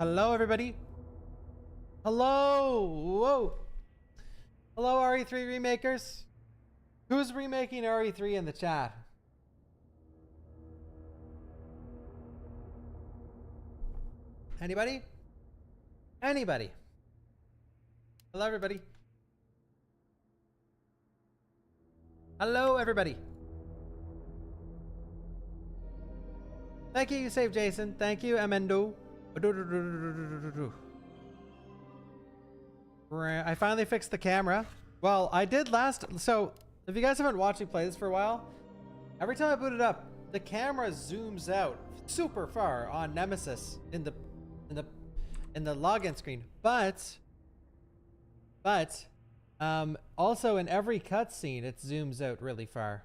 Hello, everybody. Hello. Whoa. Hello, RE3 remakers. Who's remaking RE3 in the chat? Anybody? Anybody? Hello, everybody. Hello, everybody. Thank you, you saved Jason. Thank you, Amendo. I finally fixed the camera. Well, I did last. So, if you guys haven't watched me play this for a while, every time I boot it up, the camera zooms out super far on Nemesis in the login screen. But also in every cutscene, it zooms out really far.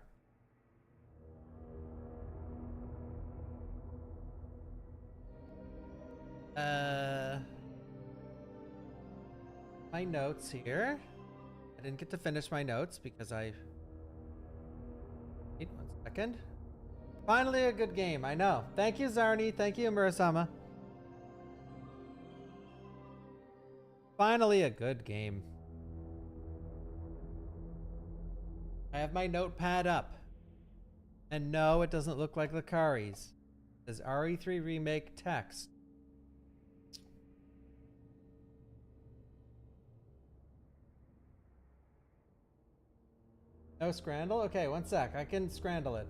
My notes here. I didn't get to finish my notes because wait 1 second. Finally a good game, I know. Thank you, Zarni. Thank you, Murasama. Finally a good game. I have my notepad up. And no, it doesn't look like Lucari's. It says RE3 Remake text. No scrandle? Okay, 1 sec. I can scrandle it.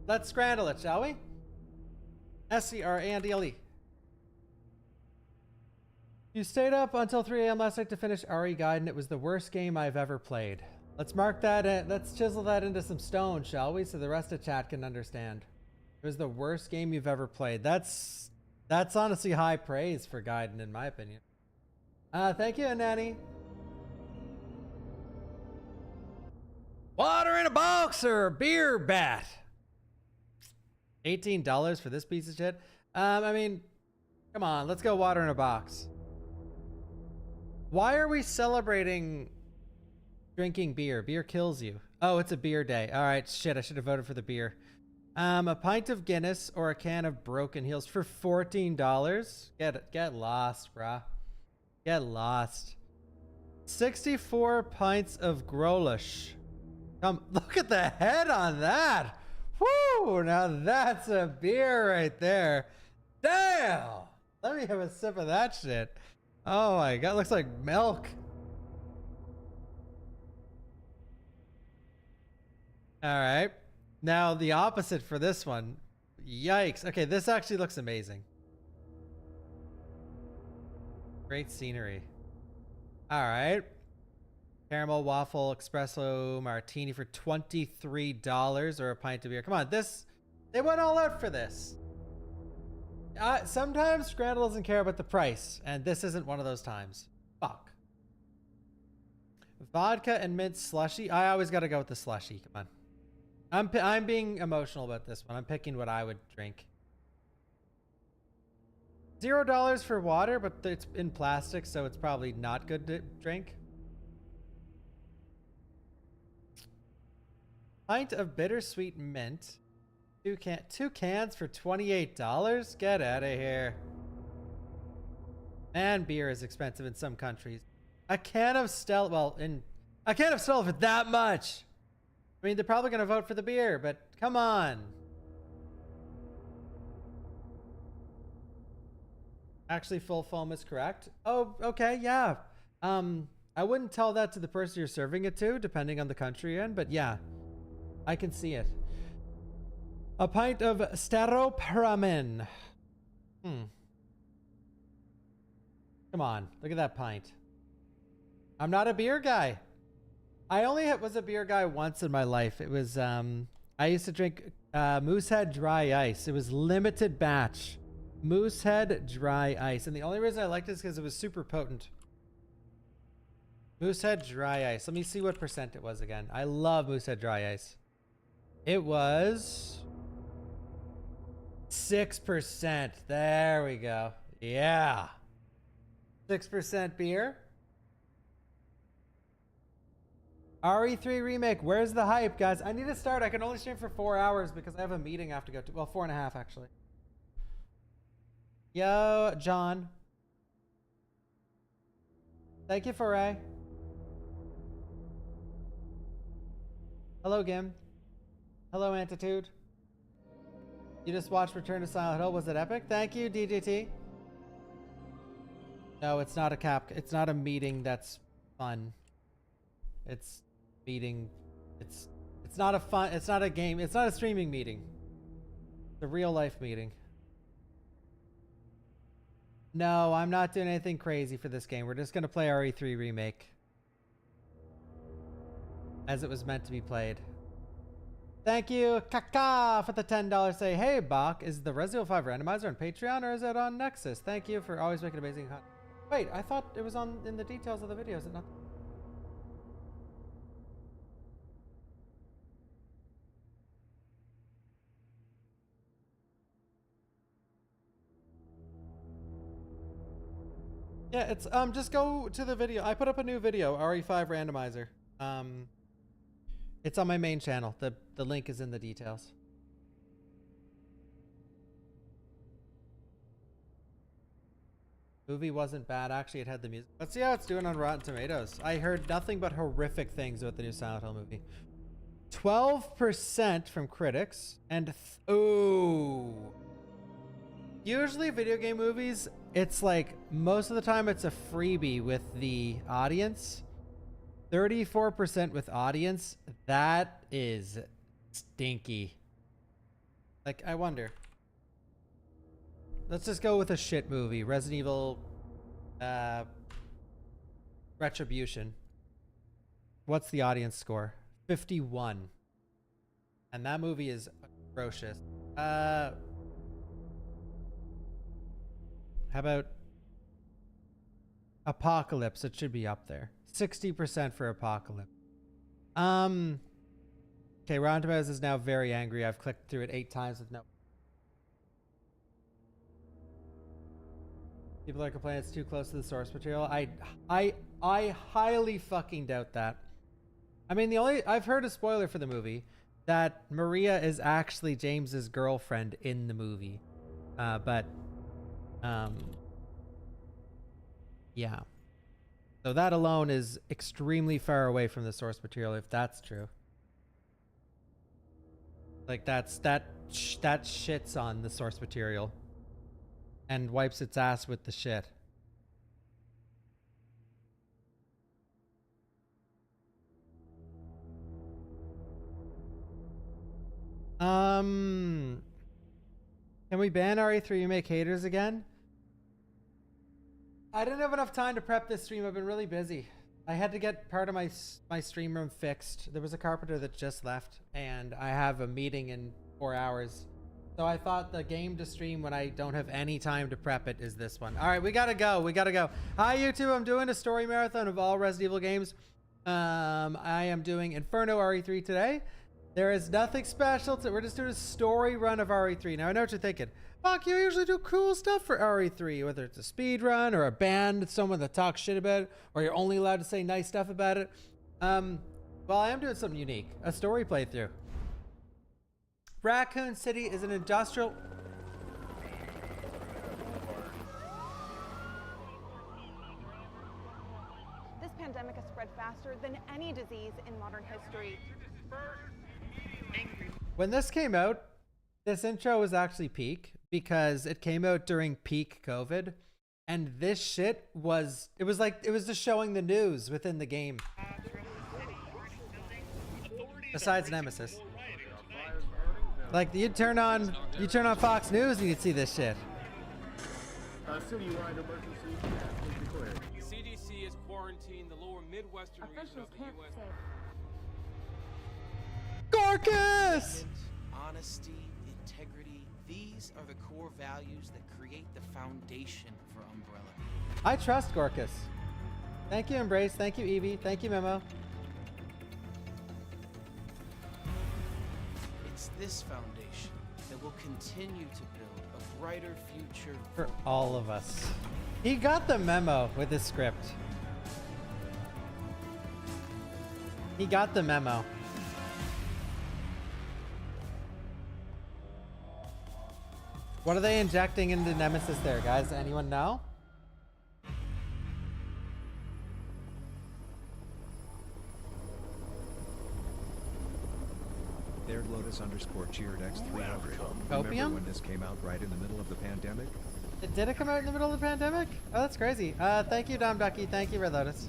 Let's scrandle it, shall we? SCRANDLE. You stayed up until 3 a.m. last night to finish RE Guide, and it was the worst game I've ever played. Let's mark that in. Let's chisel that into some stone, shall we? So the rest of chat can understand. It was the worst game you've ever played. That's honestly high praise for Gaiden, in my opinion. Thank you, Nanny. Water in a box or a beer bat? $18 for this piece of shit? I mean, come on, let's go water in a box. Why are we celebrating drinking beer? Beer kills you. Oh, it's a beer day. All right, shit, I should have voted for the beer. A pint of Guinness or a can of Broken Heels for $14. Get lost, brah. Get lost. 64 pints of Grolish. Look at the head on that. Whoo, now that's a beer right there. Damn. Let me have a sip of that shit. Oh my God, looks like milk. All right. Now the opposite for this one. Yikes. Okay, this actually looks amazing. Great scenery. All right. Caramel waffle espresso martini for $23 or a pint of beer. Come on, they went all out for this. Sometimes Scrandle doesn't care about the price, and this isn't one of those times. Fuck. Vodka and mint slushy. I always got to go with the slushy. Come on. I'm being emotional about this one. I'm picking what I would drink. $0 for water, but it's in plastic, so it's probably not good to drink. Pint of bittersweet mint. Two cans for $28? Get out of here. Man, beer is expensive in some countries. A can of Stella, a can of Stella for that much. I mean, they're probably going to vote for the beer, but come on. Actually, full foam is correct. Oh, okay, yeah. I wouldn't tell that to the person you're serving it to, depending on the country you're in, but yeah. I can see it. A pint of Staropramen. Come on, look at that pint. I'm not a beer guy. I only was a beer guy once in my life. It was, I used to drink Moosehead Dry Ice. It was limited batch. Moosehead Dry Ice. And the only reason I liked it is because it was super potent. Moosehead Dry Ice. Let me see what percent it was again. I love Moosehead Dry Ice. It was 6%. There we go. Yeah. 6% beer. RE3 Remake. Where's the hype, guys? I need to start. I can only stream for 4 hours because I have a meeting I have to go to. Well, 4.5 actually. Yo, John. Thank you, Foray. Hello, Gim. Hello, Antitude. You just watched Return to Silent Hill. Was it epic? Thank you, DJT. No, it's not a it's not a meeting that's fun. It's meeting. It's not a fun. It's not a game. It's not a streaming meeting. It's a real life meeting. No, I'm not doing anything crazy for this game. We're just gonna play RE3 Remake as it was meant to be played. Thank you, Kaka, for the $10 say, hey, Bach, is the Resident Evil 5 randomizer on Patreon or is it on Nexus? Thank you for always making amazing content. Wait, I thought it was on in the details of the video. Is it not? Yeah, it's just go to the video. I put up a new video, RE5 randomizer. It's on my main channel. The link is in the details. Movie wasn't bad. Actually, it had the music. Let's see how it's doing on Rotten Tomatoes. I heard nothing but horrific things about the new Silent Hill movie. 12% from critics and ooh. Usually video game movies, it's like most of the time it's a freebie with the audience. 34% with audience. That is stinky. Like, I wonder. Let's just go with a shit movie. Resident Evil Retribution. What's the audience score? 51. And that movie is atrocious. How about Apocalypse? It should be up there. 60% for Apocalypse. Okay, Rotten Tomatoes is now very angry. I've clicked through it 8 times with no. People are complaining it's too close to the source material. I highly fucking doubt that. I mean, I've heard a spoiler for the movie that Maria is actually James's girlfriend in the movie. Yeah. So that alone is extremely far away from the source material, if that's true. Like that shits on the source material and wipes its ass with the shit. Can we ban RE3 Remake haters again? I didn't have enough time to prep this stream. I've been really busy. I had to get part of my stream room fixed. There was a carpenter that just left, and I have a meeting in 4 hours. So I thought the game to stream when I don't have any time to prep it is this one. All right, we gotta go. We gotta go. Hi, YouTube. I'm doing a story marathon of all Resident Evil games. I am doing Inferno RE3 today. There is nothing special. We're just doing a story run of RE3. Now, I know what you're thinking. Fuck, you usually do cool stuff for RE3, whether it's a speed run or a band, someone that talks shit about it, or you're only allowed to say nice stuff about it. Well, I am doing something unique, a story playthrough. Raccoon City is an industrial... This pandemic has spread faster than any disease in modern history. When this came out, this intro was actually peak because it came out during peak COVID, and this shit was it was just showing the news within the game. Besides Nemesis, like you turn on Fox News and you'd see this shit. Citywide emergency is declared. CDC has quarantined the lower Midwestern region of the U.S. Gorkus! Honesty, integrity, these are the core values that create the foundation for Umbrella. I trust Gorkus. Thank you, Embrace. Thank you, Evie. Thank you, Memo. It's this foundation that will continue to build a brighter future For all of us. He got the memo with his script. He got the memo. What are they injecting into Nemesis there, guys? Anyone know? Travis_cheered X300. Opium? Remember when this came out right in the middle of the pandemic? Did it come out in the middle of the pandemic? Oh, that's crazy. Thank you, Dom Ducky. Thank you, Red Lotus.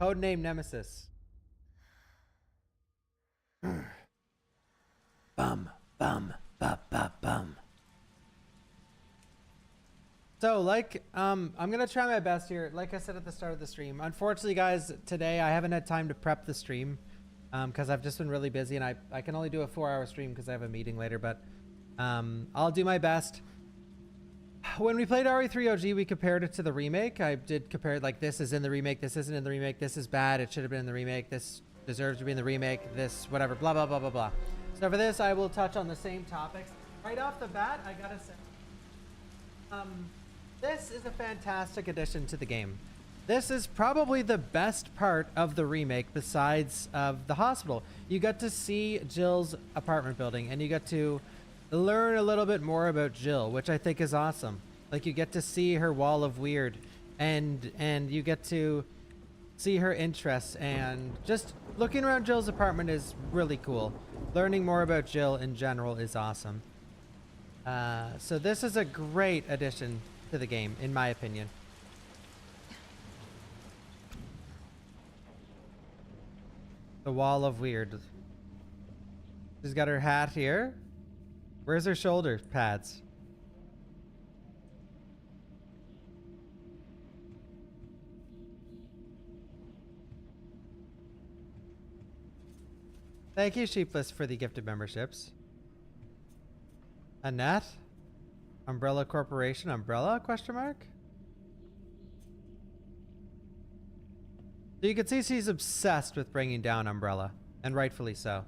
Codename Nemesis. Bum, bum, ba, ba, bum. So, like, I'm gonna try my best here. Like I said at the start of the stream, unfortunately, guys, today I haven't had time to prep the stream because I've just been really busy, and I can only do a 4-hour stream because I have a meeting later. But I'll do my best. When we played RE3 OG, we compared it to the remake. I did compare, like, this is in the remake, this isn't in the remake, this is bad, it should have been in the remake, this deserves to be in the remake, this whatever, blah blah blah blah blah. So for this, I will touch on the same topics. Right off the bat, I gotta say, this is a fantastic addition to the game. This is probably the best part of the remake besides of the hospital. You got to see Jill's apartment building, and you got to learn a little bit more about Jill, which I think is awesome. Like, you get to see her wall of weird, and you get to see her interests, and just looking around Jill's apartment is really cool. Learning more about Jill in general is awesome. So this is a great addition to the game, in my opinion. The wall of weird. She's got her hat here. Where's her shoulder pads? Thank you, Sheepless, for the gifted memberships. Annette? Umbrella Corporation? Umbrella? Question mark? So you can see she's obsessed with bringing down Umbrella, and rightfully so.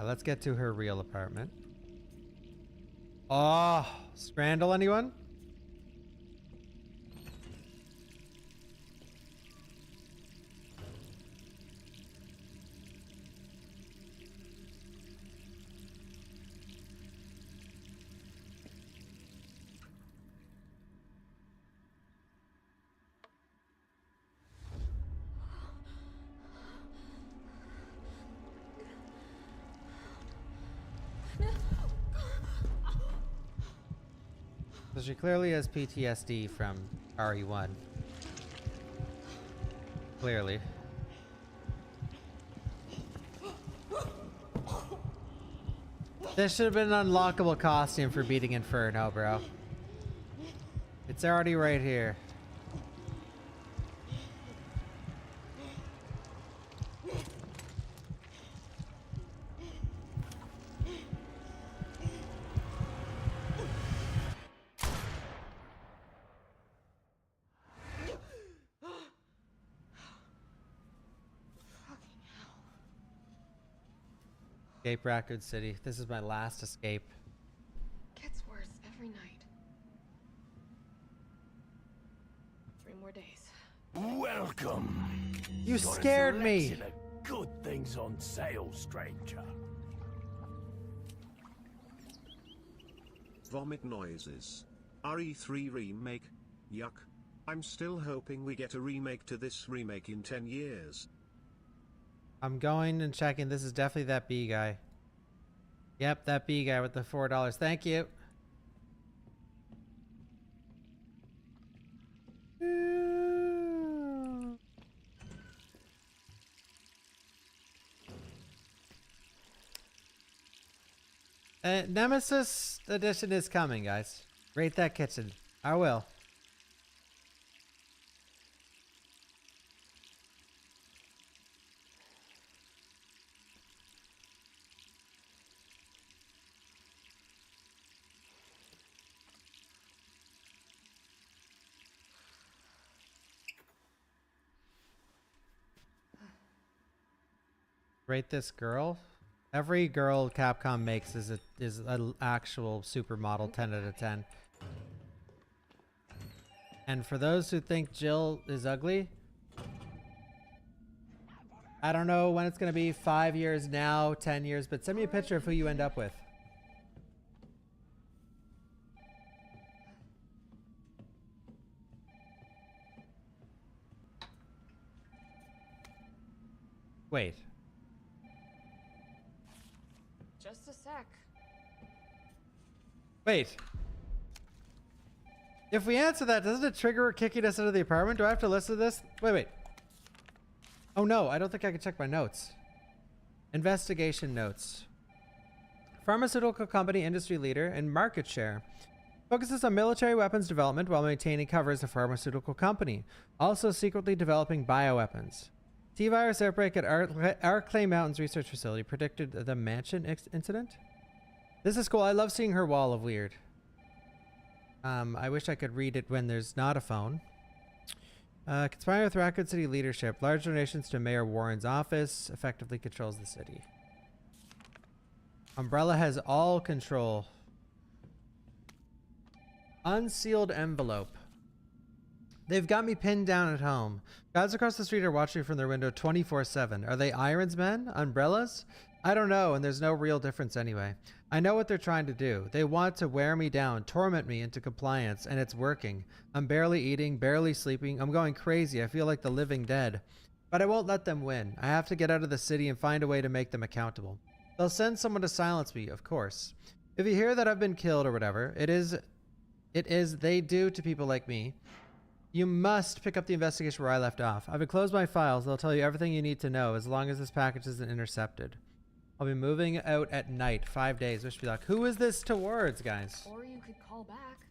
Let's get to her real apartment. Oh, Scrandal, anyone? So she clearly has PTSD from RE1. Clearly. This should have been an unlockable costume for beating Inferno, bro. It's already right here. Escape Raccoon City. This is my last escape. Gets worse every night. 3 more days. Welcome. You Got a scared me. selection of good things on sale, stranger. Vomit noises. RE3 remake. Yuck. I'm still hoping we get a remake to this remake in 10 years. I'm going and checking. This is definitely that B guy. Yep, that B guy with the $4. Thank you. Nemesis edition is coming, guys. Rate that kitchen. I will. Rate this girl. Every girl Capcom makes is an actual supermodel 10 out of 10. And for those who think Jill is ugly, I don't know when it's going to be, 5 years now, 10 years, but send me a picture of who you end up with. Wait. Just a sec. Wait. If we answer that, doesn't it trigger her kicking us out of the apartment? Do I have to listen to this? Wait. Oh no, I don't think I can check my notes. Investigation notes. Pharmaceutical company industry leader and market share. Focuses on military weapons development while maintaining cover as a pharmaceutical company. Also secretly developing bioweapons. T-virus outbreak at Arclay Mountains Research Facility predicted the mansion incident. This is cool. I love seeing her wall of weird. I wish I could read it when there's not a phone. Conspiring with Raccoon City leadership. Large donations to Mayor Warren's office. Effectively controls the city. Umbrella has all control. Unsealed envelope. They've got me pinned down at home. Guys across the street are watching from their window 24/7. Are they Irons Men? Umbrellas? I don't know, and there's no real difference anyway. I know what they're trying to do. They want to wear me down, torment me into compliance, and it's working. I'm barely eating, barely sleeping. I'm going crazy. I feel like the living dead. But I won't let them win. I have to get out of the city and find a way to make them accountable. They'll send someone to silence me, of course. If you hear that I've been killed or whatever, it is they do to people like me. You must pick up the investigation where I left off. I've enclosed my files. They'll tell you everything you need to know as long as this package isn't intercepted. I'll be moving out at night. 5 days. Wish me luck. Who is this towards, guys? Or you could call back.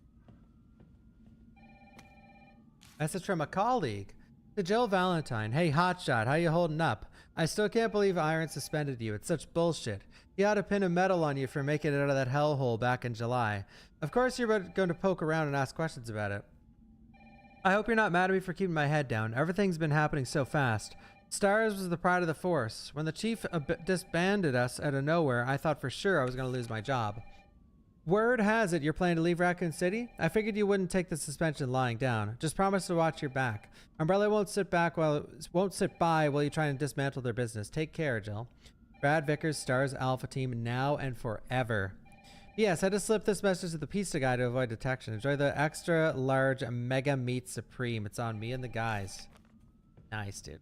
Message from a colleague. To Jill Valentine. Hey, hotshot. How you holding up? I still can't believe Iron suspended you. It's such bullshit. He ought to pin a medal on you for making it out of that hellhole back in July. Of course you're going to poke around and ask questions about it. I hope you're not mad at me for keeping my head down. Everything's been happening so fast. Stars was the pride of the force. When the chief disbanded us out of nowhere, I thought for sure I was going to lose my job. Word has it you're planning to leave Raccoon City? I figured you wouldn't take the suspension lying down. Just promise to watch your back. Umbrella won't sit by while you try and dismantle their business. Take care, Jill. Brad Vickers, Stars Alpha Team, now and forever. Yes, I just slipped this message to the pizza guy to avoid detection. Enjoy the extra large mega meat supreme. It's on me and the guys. Nice, dude.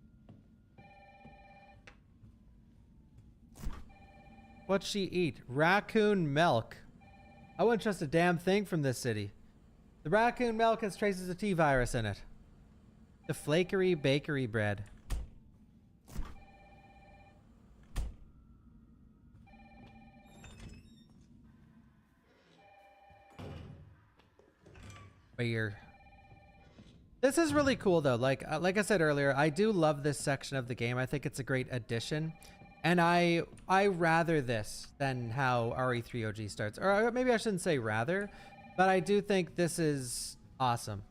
What'd she eat? Raccoon milk. I wouldn't trust a damn thing from this city. The raccoon milk has traces of T-virus in it. The flakery bakery bread. Weird. This is really cool though. Like I said earlier, I do love this section of the game. I think it's a great addition. And I rather this than how RE3 OG starts. Or maybe I shouldn't say rather, but I do think this is awesome.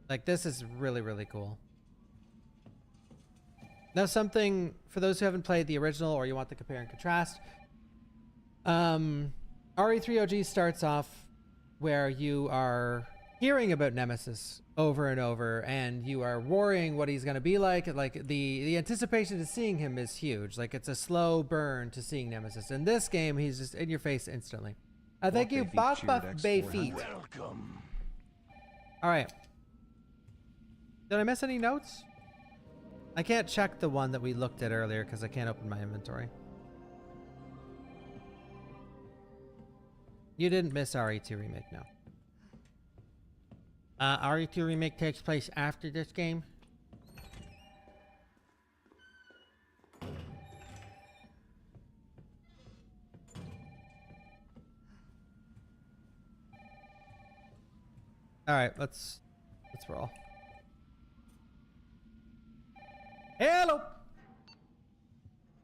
Like, this is really, really cool. Now, something for those who haven't played the original or you want to compare and contrast. RE3 OG starts off where you are hearing about Nemesis over and over, and you are worrying what he's going to be like. Like, the anticipation to seeing him is huge. Like, it's a slow burn to seeing Nemesis. In this game, he's just in your face instantly. Thank you, Bawkbasoup. Welcome. All right. Did I miss any notes? I can't check the one that we looked at earlier because I can't open my inventory. You didn't miss RE2 Remake, no. RE2 Remake takes place after this game. All right, let's roll. Hello.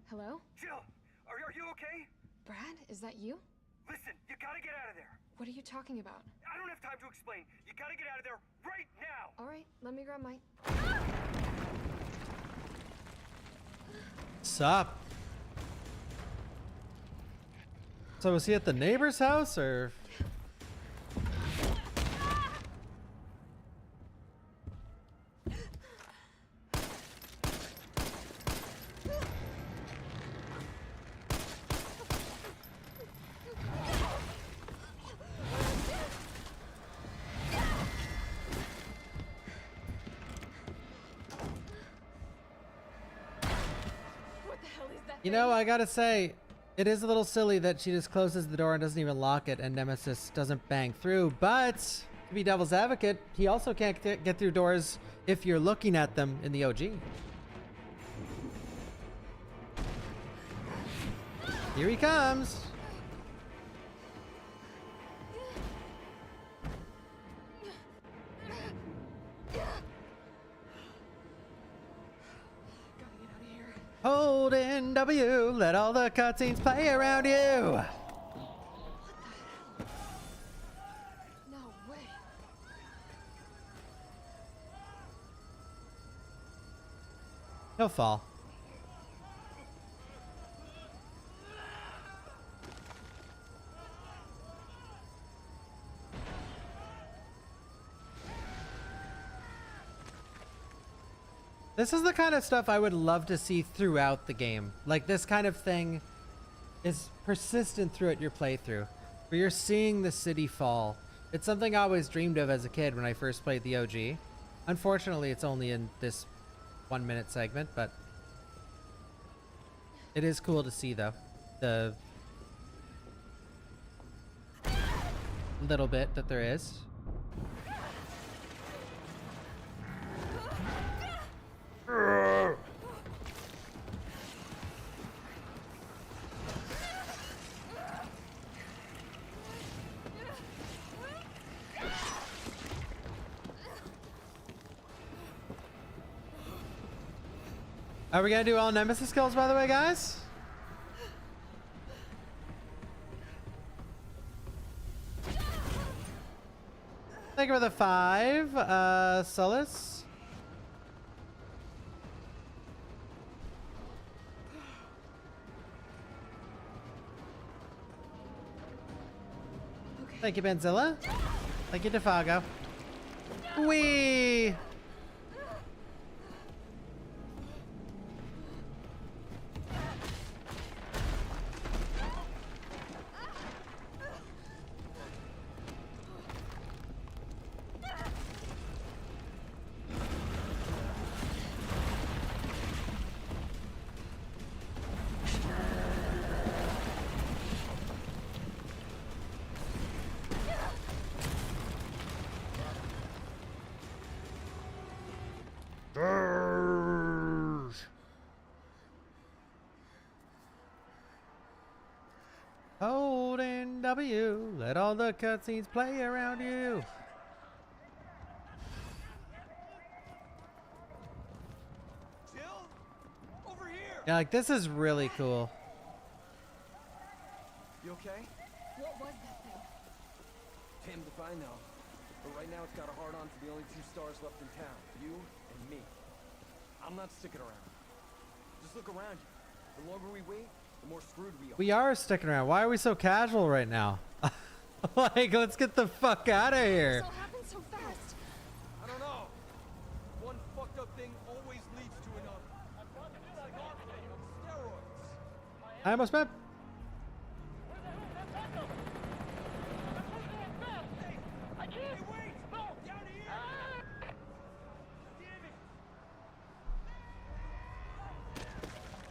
Hello? Jill, are you okay? Brad, is that you? Listen, you gotta get out of there. What are you talking about? I don't have time to explain. You gotta get out of there right now. All right, let me grab my... Sup? So was he at the neighbor's house or? You know, I gotta say, it is a little silly that she just closes the door and doesn't even lock it, and Nemesis doesn't bang through. But to be devil's advocate, he also can't get through doors if you're looking at them in the OG. Here he comes. Hold in W, let all the cutscenes play around you. No way. He'll fall. This is the kind of stuff I would love to see throughout the game. Like, this kind of thing is persistent throughout your playthrough, where you're seeing the city fall. It's something I always dreamed of as a kid when I first played the OG. Unfortunately, it's only in this 1 minute segment, but it is cool to see, though. The little bit that there is. Are we gonna do all Nemesis kills, by the way, guys? Thank you for the 5, Solace. Thank you, Benzilla. Thank you, Defago. Wee. Hold in W, let all the cutscenes play around you. Jill? Over here! Yeah, like, this is really cool. You okay? What was that thing? Damned if I know. But right now it's got a hard on for the only 2 stars left in town. You and me. I'm not sticking around. Just look around you. The longer we wait, the more screwed we are. We are sticking around. Why are we so casual right now? Like, let's get the fuck out of here. This all happened so fast. I don't know. One fucked up thing always leads to another. It's like oxygen on steroids. I almost met. Hey, wait! No! Down here! Damn it!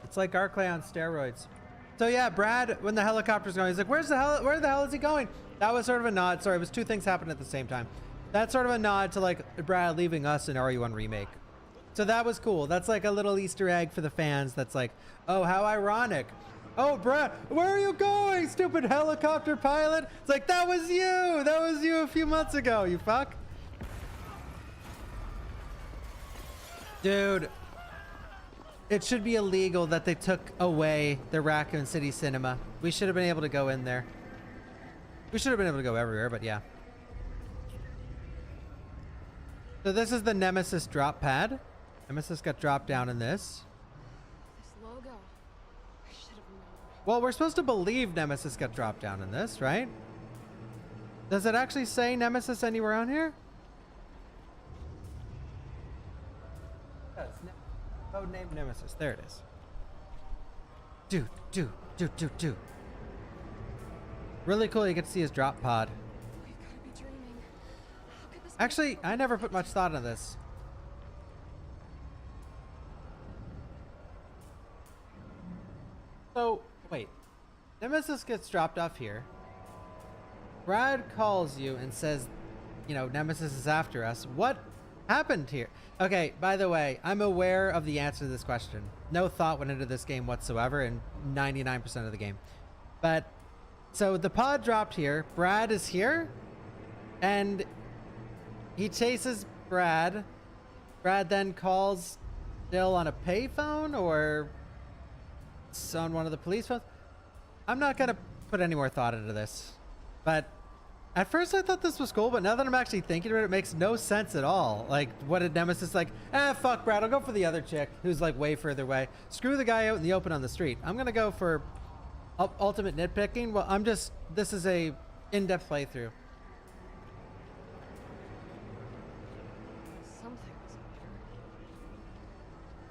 It's like Arclay on steroids. So yeah, Brad, when the helicopter's going, he's like, where the hell is he going? That was sort of a nod. Sorry, it was 2 things happening at the same time. That's sort of a nod to, like, Brad leaving us in RE1 Remake. So that was cool. That's like a little Easter egg for the fans. That's like, oh, how ironic. Oh, Brad, where are you going, stupid helicopter pilot? It's like, that was you. That was you a few months ago, you fuck. Dude. It should be illegal that they took away the Raccoon City Cinema. We should have been able to go in there. We should have been able to go everywhere, but yeah. So this is the Nemesis drop pad. Nemesis got dropped down in this. This logo. I should have known. Well, we're supposed to believe Nemesis got dropped down in this, right? Does it actually say Nemesis anywhere on here? Code name Nemesis. There it is. Do. Really cool. You get to see his drop pod. We've got to be dreaming. How could this be Actually, I never put much thought into this. So, wait. Nemesis gets dropped off here. Brad calls you and says, you know, Nemesis is after us. What happened here? Okay, by the way, I'm aware of the answer to this question. No thought went into this game whatsoever in 99% of the game. But, so the pod dropped here. Brad is here. And he chases Brad. Brad then calls Dill on a payphone or on one of the police phones. I'm not going to put any more thought into this. But at first I thought this was cool, but now that I'm actually thinking about it, it makes no sense at all. Like, what did Nemesis like? Fuck Brad, I'll go for the other chick who's like way further away. Screw the guy out in the open on the street. I'm going to go for ultimate nitpicking. Well, this is a in-depth playthrough.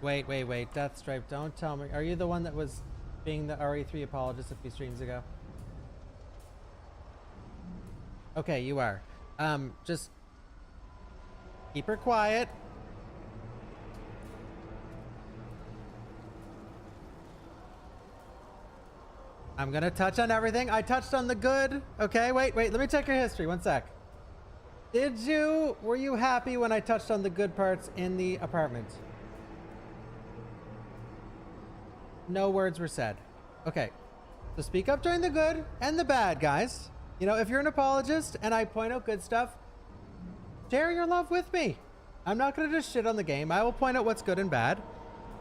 Wait. Deathstripe, don't tell me. Are you the one that was being the RE3 apologist a few streams ago? Okay, you are. Just keep her quiet. I'm gonna touch on everything. I touched on the good. Okay, wait. Let me check your history. One sec. Were you happy when I touched on the good parts in the apartment? No words were said. Okay. So speak up during the good and the bad, guys. You know, if you're an apologist and I point out good stuff, share your love with me. I'm not going to just shit on the game. I will point out what's good and bad.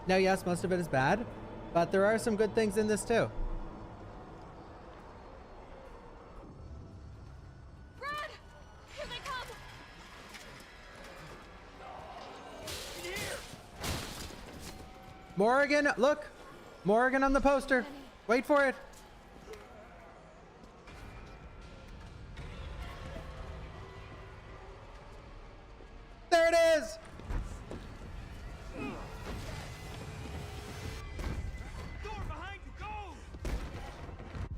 Now, yes, most of it is bad, but there are some good things in this too. Brad! Here they come! Morgan, look! Morgan on the poster. Wait for it. There it is. Door behind you, go!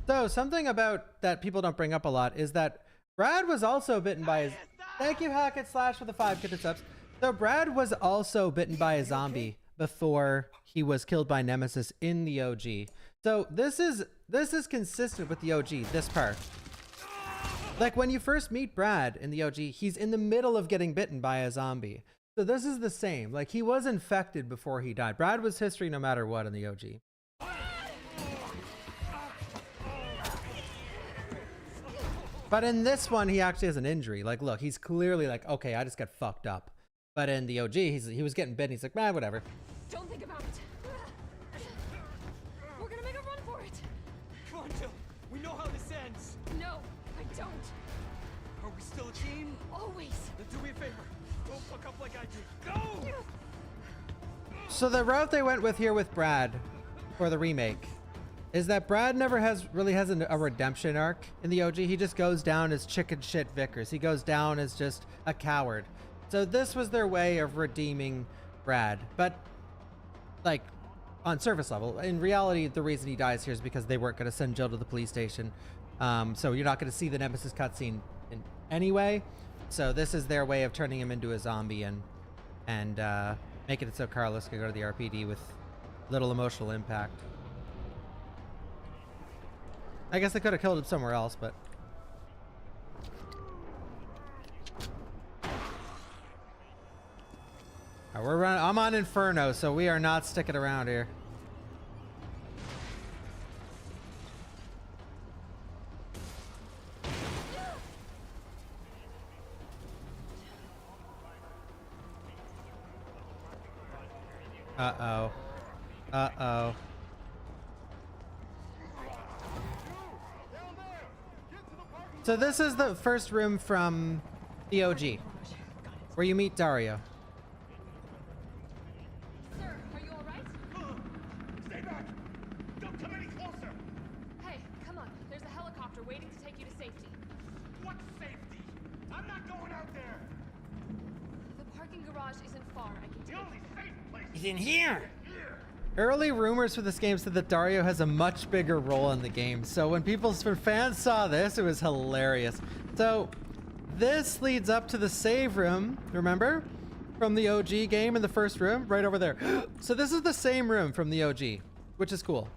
So something about that people don't bring up a lot is that Brad was also bitten by his... Thank you, Hackett Slash, for the 5 gifted subs. So Brad was also bitten by a zombie before he was killed by Nemesis in the OG. So this is consistent with the OG, this part. Like when you first meet Brad in the OG, he's in the middle of getting bitten by a zombie. So this is the same. Like he was infected before he died. Brad was history no matter what in the OG. But in this one, he actually has an injury. Like, look, he's clearly like, okay, I just got fucked up. But in the OG, he was getting bitten. He's like, man, whatever. Don't think about it. We're gonna make a run for it. Come on, Jill. We know how this ends. No, I don't. Are we still a team? Always. Then do me a favor. Don't fuck up like I did. Go! So the route they went with here with Brad for the remake is that Brad never really has a redemption arc in the OG. He just goes down as chicken shit Vickers. He goes down as just a coward. So this was their way of redeeming Brad. But like on surface level, in reality, the reason he dies here is because they weren't going to send Jill to the police station. So you're not going to see the Nemesis cutscene in any way. So this is their way of turning him into a zombie and making it so Carlos can go to the RPD with little emotional impact. I guess they could have killed him somewhere else, but... I'm on Inferno, so we are not sticking around here. Uh-oh. Uh-oh. So this is the first room from the OG, where you meet Dario. Sir, are you alright? Stay back! Don't come any closer! Hey, come on. There's a helicopter waiting to take you to safety. What safety? I'm not going out there! The parking garage isn't far. I can The take only safe place He's in here! here! Early rumors for this game said that Dario has a much bigger role in the game. So when fans saw this, it was hilarious. So this leads up to the save room, remember? From the OG game in the first room, right over there. So this is the same room from the OG, which is cool.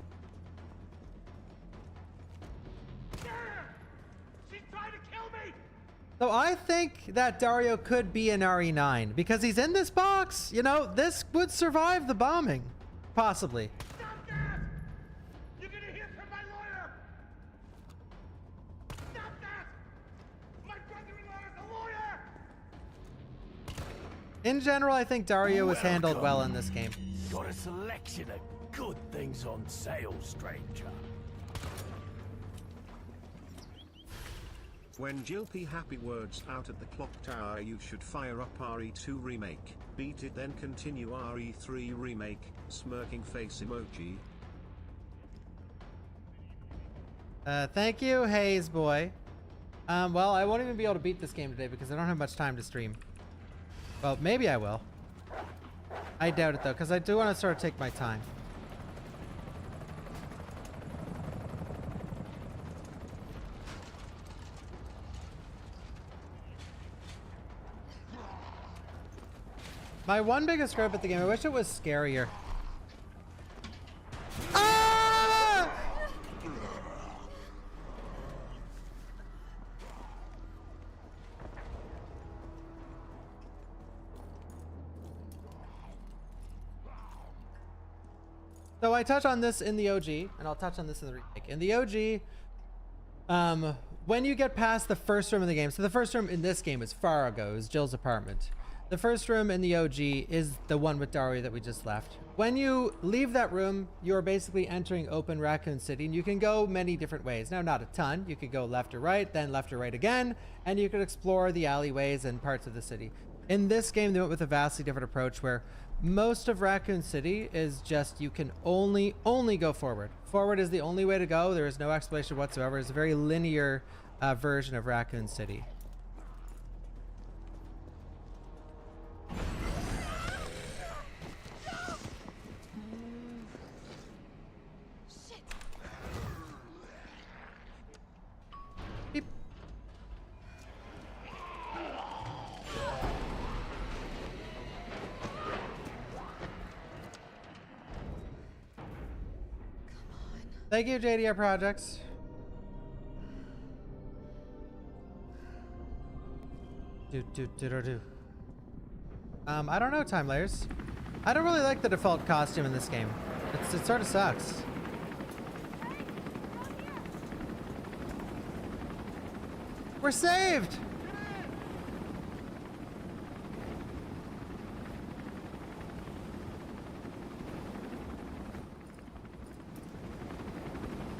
So I think that Dario could be an RE9 because he's in this box. You know, this would survive the bombing. Possibly. Stop that! You're gonna hear from my lawyer! Stop that! My brother-in-law is a lawyer! In general, I think Dario was handled well in this game. Got a selection of good things on sale, stranger. When Jill P happy words out at the clock tower, you should fire up RE2 remake. Beat it, then continue RE3 remake. Smirking face emoji. Thank you, Hayes boy. Well, I won't even be able to beat this game today because I don't have much time to stream. Well, maybe I will. I doubt it though, because I do want to sort of take my time. My one biggest gripe at the game, I wish it was scarier. Ah! So I touch on this in the OG, and I'll touch on this in the remake. In the OG, when you get past the first room in the game, so the first room in this game is Fargo, is Jill's apartment. The first room in the OG is the one with Dario that we just left. When you leave that room, you're basically entering open Raccoon City, and you can go many different ways. Now, not a ton. You could go left or right, then left or right again, and you could explore the alleyways and parts of the city. In this game, they went with a vastly different approach where most of Raccoon City is just you can only go forward. Forward is the only way to go. There is no exploration whatsoever. It's a very linear version of Raccoon City. Thank you, JDR Projects. I don't know, Time Layers. I don't really like the default costume in this game. It sort of sucks. We're saved!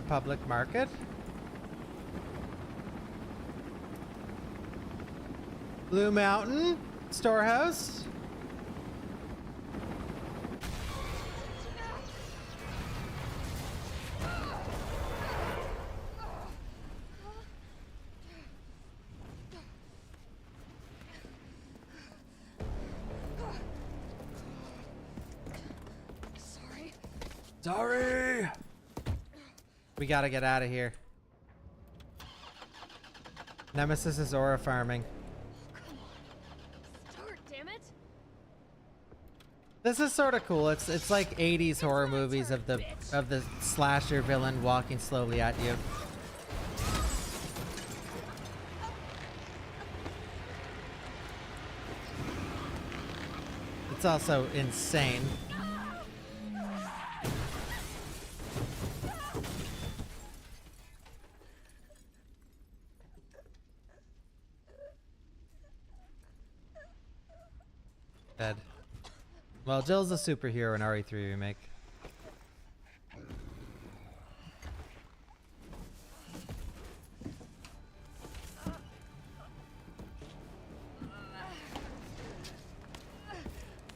Public market. Blue Mountain storehouse. Sorry. We gotta get out of here. Nemesis is aura farming. Come on. Start, damn it. This is sort of cool. It's like 80s horror movies of the slasher villain walking slowly at you. It's also insane. Dead. Well, Jill's a superhero in RE3 Remake.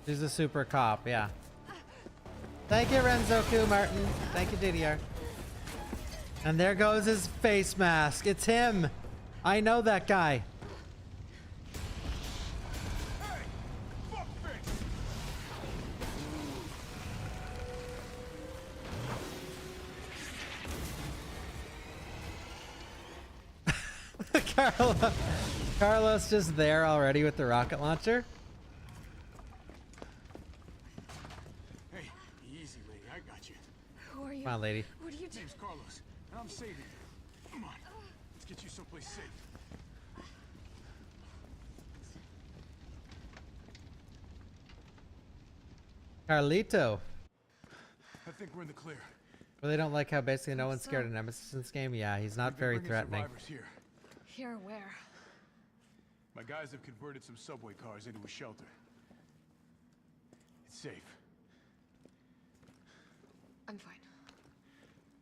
She's a super cop, yeah. Thank you, Renzoku Martin. Thank you, DDR. And there goes his face mask. It's him. I know that guy. Carlos just there already with the rocket launcher. Hey, easy, lady. I got you. Who are you? Come on, lady. What are you doing? Name's Carlos, and I'm saving you. Come on, let's get you someplace safe. Carlito. I think we're in the clear. Well, they don't like how basically no one's scared of Nemesis in this game. Yeah, he's not very threatening. Here. Here, where? My guys have converted some subway cars into a shelter. It's safe. I'm fine.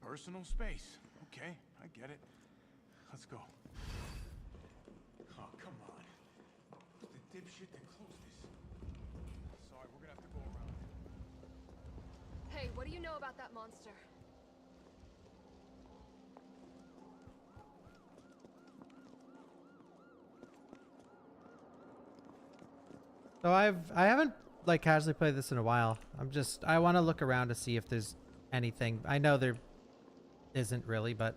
Personal space. Okay, I get it. Let's go. Oh, come on. Who's the dipshit that closed this? Sorry, we're gonna have to go around. Hey, what do you know about that monster? So I haven't like casually played this in a while. I want to look around to see if there's anything. I know there isn't really, but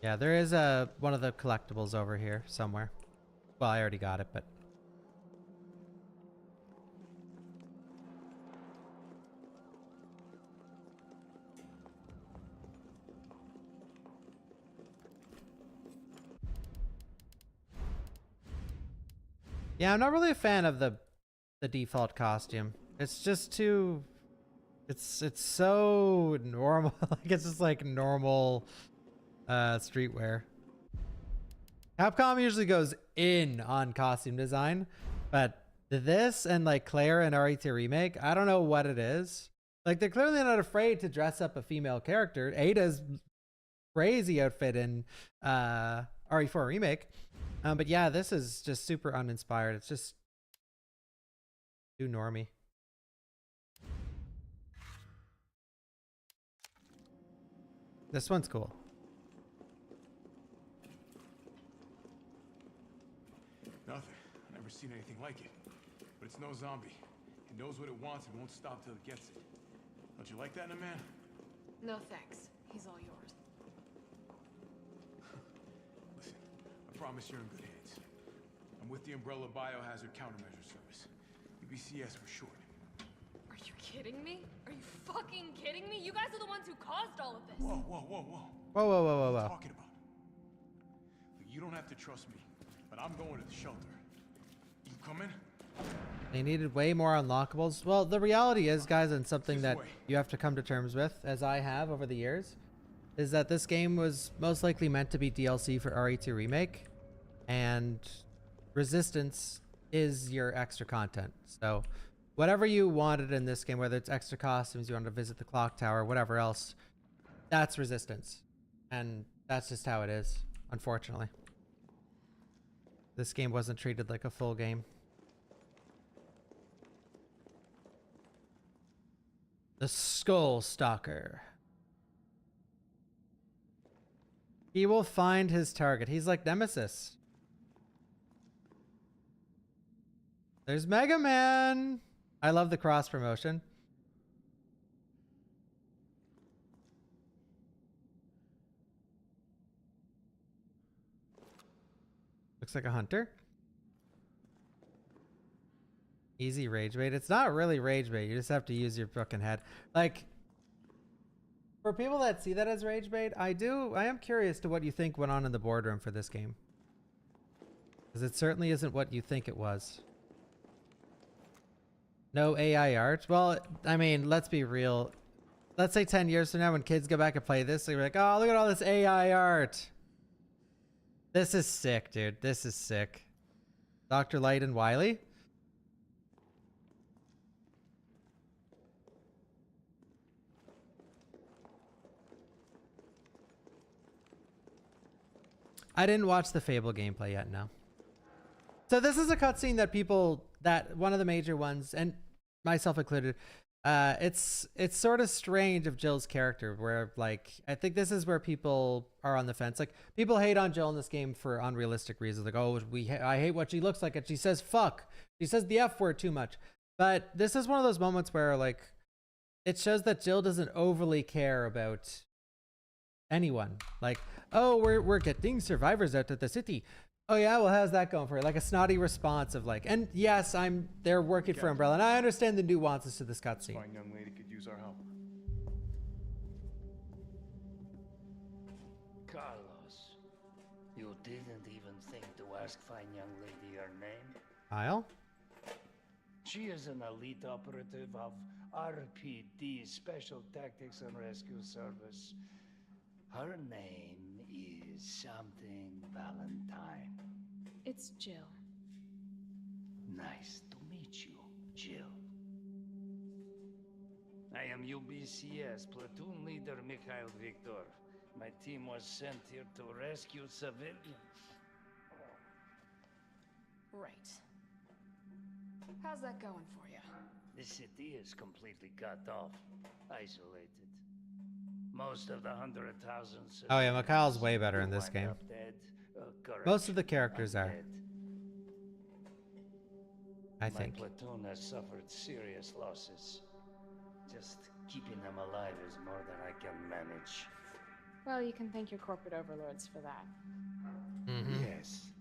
yeah, there is one of the collectibles over here somewhere. Well, I already got it, but yeah, I'm not really a fan of the default costume. It's just too it's so normal. Like it's just like normal streetwear. Capcom usually goes in on costume design, but this and like Claire and RE3 Remake, I don't know what it is. Like they're clearly not afraid to dress up a female character. Ada's crazy outfit in RE4 Remake. But yeah, this is just super uninspired. It's just too normie. This one's cool. Nothing. I've never seen anything like it. But it's no zombie. It knows what it wants and won't stop till it gets it. Don't you like that in a man? No thanks. He's all yours. Listen, I promise you're in good hands. I'm with the Umbrella Biohazard Countermeasure Service. UBCS for short. Are you kidding me? Are you fucking kidding me? You guys are the ones who caused all of this. Whoa, whoa, whoa, whoa. Whoa, whoa, whoa, whoa, What are whoa. you talking about? Look, you don't have to trust me, but I'm going to the shelter. You coming? They needed way more unlockables. Well, the reality is, guys, and something that you have to come to terms with, as I have over the years, is that this game was most likely meant to be DLC for RE2 Remake, and Resistance is your extra content. So whatever you wanted in this game, whether it's extra costumes, you wanted to visit the clock tower, whatever else, that's Resistance. And that's just how it is, unfortunately. This game wasn't treated like a full game. The Skull Stalker. He will find his target. He's like Nemesis. There's Mega Man. I love the cross promotion. Looks like a hunter. Easy rage bait. It's not really rage bait. You just have to use your fucking head. Like, for people that see that as rage bait, I am curious to what you think went on in the boardroom for this game. Because it certainly isn't what you think it was. No AI art. Well, I mean, let's be real. Let's say 10 years from now when kids go back and play this, they're like, oh, look at all this AI art. This is sick, dude. This is sick. Dr. Light and Wily. I didn't watch the Fable gameplay yet, no. So this is a cutscene that one of the major ones, and myself included, it's sort of strange of Jill's character, where like, I think this is where people are on the fence. Like, people hate on Jill in this game for unrealistic reasons. Like, oh, I hate what she looks like, and she says fuck. She says the F word too much. But this is one of those moments where like, it shows that Jill doesn't overly care about anyone. Like, oh, we're getting survivors out of the city. Oh yeah, well, how's that going for her? Like a snotty response of like, and yes, they're working for Umbrella, and I understand the nuances to this cutscene. Fine young lady could use our help. Carlos, didn't even think to ask fine young lady her name? Kyle? She is an elite operative of RPD, Special Tactics and Rescue Service. Her name is something Valentine. It's Jill. Nice to meet you, Jill. I am UBCS Platoon Leader Mikhail Victor. My team was sent here to rescue civilians. Right. How's that going for you? The city is completely cut off, isolated. Most of the 100,000 Oh yeah, Mikhail's way better in this game. Most of the characters are. I think. My platoon has suffered serious losses. Just keeping them alive is more than I can manage. Well, you can thank your corporate overlords for that. Yes.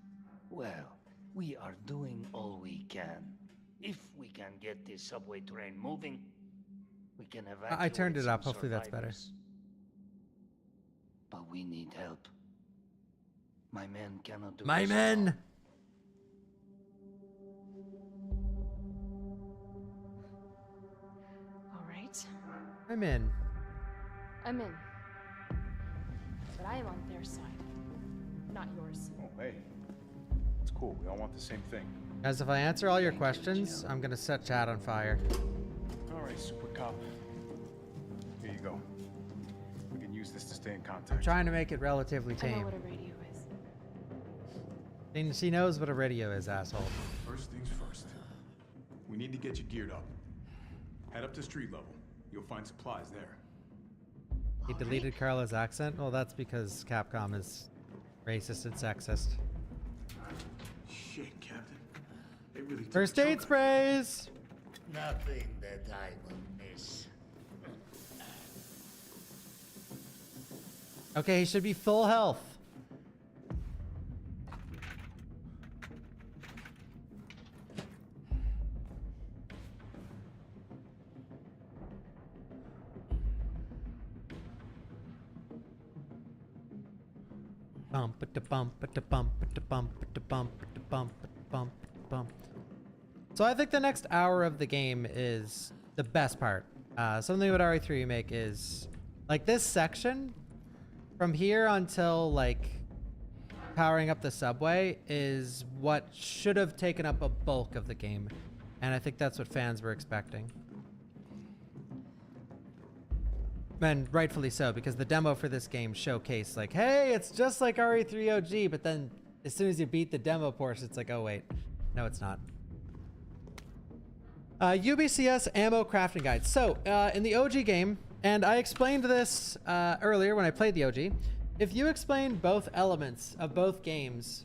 Well, we are doing all we can. If we can get this subway train moving, we can evacuate. I turned it up. some Hopefully that's better. survivors. But we need help. My men cannot do My this men! alone. All right. I'm in. I'm in. But I am on their side, not yours. Oh, hey. It's cool. We all want the same thing. Guys, if I answer all your questions, I'm gonna set chat on fire. All right, Super Cop. Here you go. We can use this to stay in I'm contact. trying to make it relatively I know tame. what a radio is. And she knows what a radio is, asshole. First things first. We need to get you geared up. Head up to street level. You'll find supplies there. He deleted Carla's accent? Well, that's because Capcom is racist and sexist. Shit, Captain. They really took First a aid chunk sprays! Nothing that I will miss. Okay, he should be full health. Bump it to bump it to bump it to bump it to bump it to bump it to bump it to bump. So I think the next hour of the game is the best part. Something with RE3 Remake is like this section from here until like powering up the subway is what should have taken up a bulk of the game. And I think that's what fans were expecting. And rightfully so, because the demo for this game showcased like, hey, it's just like RE3 OG, but then as soon as you beat the demo portion, it's like, oh wait, no it's not. UBCS ammo crafting guide. So in the OG game, and I explained this earlier when I played the OG, if you explain both elements of both games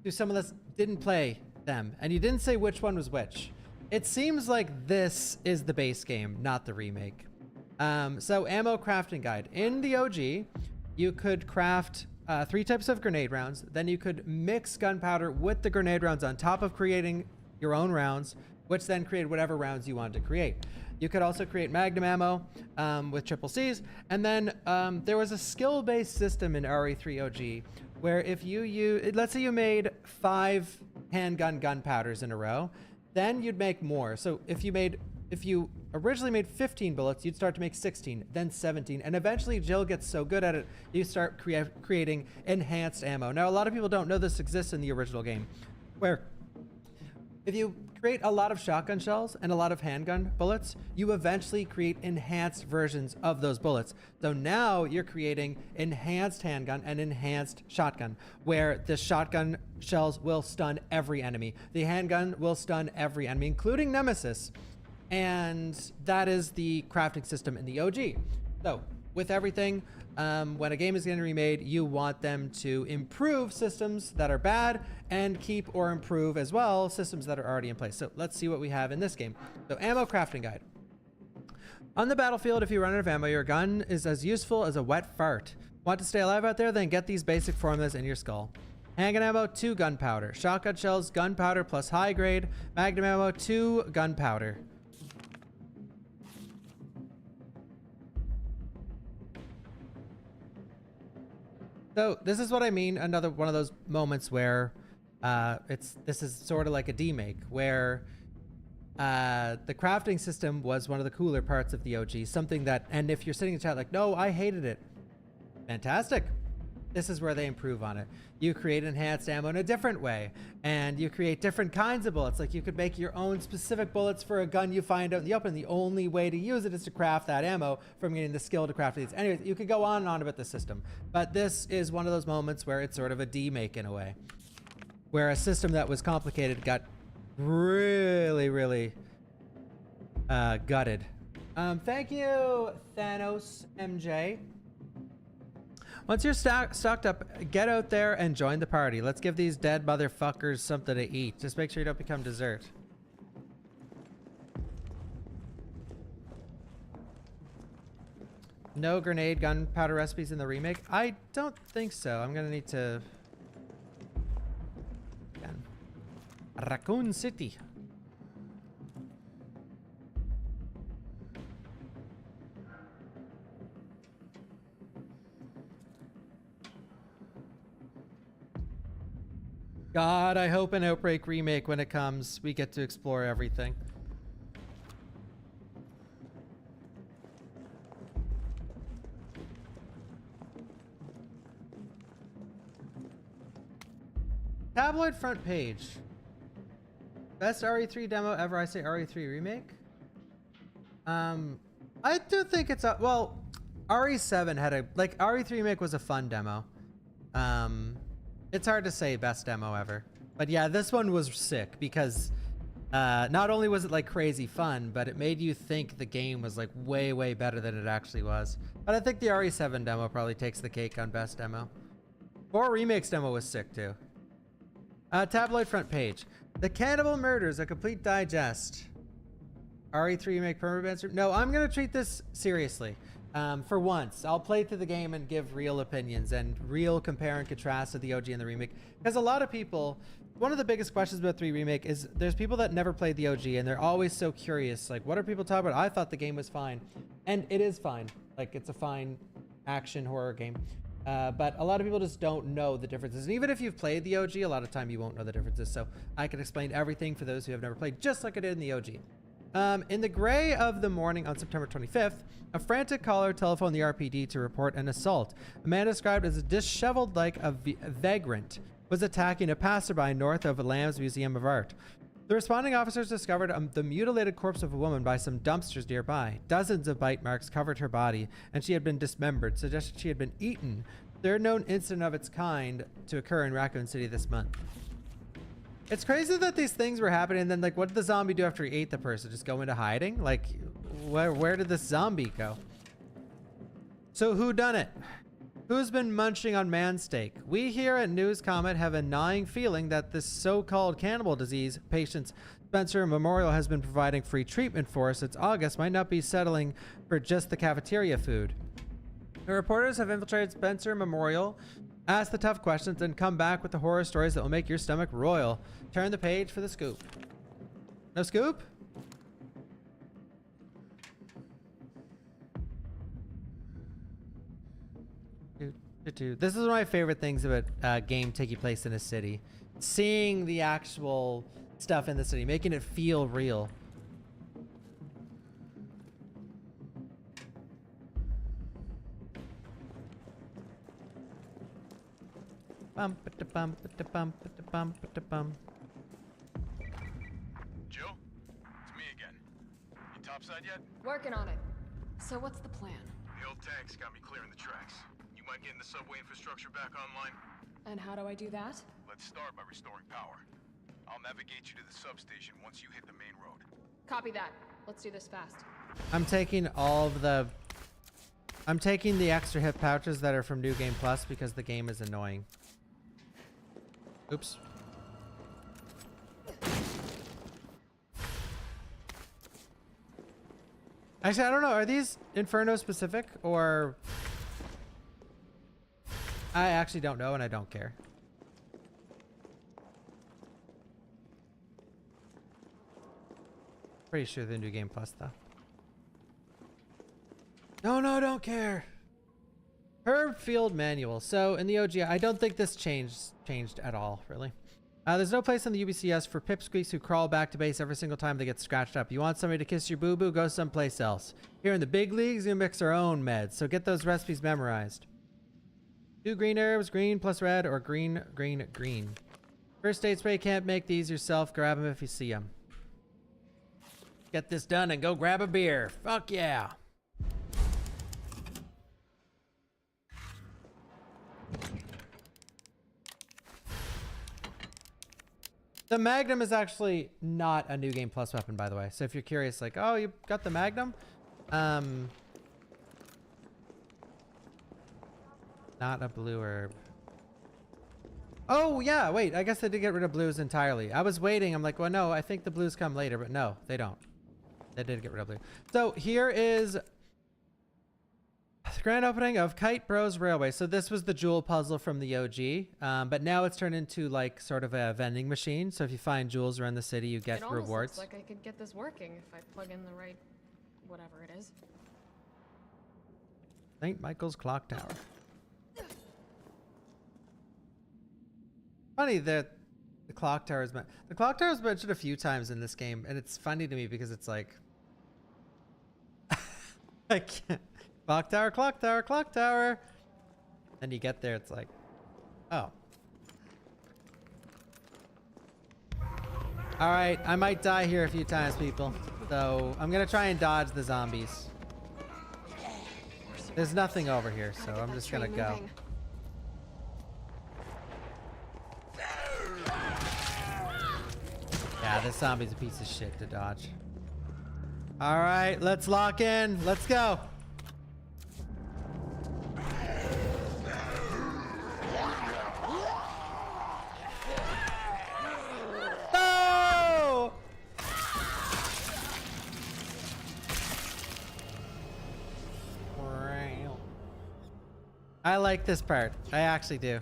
to someone that didn't play them, and you didn't say which one was which, it seems like this is the base game, not the remake. So ammo crafting guide. In the OG, you could craft 3 types of grenade rounds. Then you could mix gunpowder with the grenade rounds on top of creating your own rounds, which then created whatever rounds you wanted to create. You could also create magnum ammo with triple Cs. And then there was a skill-based system in RE3 OG where if let's say you made 5 handgun gunpowders in a row, then you'd make more. So if you originally made 15 bullets, you'd start to make 16, then 17, and eventually Jill gets so good at it, you start creating enhanced ammo. Now, a lot of people don't know this exists in the original game, where if you create a lot of shotgun shells and a lot of handgun bullets, you eventually create enhanced versions of those bullets. So now you're creating enhanced handgun and enhanced shotgun, where the shotgun shells will stun every enemy. The handgun will stun every enemy, including Nemesis. And that is the crafting system in the OG. So with everything, when a game is getting remade, you want them to improve systems that are bad and keep or improve as well systems that are already in place. So let's see what we have in this game. So ammo crafting guide. On the battlefield, if you run out of ammo, your gun is as useful as a wet fart. Want to stay alive out there? Then get these basic formulas in your skull. Handgun ammo, 2 gunpowder. Shotgun shells, gunpowder plus high grade. Magnum ammo, 2 gunpowder. So this is what I mean. Another one of those moments where this is sort of like a demake, where the crafting system was one of the cooler parts of the OG. Something that, and if you're sitting in chat like, no, I hated it. Fantastic. This is where they improve on it. You create enhanced ammo in a different way, and you create different kinds of bullets. Like you could make your own specific bullets for a gun you find out in the open. The only way to use it is to craft that ammo from getting the skill to craft these. Anyways, you could go on and on about the system, but this is one of those moments where it's sort of a demake in a way, where a system that was complicated got really, really gutted. Thank you, Thanos MJ. Once you're stocked up, get out there and join the party. Let's give these dead motherfuckers something to eat. Just make sure you don't become dessert. No grenade gunpowder recipes in the remake? I don't think so. I'm gonna need to... Again. Raccoon City. God, I hope an Outbreak remake, when it comes, we get to explore everything. Tabloid front page. Best RE3 demo ever. I say RE3 remake. I do think it's a, well, RE7 had a, like, RE3 remake was a fun demo. It's hard to say best demo ever, but yeah, this one was sick because not only was it like crazy fun, but it made you think the game was like way, way better than it actually was. But I think the RE7 demo probably takes the cake on best demo. 4 Remakes demo was sick too. Tabloid front page. The Cannibal Murders, a complete digest. RE3 remake permabancer. No, I'm gonna treat this seriously. For once, I'll play through the game and give real opinions and real compare and contrast to the OG and the remake. Because a lot of people, one of the biggest questions about 3 remake is there's people that never played the OG and they're always so curious. Like, what are people talking about? I thought the game was fine. And it is fine. Like, it's a fine action horror game. But a lot of people just don't know the differences. And even if you've played the OG, a lot of time you won't know the differences. So I can explain everything for those who have never played, just like I did in the OG. In the gray of the morning on September 25th, a frantic caller telephoned the RPD to report an assault. A man described as a disheveled like a vagrant was attacking a passerby north of Lamb's Museum of Art. The responding officers discovered the mutilated corpse of a woman by some dumpsters nearby. Dozens of bite marks covered her body, and she had been dismembered, suggesting she had been eaten. Third known incident of its kind to occur in Raccoon City this month. It's crazy that these things were happening, and then, like, what did the zombie do after he ate the person? Just go into hiding? Like, where did this zombie go? So who done it? Who's been munching on man steak? We here at News Comet have a gnawing feeling that this so-called cannibal disease patient's Spencer Memorial has been providing free treatment for since August might not be settling for just the cafeteria food. The reporters have infiltrated Spencer Memorial, ask the tough questions, and come back with the horror stories that will make your stomach roil. Turn the page for the scoop. No scoop? This is one of my favorite things about game taking place in a city. Seeing the actual stuff in the city, making it feel real. Bum ba da bum ba da bum ba da bum ba da bum. Jill, it's me again. You topside yet? Working on it. So what's the plan? The old tanks got me clearing the tracks. You mind getting the subway infrastructure back online? And how do I do that? Let's start by restoring power. I'll navigate you to the substation once you hit the main road. Copy that. Let's do this fast. I'm taking all of the... I'm taking the extra hip pouches that are from New Game Plus because the game is annoying. Oops. Actually, I don't know. Are these Inferno specific or... I actually don't know and I don't care. Pretty sure the New Game Plus though. No, don't care. Herb Field Manual. So in the OG, I don't think this changed at all, really. There's no place on the UBCS for pipsqueaks who crawl back to base every single time they get scratched up. You want somebody to kiss your boo-boo? Go someplace else. Here in the big leagues, we mix our own meds, so get those recipes memorized. 2 green herbs, green plus red, or green, green, green. First aid spray, can't make these yourself. Grab them if you see them. Get this done and go grab a beer. Fuck yeah. The Magnum is actually not a New Game Plus weapon, by the way. So if you're curious, like, oh, you got the Magnum? Not a blue herb. Oh, yeah, wait. I guess they did get rid of blues entirely. I was waiting. I'm like, well, no, I think the blues come later, but no, they don't. They did get rid of blue. So here is the grand opening of Kite Bros Railway. So this was the jewel puzzle from the OG, but now it's turned into like sort of a vending machine. So if you find jewels around the city, you get rewards. It almost looks like I could get this working if I plug in the right, whatever it is. St. Michael's Clock Tower. Funny that the clock tower is mentioned a few times in this game, and it's funny to me because it's like I can't. Clock tower, clock tower, clock tower. Then you get there, it's like, oh. All right, I might die here a few times, people. So I'm gonna try and dodge the zombies. There's nothing over here, so I'm just gonna go. Yeah, this zombie's a piece of shit to dodge. All right, let's lock in. Let's go. No! I like this part. I actually do.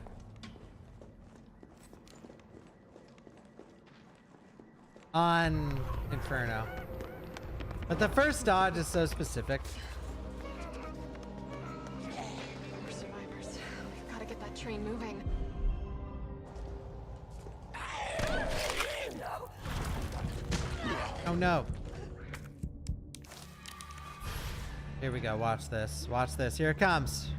On Inferno. But the first dodge is so specific. We're survivors. We've got to get that train moving. Oh no. Here we go. Watch this. Watch this. Here it comes.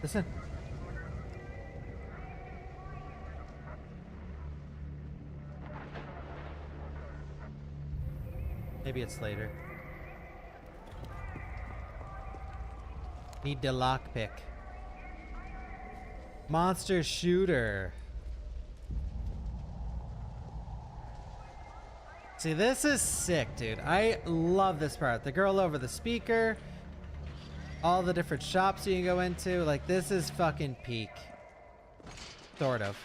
Listen. Maybe it's later. Need the lockpick. Monster shooter. See, this is sick, dude. I love this part. The girl over the speaker. All the different shops you can go into. Like, this is fucking peak. Sort of.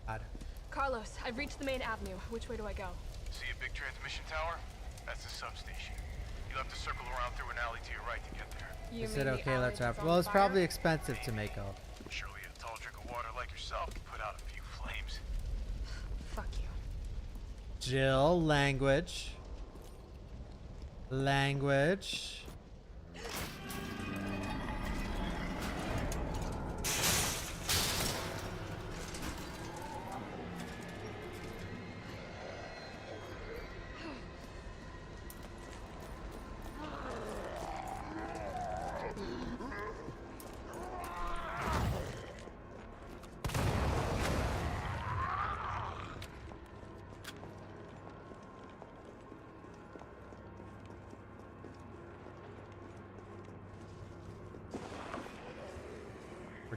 God. Carlos, I've reached the main avenue. Which way do I go? See a big transmission tower? That's the substation. You'll have to circle around through an alley to your right to get there. You said okay, let's wrap. Well, it's probably expensive to make up. Surely a tall drink of water like yourself can put out a few flames. Fuck you. Jill, language. Language.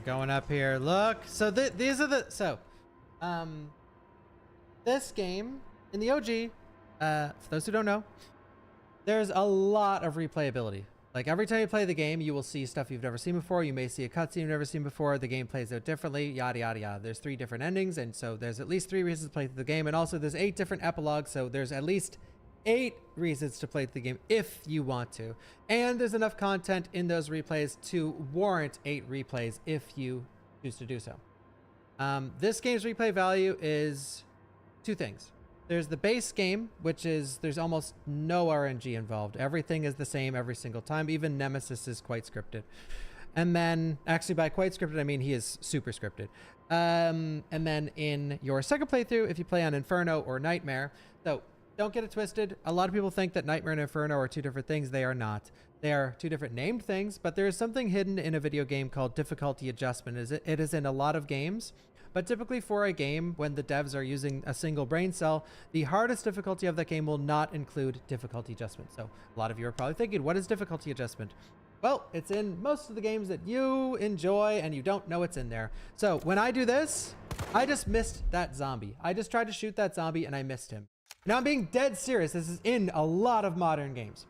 Going up here. Look. So these are the this game in the OG, for those who don't know, there's a lot of replayability. Like every time you play the game, you will see stuff you've never seen before. You may see a cutscene you've never seen before. The game plays out differently, yada, yada, yada. There's 3 different endings, and so there's at least 3 reasons to play through the game. And also there's 8 different epilogues, so there's at least 8 reasons to play through the game if you want to. And there's enough content in those replays to warrant 8 replays if you choose to do so. This game's replay value is 2 things. There's the base game, which is there's almost no RNG involved. Everything is the same every single time. Even Nemesis is quite scripted. And then, actually by quite scripted, I mean he is super scripted. And then in your second playthrough, if you play on Inferno or Nightmare, so don't get it twisted. A lot of people think that Nightmare and Inferno are 2 different things. They are not. They are 2 different named things, but there is something hidden in a video game called difficulty adjustment. It is in a lot of games. But typically for a game, when the devs are using a single brain cell, the hardest difficulty of that game will not include difficulty adjustment. So a lot of you are probably thinking, what is difficulty adjustment? Well, it's in most of the games that you enjoy and you don't know it's in there. So when I do this, I just missed that zombie. I just tried to shoot that zombie and I missed him. Now I'm being dead serious. This is in a lot of modern games.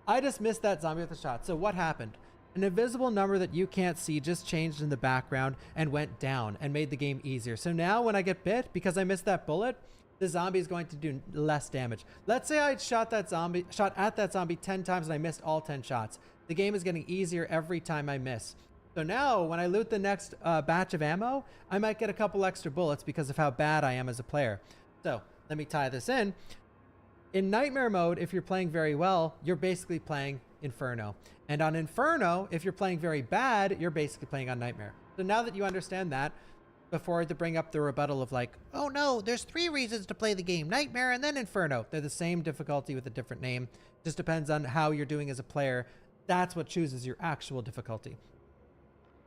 I just missed that zombie with a shot. So what happened? An invisible number that you can't see just changed in the background and went down and made the game easier. So now when I get bit, because I missed that bullet, the zombie is going to do less damage. Let's say I shot at that zombie 10 times and I missed all 10 shots. The game is getting easier every time I miss. So now when I loot the next batch of ammo, I might get a couple extra bullets because of how bad I am as a player. So let me tie this in. In Nightmare mode, if you're playing very well, you're basically playing Inferno. And on Inferno, if you're playing very bad, you're basically playing on Nightmare. So now that you understand that, before to bring up the rebuttal of like, oh no, there's 3 reasons to play the game, Nightmare and then Inferno. They're the same difficulty with a different name. Just depends on how you're doing as a player. That's what chooses your actual difficulty.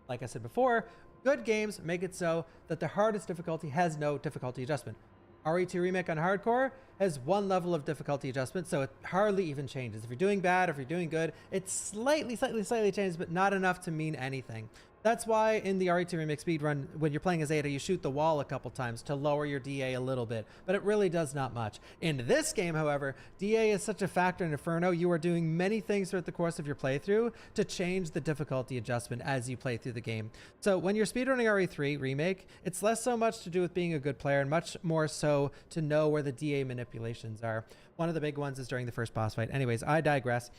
Like I said before, good games make it so that the hardest difficulty has no difficulty adjustment. RE2 Remake on hardcore has 1 level of difficulty adjustment, so it hardly even changes. If you're doing bad, or if you're doing good, it slightly changes, but not enough to mean anything. That's why in the RE2 Remake speedrun, when you're playing as Ada, you shoot the wall a couple times to lower your DA a little bit, but it really does not much. In this game, however, DA is such a factor in Inferno. You are doing many things throughout the course of your playthrough to change the difficulty adjustment as you play through the game. So when you're speedrunning RE3 Remake, it's less so much to do with being a good player and much more so to know where the DA manipulations are. One of the big ones is during the first boss fight. Anyways, I digress.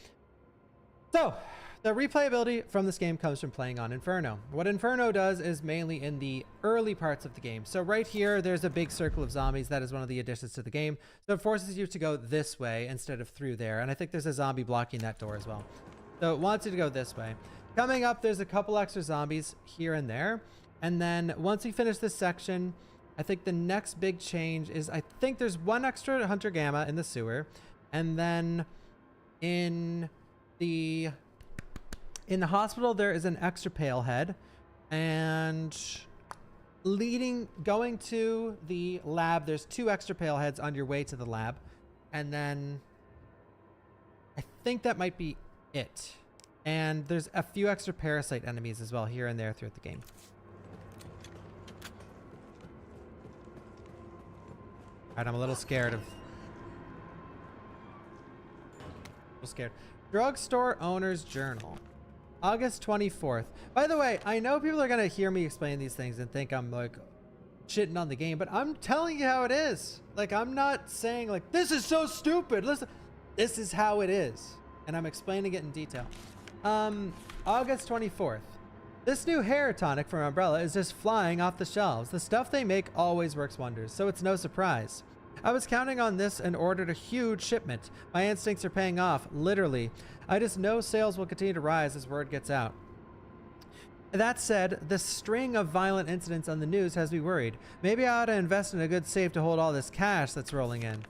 So the replayability from this game comes from playing on Inferno. What Inferno does is mainly in the early parts of the game. So right here, there's a big circle of zombies. That is one of the additions to the game. So it forces you to go this way instead of through there. And I think there's a zombie blocking that door as well. So it wants you to go this way. Coming up, there's a couple extra zombies here and there. And then once we finish this section, I think the next big change is, I think there's 1 extra Hunter Gamma in the sewer. And then in the hospital, there is an extra pale head, and going to the lab, there's 2 extra pale heads on your way to the lab. And then I think that might be it. And there's a few extra parasite enemies as well here and there throughout the game. All right, I'm a little scared. Drugstore owner's journal. August 24th. By the way, I know people are going to hear me explain these things and think I'm like shitting on the game, but I'm telling you how it is. Like, I'm not saying like, this is so stupid. Listen, this is how it is. And I'm explaining it in detail. August 24th. This new hair tonic from Umbrella is just flying off the shelves. The stuff they make always works wonders, so it's no surprise. I was counting on this and ordered a huge shipment. My instincts are paying off, literally. I just know sales will continue to rise as word gets out. That said, the string of violent incidents on the news has me worried. Maybe I ought to invest in a good safe to hold all this cash that's rolling in.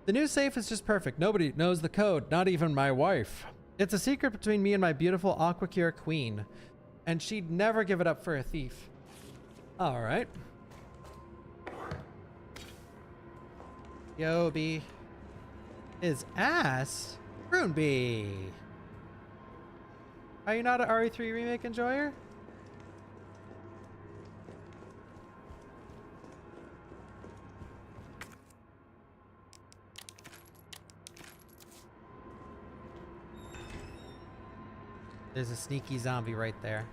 The new safe is just perfect. Nobody knows the code, not even my wife. It's a secret between me and my beautiful Aquacure queen, and she'd never give it up for a thief. All right. Yo, B. His ass? Runeby. Are you not an RE3 Remake enjoyer? There's a sneaky zombie right there.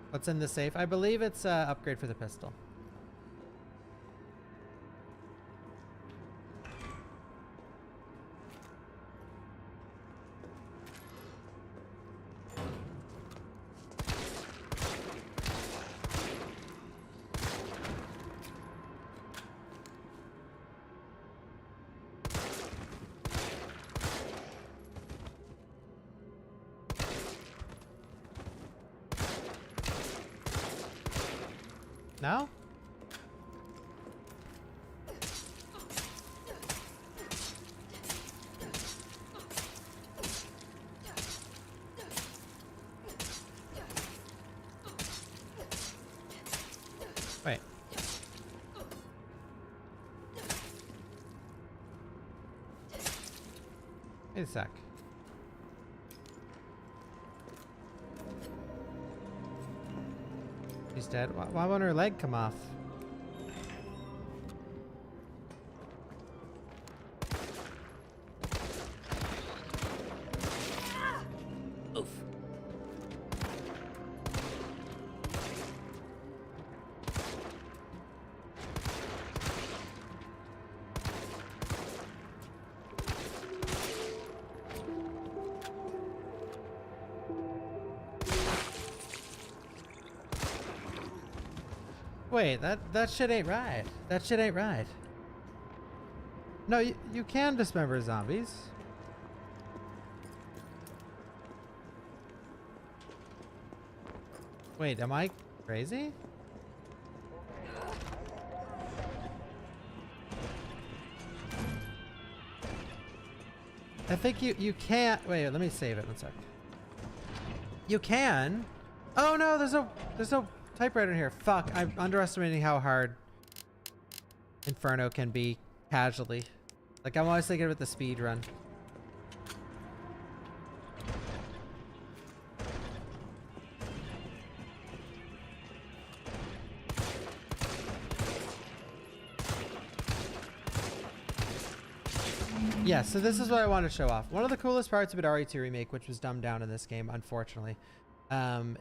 What's in the safe? I believe it's upgrade for the pistol. No? Wait. Wait a sec. She's dead. Why won't her leg come off? Oof. Wait, that shit ain't right. That shit ain't right. No, you can dismember zombies. Wait, am I crazy? I think you can't. Wait, let me save it 1 sec. You can. Oh no, there's no typewriter in here. Fuck, I'm underestimating how hard Inferno can be casually. Like, I'm always thinking about the speed run. Yeah, so this is what I want to show off. One of the coolest parts about RE2 Remake, which was dumbed down in this game, unfortunately,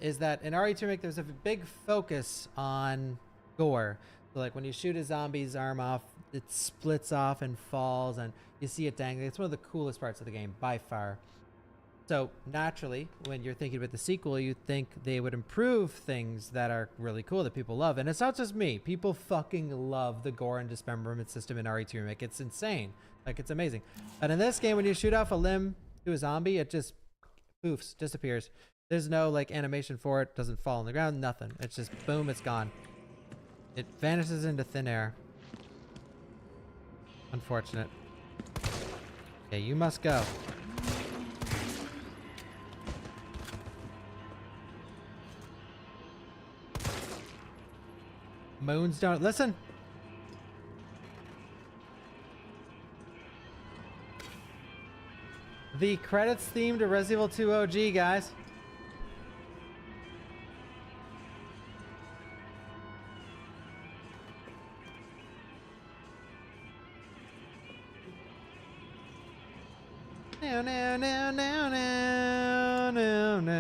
is that in RE2 Remake, there's a big focus on gore. So like when you shoot a zombie's arm off, it splits off and falls, and you see it dangling. It's one of the coolest parts of the game, by far. So naturally, when you're thinking about the sequel, you think they would improve things that are really cool that people love. And it's not just me. People fucking love the gore and dismemberment system in RE2 Remake. It's insane. Like, it's amazing. But in this game, when you shoot off a limb to a zombie, it just poofs, disappears. There's no like animation for it. Doesn't fall on the ground. Nothing. It's just boom. It's gone. It vanishes into thin air. Unfortunate. Okay, you must go. Moons don't listen. The credits theme to Resident Evil 2 OG, guys. No, no, no, no, no, no, no,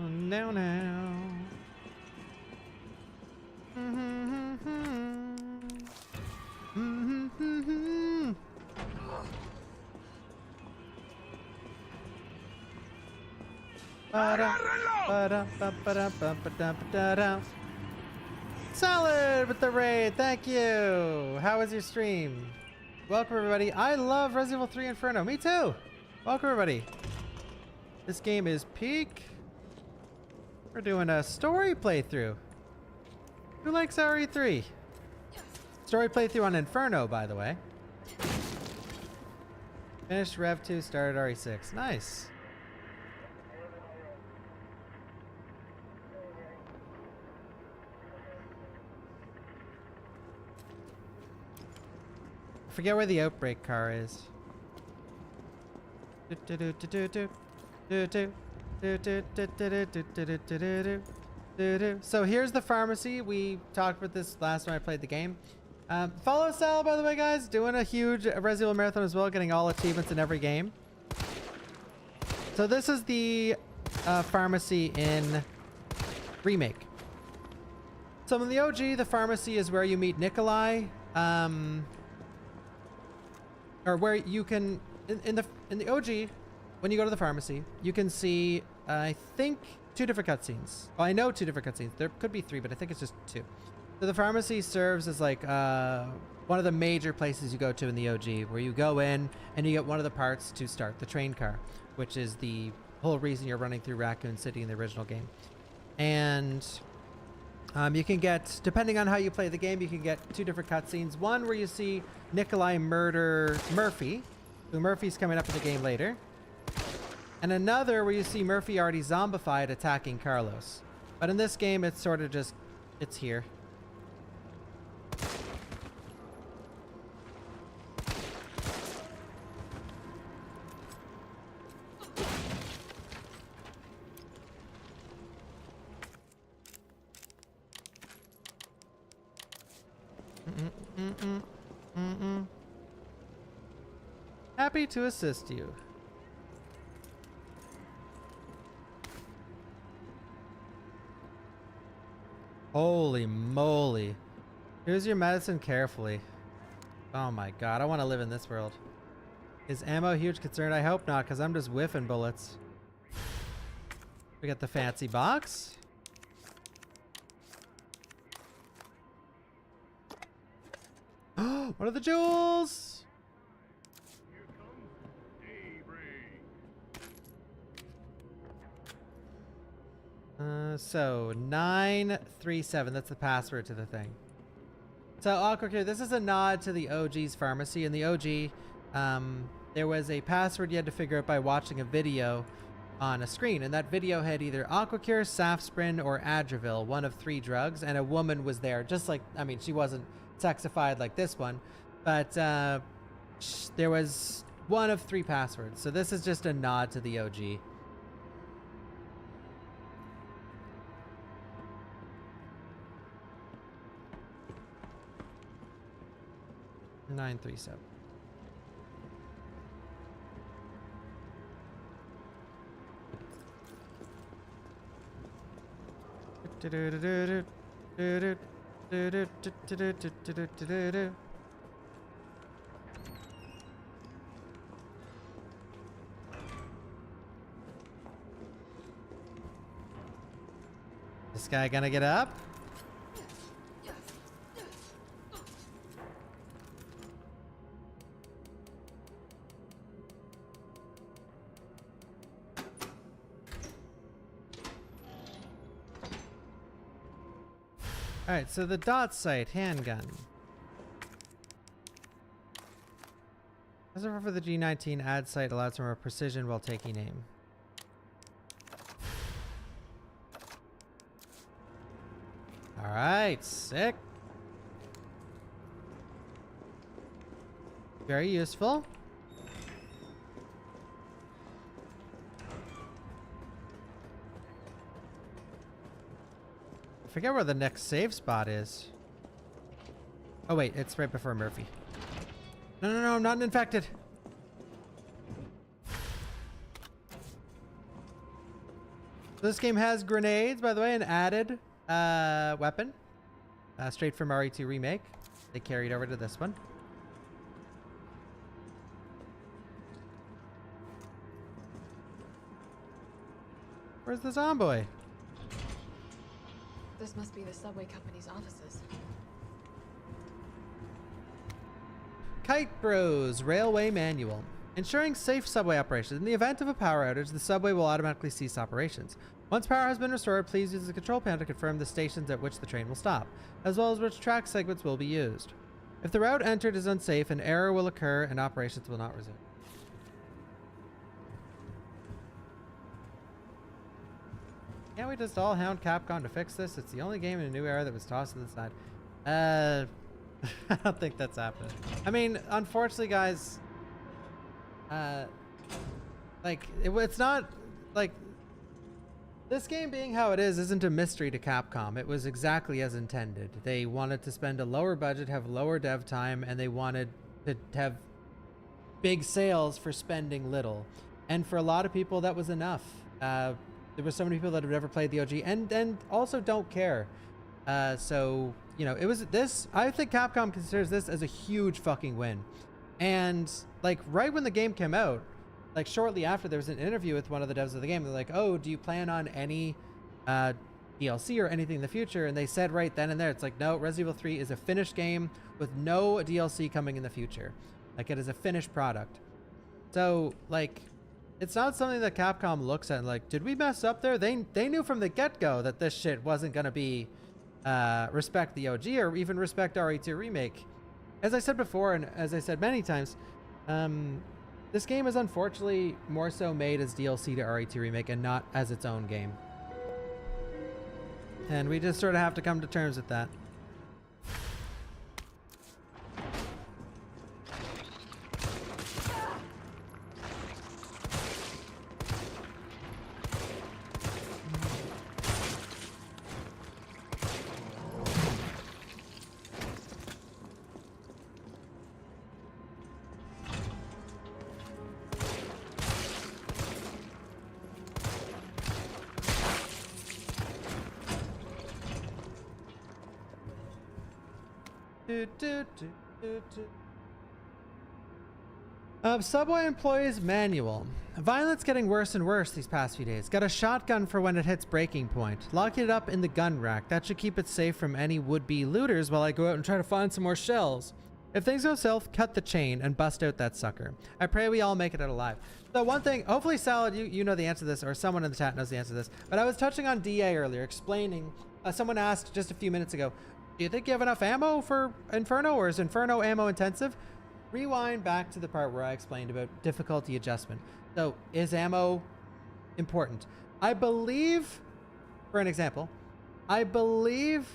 no, no. Solid with the raid, thank you. How was your stream? Welcome everybody. I love Resident Evil 3 Inferno. Me too. Welcome everybody. This game is peak. We're doing a story playthrough. Who likes RE3? Story playthrough on Inferno, by the way. Finished Rev 2, started RE6. Nice. I forget where the outbreak car is. So here's the pharmacy. We talked about this last time I played the game. Follow Sal, by the way, guys. Doing a huge Resident Evil marathon as well, getting all achievements in every game. So this is the pharmacy in Remake. So in the OG, the pharmacy is where you meet Nikolai, or where you can in the OG, when you go to the pharmacy, you can see I think 2 different cutscenes. Well, I know 2 different cutscenes. There could be 3, but I think it's just 2. So the pharmacy serves as like one of the major places you go to in the OG, where you go in and you get one of the parts to start the train car, which is the whole reason you're running through Raccoon City in the original game. And you can get, depending on how you play the game, you can get 2 different cutscenes. One where you see Nikolai murder Murphy, who Murphy's coming up in the game later. And another where you see Murphy already zombified attacking Carlos. But in this game, it's sort of just, it's here. Happy to assist you. Holy moly. Here's your medicine carefully. Oh my god, I want to live in this world. Is ammo a huge concern? I hope not, because I'm just whiffing bullets. We got the fancy box. What are the jewels? So 937, that's the password to the thing. So awkward here, this is a nod to the OG's pharmacy. In the OG, there was a password you had to figure out by watching a video on a screen, and that video had either Aquacure, Safsprin, or Adravil, one of 3 drugs, and a woman was there, just like, I mean, she wasn't sexified like this one, but there was one of 3 passwords. So this is just a nod to the OG. Nine 37. This guy gonna get up? Alright, so the dot sight handgun. As for the G19 ad sight allows for more precision while taking aim. Alright, sick. Very useful. I forget where the next save spot is. Oh wait, it's right before Murphy. No, no, no, I'm not infected. This game has grenades, by the way, an added weapon. Straight from RE2 Remake. They carried over to this one. Where's the zombie? This must be the subway company's offices. Kite Bros Railway Manual. Ensuring safe subway operations. In the event of a power outage, the subway will automatically cease operations. Once power has been restored, please use the control panel to confirm the stations at which the train will stop, as well as which track segments will be used. If the route entered is unsafe, an error will occur and operations will not resume. Can't we just all hound Capcom to fix this? It's the only game in a new era that was tossed to the side. I don't think that's happening. I mean, unfortunately, guys, like, it's not, like, This game being how it is isn't a mystery to Capcom. It was exactly as intended. They wanted to spend a lower budget, have lower dev time, and they wanted to have big sales for spending little. And for a lot of people, that was enough. There were so many people that have never played the OG and also don't care. So, you know, it was this. I think Capcom considers this as a huge fucking win. And like right when the game came out, like shortly after, there was an interview with one of the devs of the game. They're like, oh, do you plan on any DLC or anything in the future? And they said right then and there, it's like, no, Resident Evil 3 is a finished game with no DLC coming in the future. Like, it is a finished product. So, like, it's not something that Capcom looks at and like, did we mess up there? They knew from the get-go that this shit wasn't going to be respect the OG or even respect RE2 Remake. As I said before, and as I said many times, this game is unfortunately more so made as DLC to RE2 Remake and not as its own game. And we just sort of have to come to terms with that. Subway employees manual. Violence getting worse and worse these past few days. Got a shotgun for when it hits breaking point. Locking it up in the gun rack. That should keep it safe from any would-be looters while I go out and try to find some more shells. If things go south, cut the chain and bust out that sucker. I pray we all make it out alive. So one thing, hopefully Salad, you know the answer to this, or someone in the chat knows the answer to this, but I was touching on DA earlier, explaining, someone asked just a few minutes ago, do you think you have enough ammo for Inferno, or is Inferno ammo intensive? Rewind back to the part where I explained about difficulty adjustment. So, is ammo important? I believe, for an example, I believe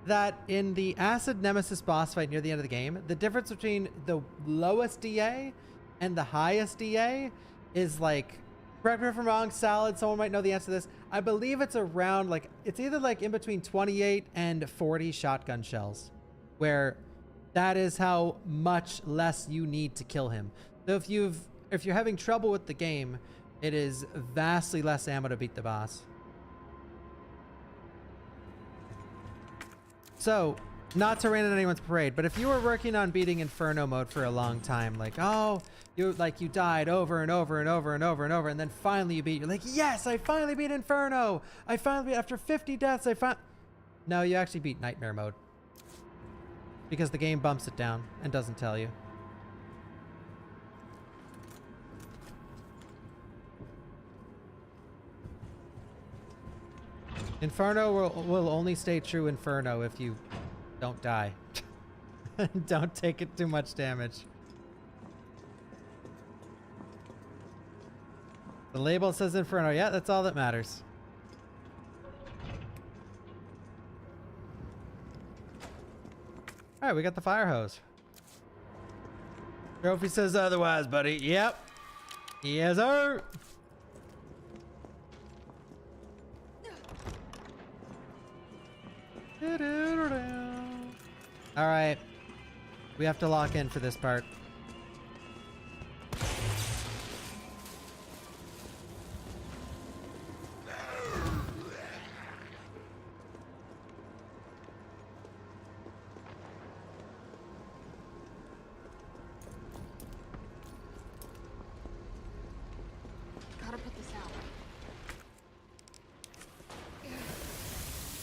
that in the Acid Nemesis boss fight near the end of the game, the difference between the lowest DA and the highest DA is like, correct me if I'm wrong, Salad, someone might know the answer to this. I believe it's around like, it's either like in between 28 and 40 shotgun shells, where that is how much less you need to kill him. So if you're having trouble with the game, it is vastly less ammo to beat the boss. So, not to rain on anyone's parade, but if you were working on beating Inferno mode for a long time, like, oh, you died over and over and over and over and over, and then finally you beat, you're like, yes, I finally beat Inferno. I finally beat, after 50 deaths, No, you actually beat Nightmare mode. Because the game bumps it down and doesn't tell you. Inferno will only stay true Inferno if you don't die. Don't take it too much damage. The label says Inferno. Yeah, that's all that matters. All right, we got the fire hose. Trophy says otherwise, buddy. Yep. Yes, sir. All right. We have to lock in for this part. Gotta put this out.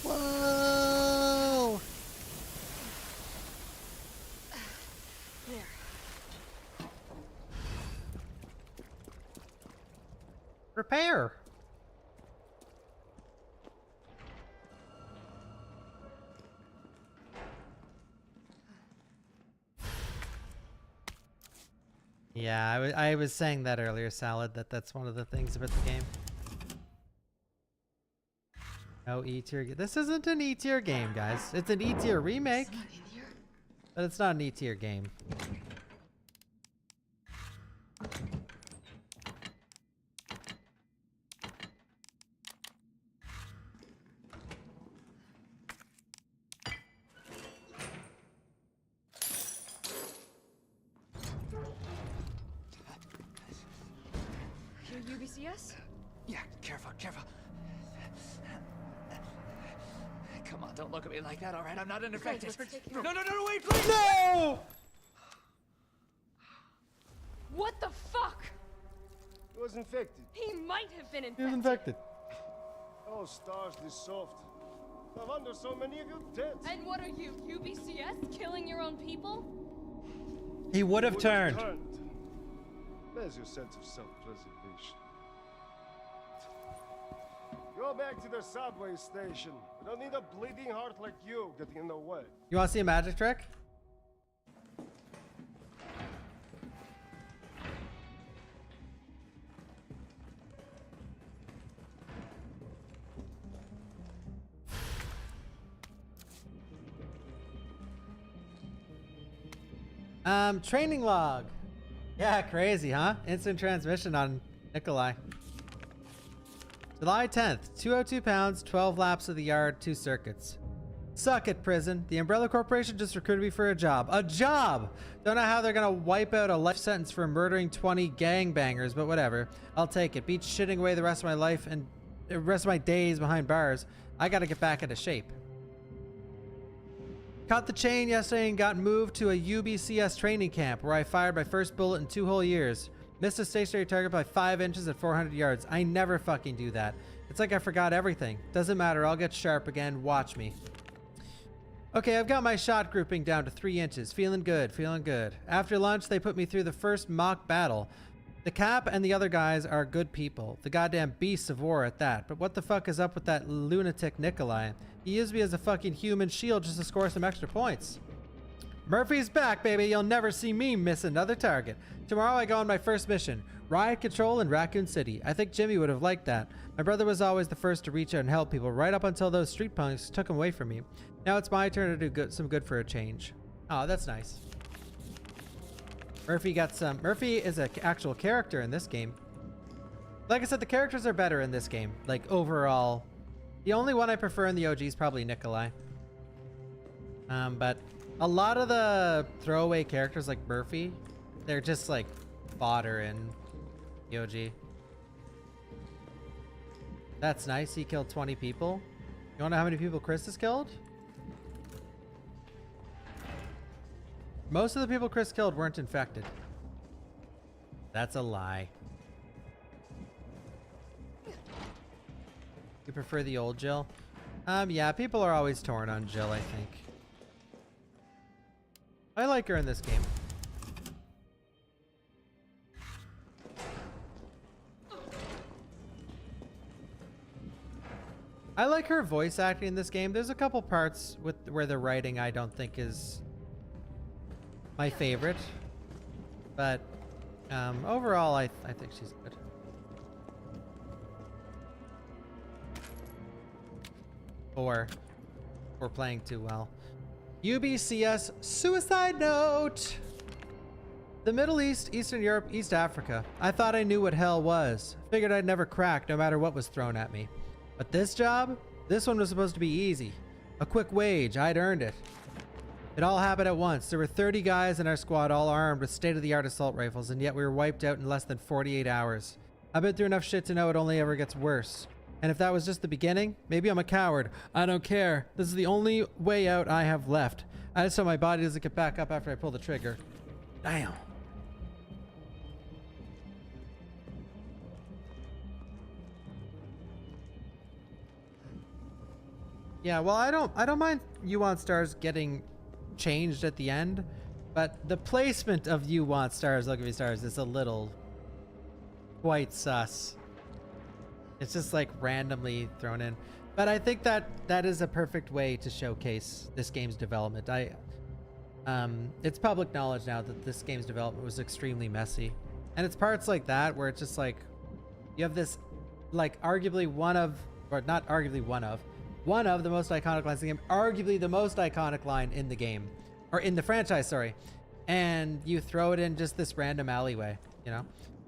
Whoa! There. Repair. Yeah, I was saying that earlier, Salad, that's one of the things about the game. No E-tier. This isn't an E-tier game, guys. It's an E-tier remake, but it's not an E-tier game. UBCS? Yeah, careful, careful. Come on, don't look at me like that, all right? I'm not an infected. No, wait, please! No! What the fuck? He was infected. He might have been He infected. was infected. Oh, stars, this soft. No wonder so many of you dead. And what are you, UBCS? Killing your own people? He would have turned. There's your sense of self-preservation. Go back to the subway station. We don't need a bleeding heart like you getting in the way. You want to see a magic trick? Training log. Yeah, crazy, huh? Instant transmission on Nikolai. July 10th, 202 pounds, 12 laps of the yard, 2 circuits. Suck it, prison. The Umbrella Corporation just recruited me for a job. A job! Don't know how they're gonna wipe out a life sentence for murdering 20 gangbangers, but whatever. I'll take it. Beat shitting away the rest of my life and the rest of my days behind bars. I gotta get back into shape. Caught the chain yesterday and got moved to a UBCS training camp where I fired my first bullet in 2 whole years. Missed a stationary target by 5 inches at 400 yards. I never fucking do that. It's like I forgot everything. Doesn't matter, I'll get sharp again. Watch me. Okay, I've got my shot grouping down to 3 inches. Feeling good, feeling good. After lunch, they put me through the first mock battle. The Cap and the other guys are good people. The goddamn beasts of war at that. But what the fuck is up with that lunatic Nikolai? He used me as a fucking human shield just to score some extra points. Murphy's back, baby. You'll never see me miss another target. Tomorrow I go on my first mission. Riot control in Raccoon City. I think Jimmy would have liked that. My brother was always the first to reach out and help people right up until those street punks took him away from me. Now it's my turn to do some good for a change. Oh, that's nice. Murphy got some. Murphy is an actual character in this game. Like I said, the characters are better in this game. Like overall, the only one I prefer in the OG is probably Nikolai. But a lot of the throwaway characters like Murphy, they're just like fodder in the OG. That's nice. He killed 20 people. You wanna know how many people Chris has killed? Most of the people Chris killed weren't infected. That's a lie. You prefer the old Jill? Yeah, people are always torn on Jill, I think. I like her in this game. I like her voice acting in this game. There's a couple parts where the writing I don't think is my favorite, but overall I think she's good. Or we're playing too well. UBCS suicide note. The Middle East, Eastern Europe, East Africa. I thought I knew what hell was. Figured I'd never crack no matter what was thrown at me. But this job, this one was supposed to be easy. A quick wage, I'd earned it. It all happened at once. There were 30 guys in our squad all armed with state-of-the-art assault rifles, and yet we were wiped out in less than 48 hours. I've been through enough shit to know it only ever gets worse. And if that was just the beginning, maybe I'm a coward. I don't care. This is the only way out I have left. I just hope my body doesn't get back up after I pull the trigger. Damn. Yeah, well, I don't mind You Want Stars getting changed at the end, but the placement of You Want Stars, Look at Me Stars is a little quite sus. It's just like randomly thrown in. But I think that is a perfect way to showcase this game's development. It's public knowledge now that this game's development was extremely messy. And it's parts like that where it's just like, you have this, like, arguably one of the most iconic lines in the game, arguably the most iconic line in the game, or in the franchise, sorry. And you throw it in just this random alleyway, you know?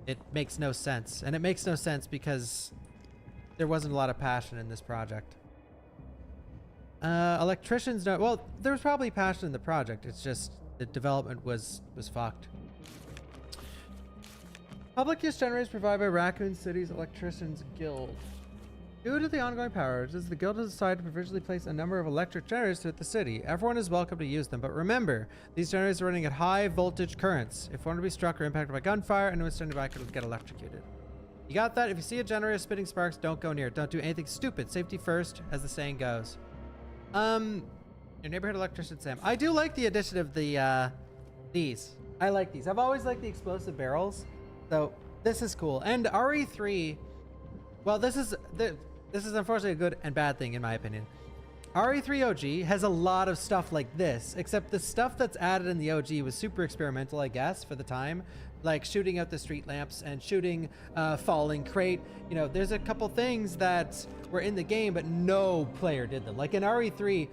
It makes no sense. And it makes no sense because there wasn't a lot of passion in this project. Electricians don't, well, there was probably passion in the project. It's just the development was fucked. Public use generators provided by Raccoon City's Electricians Guild. Due to the ongoing power outages, the guild has decided to provisionally place a number of electric generators throughout the city. Everyone is welcome to use them, but remember, these generators are running at high voltage currents. If one were to be struck or impacted by gunfire, anyone standing by could get electrocuted. You got that? If you see a generator spitting sparks, don't go near it. Don't do anything stupid. Safety first, as the saying goes. Your neighborhood electrician Sam. I do like the addition of the these. I like these. I've always liked the explosive barrels, so this is cool. And RE3, well, this is unfortunately a good and bad thing in my opinion. RE3 OG has a lot of stuff like this, except the stuff that's added in the OG was super experimental, I guess, for the time. Like shooting out the street lamps and shooting falling crate. You know, there's a couple things that were in the game, but no player did them. Like in RE3,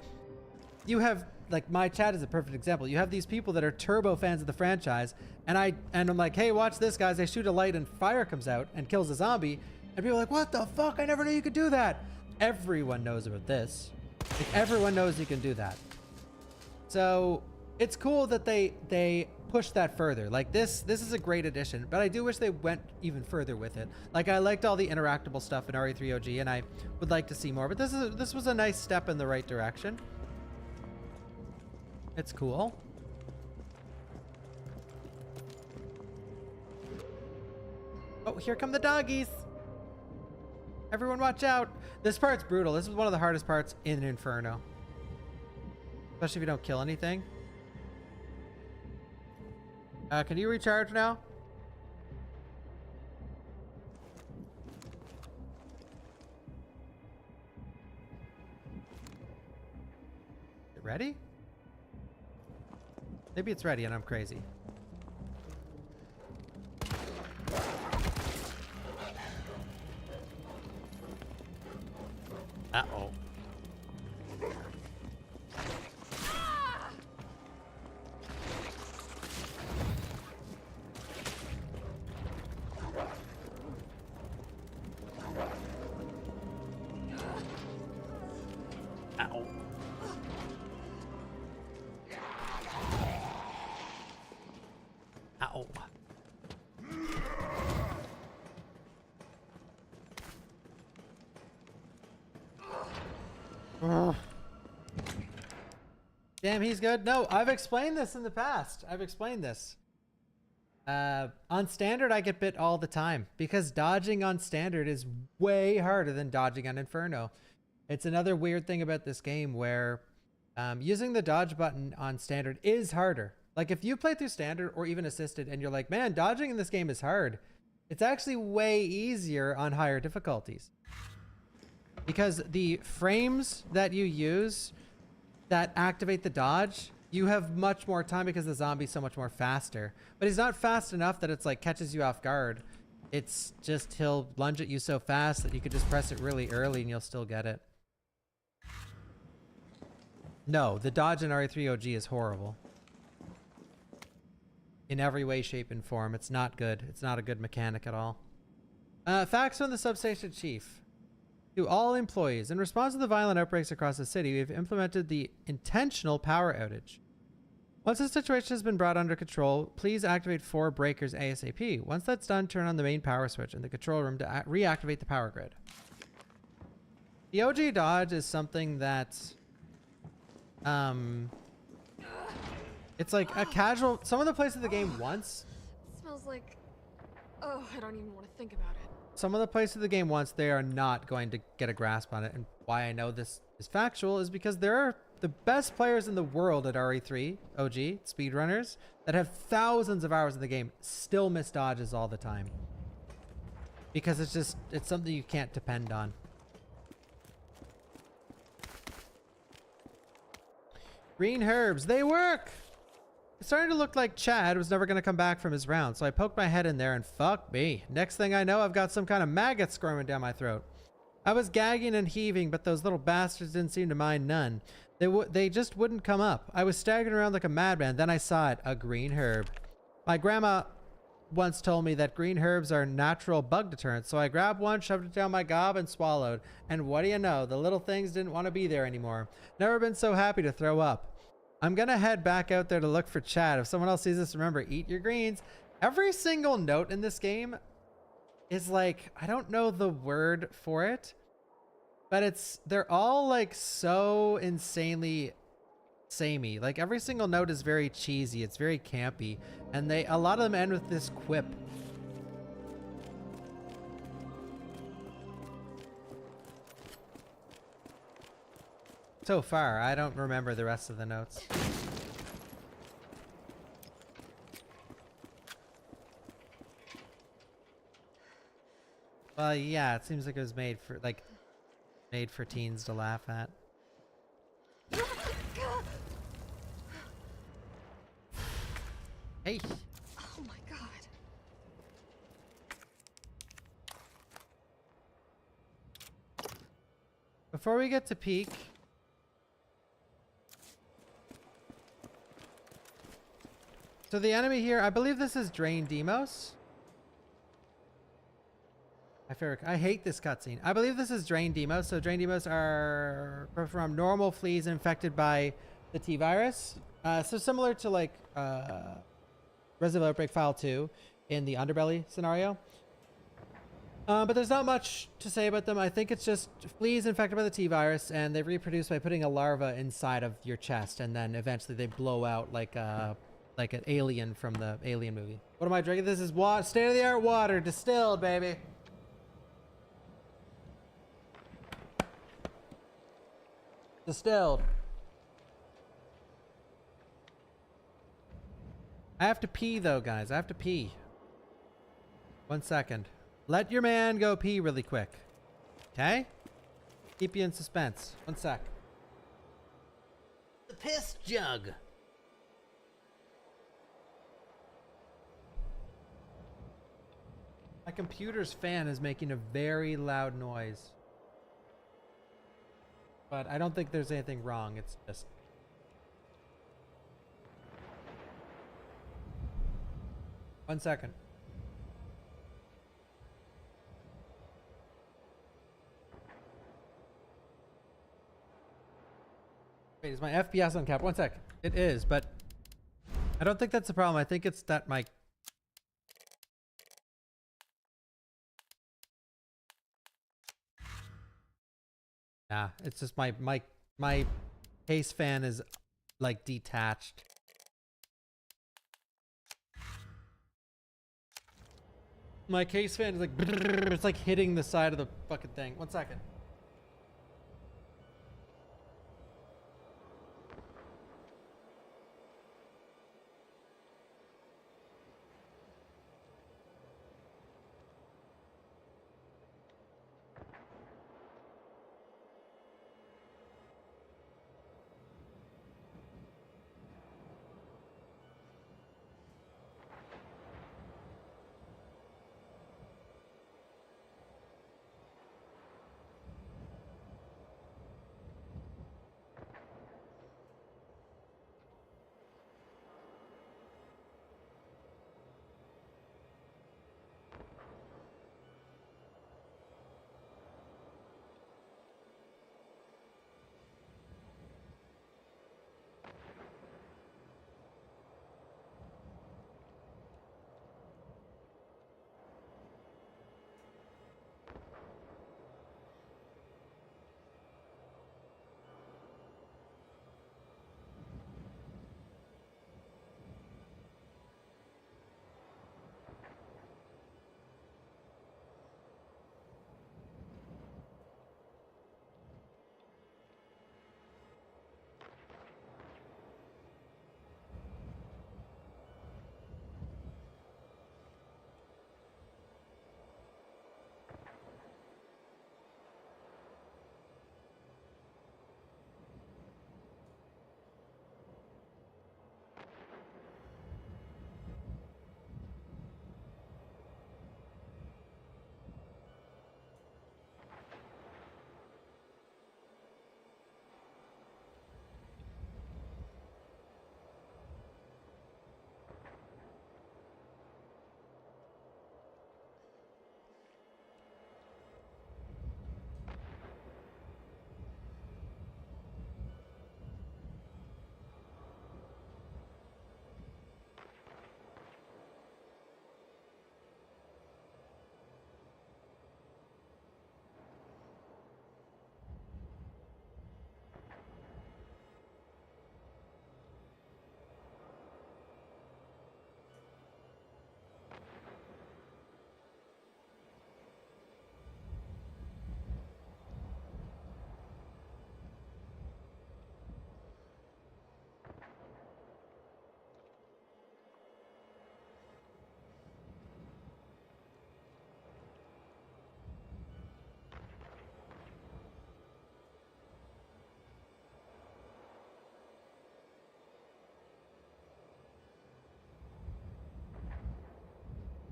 you have, like, my chat is a perfect example. You have these people that are turbo fans of the franchise, and I'm like, hey, watch this, guys. I shoot a light and fire comes out and kills a zombie. And people are like, what the fuck? I never knew you could do that. Everyone knows about this. Like, everyone knows you can do that. So it's cool that they push that further. Like this is a great addition, but I do wish they went even further with it. Like I liked all the interactable stuff in RE3 OG, and I would like to see more, but this was a nice step in the right direction. It's cool. Oh, here come the doggies. Everyone watch out. This part's brutal. This is one of the hardest parts in Inferno. Especially if you don't kill anything. Can you recharge now? Is it ready? Maybe it's ready and I'm crazy. Uh-oh. Ow. Ow. Damn, he's good. No, I've explained this in the past. I've explained this. On standard, I get bit all the time because dodging on standard is way harder than dodging on Inferno. It's another weird thing about this game where using the dodge button on standard is harder. Like if you play through standard or even assisted and you're like, man, dodging in this game is hard. It's actually way easier on higher difficulties. Because the frames that you use that activate the dodge, you have much more time because the zombie's so much more faster. But he's not fast enough that it's like catches you off guard. It's just he'll lunge at you so fast that you could just press it really early and you'll still get it. No, the dodge in RE3 OG is horrible. In every way, shape, and form. It's not good. It's not a good mechanic at all. Facts from the Substation Chief. To all employees, in response to the violent outbreaks across the city, we have implemented the intentional power outage. Once the situation has been brought under control, please activate 4 breakers ASAP. Once that's done, turn on the main power switch in the control room to reactivate the power grid. The OG dodge is something that, it's like a casual, some of the places of the game once. It smells like, oh, I don't even want to think about it. Some of the places of the game once, they are not going to get a grasp on it. And why I know this is factual is because there are the best players in the world at RE3 OG, speedrunners, that have thousands of hours in the game, still miss dodges all the time. Because it's something you can't depend on. Green herbs, they work! It's starting to look like Chad was never going to come back from his round, so I poked my head in there and fuck me. Next thing I know, I've got some kind of maggot squirming down my throat. I was gagging and heaving, but those little bastards didn't seem to mind none. They just wouldn't come up. I was staggering around like a madman, then I saw it, a green herb. My grandma once told me that green herbs are natural bug deterrents, so I grabbed one, shoved it down my gob, and swallowed. And what do you know, the little things didn't want to be there anymore. Never been so happy to throw up. I'm gonna head back out there to look for Chad. If someone else sees this, remember, eat your greens. Every single note in this game is like, I don't know the word for it, but they're all like so insanely samey. Like every single note is very cheesy. It's very campy. And a lot of them end with this quip. So far, I don't remember the rest of the notes. Well, yeah, it seems like it was made for teens to laugh at. Hey. Oh my god. Before we get to peak, so the enemy here, I believe this is Drain Demos. I hate this cutscene. I believe this is Drain Demos. So Drain Demos are from normal fleas infected by the T virus. So similar to like Resident Evil Outbreak File 2 in the Underbelly scenario. But there's not much to say about them. I think it's just fleas infected by the T virus, and they reproduce by putting a larva inside of your chest, and then eventually they blow out like an alien from the Alien movie. What am I drinking? This is state-of-the-art water, distilled, baby. Distilled. I have to pee though, guys. I have to pee. 1 second. Let your man go pee really quick. Okay? Keep you in suspense. 1 sec. The piss jug. My computer's fan is making a very loud noise. But I don't think there's anything wrong. It's just... One second. Wait, is my FPS on cap? 1 sec. It is, but I don't think that's the problem. I think it's that my... Nah, it's just my case fan is like detached. My case fan is like, it's like hitting the side of the fucking thing. 1 second.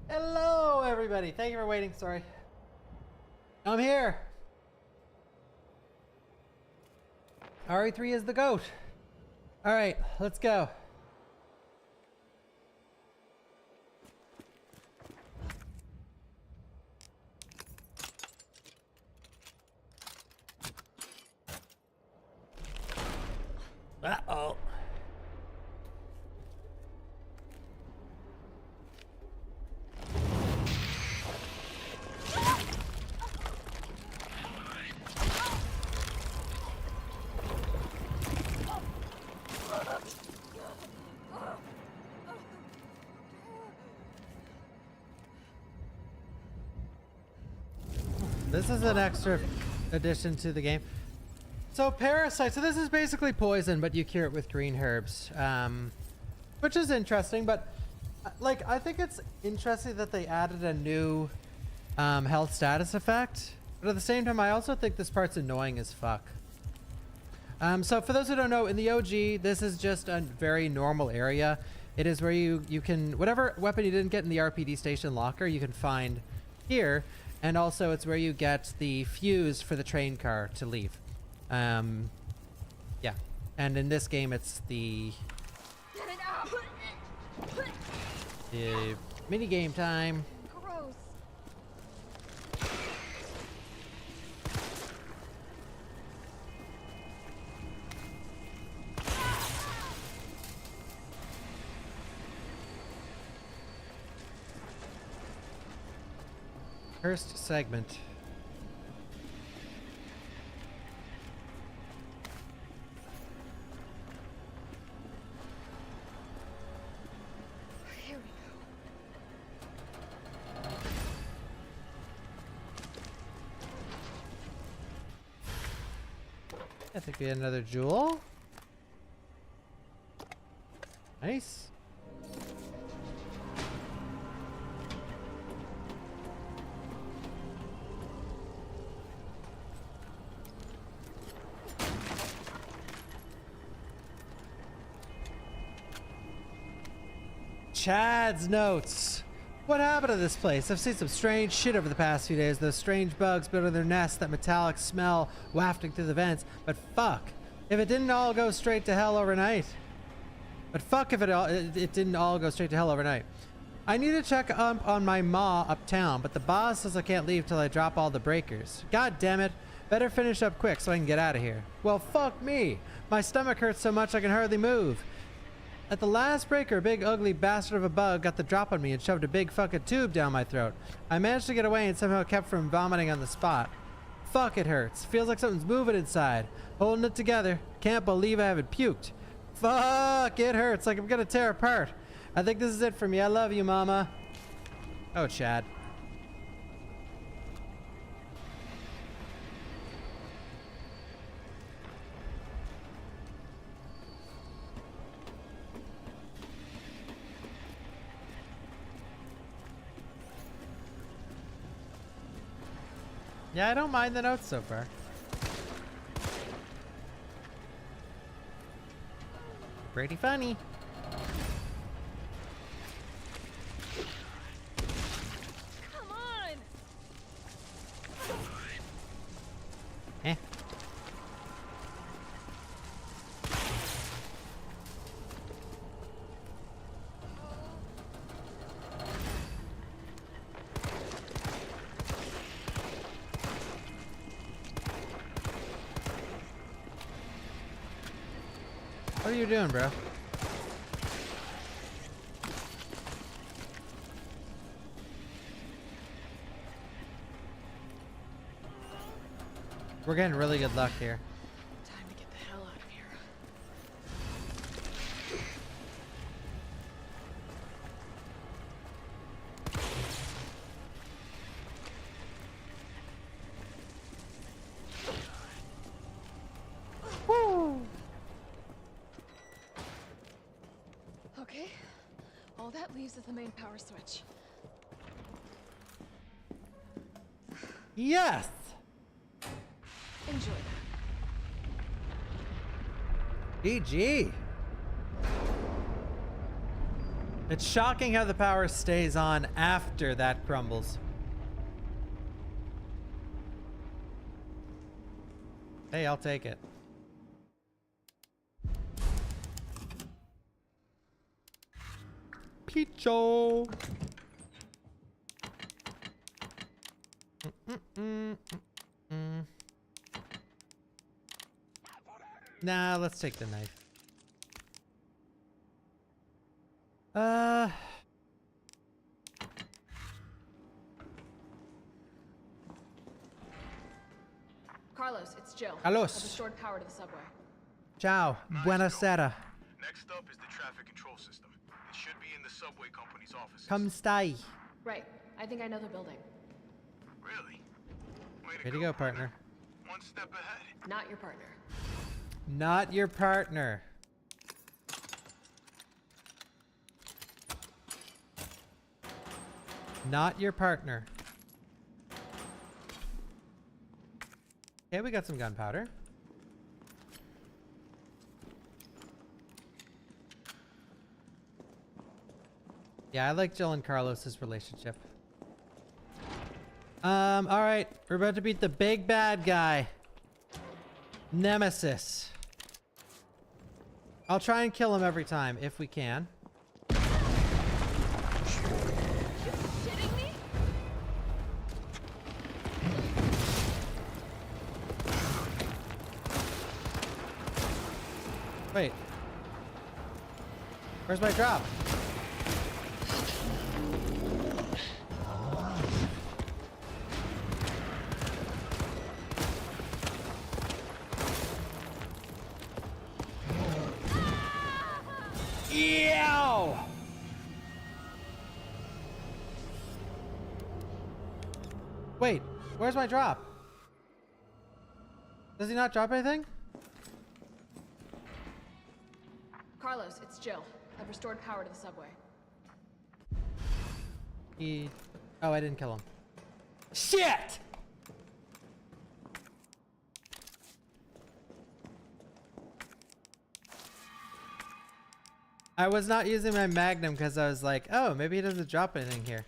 Hello, everybody. Thank you for waiting. Sorry. I'm here. RE3 is the GOAT. All right, let's go. Uh-oh. This is an extra addition to the game. So parasite, so this is basically poison, but you cure it with green herbs, which is interesting, but like, I think it's interesting that they added a new health status effect, but at the same time, I also think this part's annoying as fuck. So for those who don't know, in the OG, this is just a very normal area. It is where you can, whatever weapon you didn't get in the RPD station locker, you can find here. And also it's where you get the fuse for the train car to leave. Yeah. And in this game, it's the mini game time. Gross. First segment. Here we go. I think we had another jewel. Nice. Chad's notes. What happened to this place? I've seen some strange shit over the past few days. Those strange bugs building their nests, that metallic smell wafting through the vents. But fuck, if it didn't all go straight to hell overnight. It didn't all go straight to hell overnight. I need to check up on my ma uptown, but the boss says I can't leave till I drop all the breakers. God damn it. Better finish up quick so I can get out of here. Well, fuck me. My stomach hurts so much I can hardly move. At the last breaker, a big ugly bastard of a bug got the drop on me and shoved a big fucking tube down my throat. I managed to get away and somehow kept from vomiting on the spot. Fuck, it hurts. Feels like something's moving inside. Holding it together. Can't believe I haven't puked. Fuck, it hurts like I'm gonna tear apart. I think this is it for me. I love you, mama. Oh, Chad. Yeah, I don't mind the notes so far. Pretty funny. Come on. Eh. What are you doing, bro? We're getting really good luck here. Time to get the hell out of here. Woo! Okay. All that leaves is the main power switch. Yes! Enjoy that. GG. It's shocking how the power stays on after that crumbles. Hey, I'll take it. Picho. Nah, let's take the knife. Carlos, it's Jill. Carlos. I've restored power to the subway. Ciao. Buonasera. Next up is the traffic control system. It should be in the subway company's offices. Come stai. Right. I think I know the building. Really? Way to go, partner. One step ahead. Not your partner. Not your partner. Not your partner. Okay, we got some gunpowder. Yeah, I like Jill and Carlos's relationship. All right, we're about to beat the big bad guy, Nemesis. I'll try and kill him every time if we can. Shitting me? Wait. Where's my drop? Ew! Wait, where's my drop? Does he not drop anything? Carlos, it's Jill. I've restored power to the subway. Oh, I didn't kill him. Shit! I was not using my magnum because I was like, oh, maybe he doesn't drop anything here.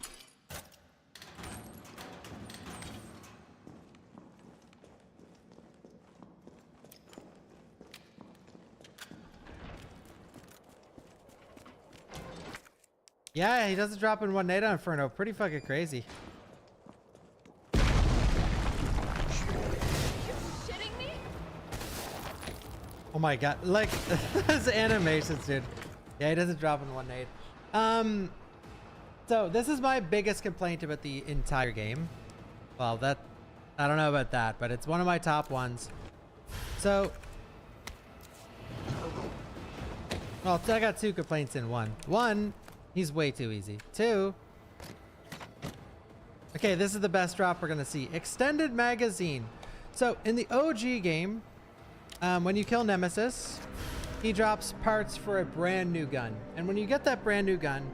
Yeah, he doesn't drop in one nade on Inferno. Pretty fucking crazy. You shitting me? Oh my god, like those animations, dude. Yeah, he doesn't drop in one nade. So this is my biggest complaint about the entire game. Well, that I don't know about that, but it's one of my top ones. So, well, I got two complaints in one. One, he's way too easy. Two, okay, this is the best drop we're gonna see. Extended magazine. So in the OG game, when you kill Nemesis, he drops parts for a brand new gun. And when you get that brand new gun,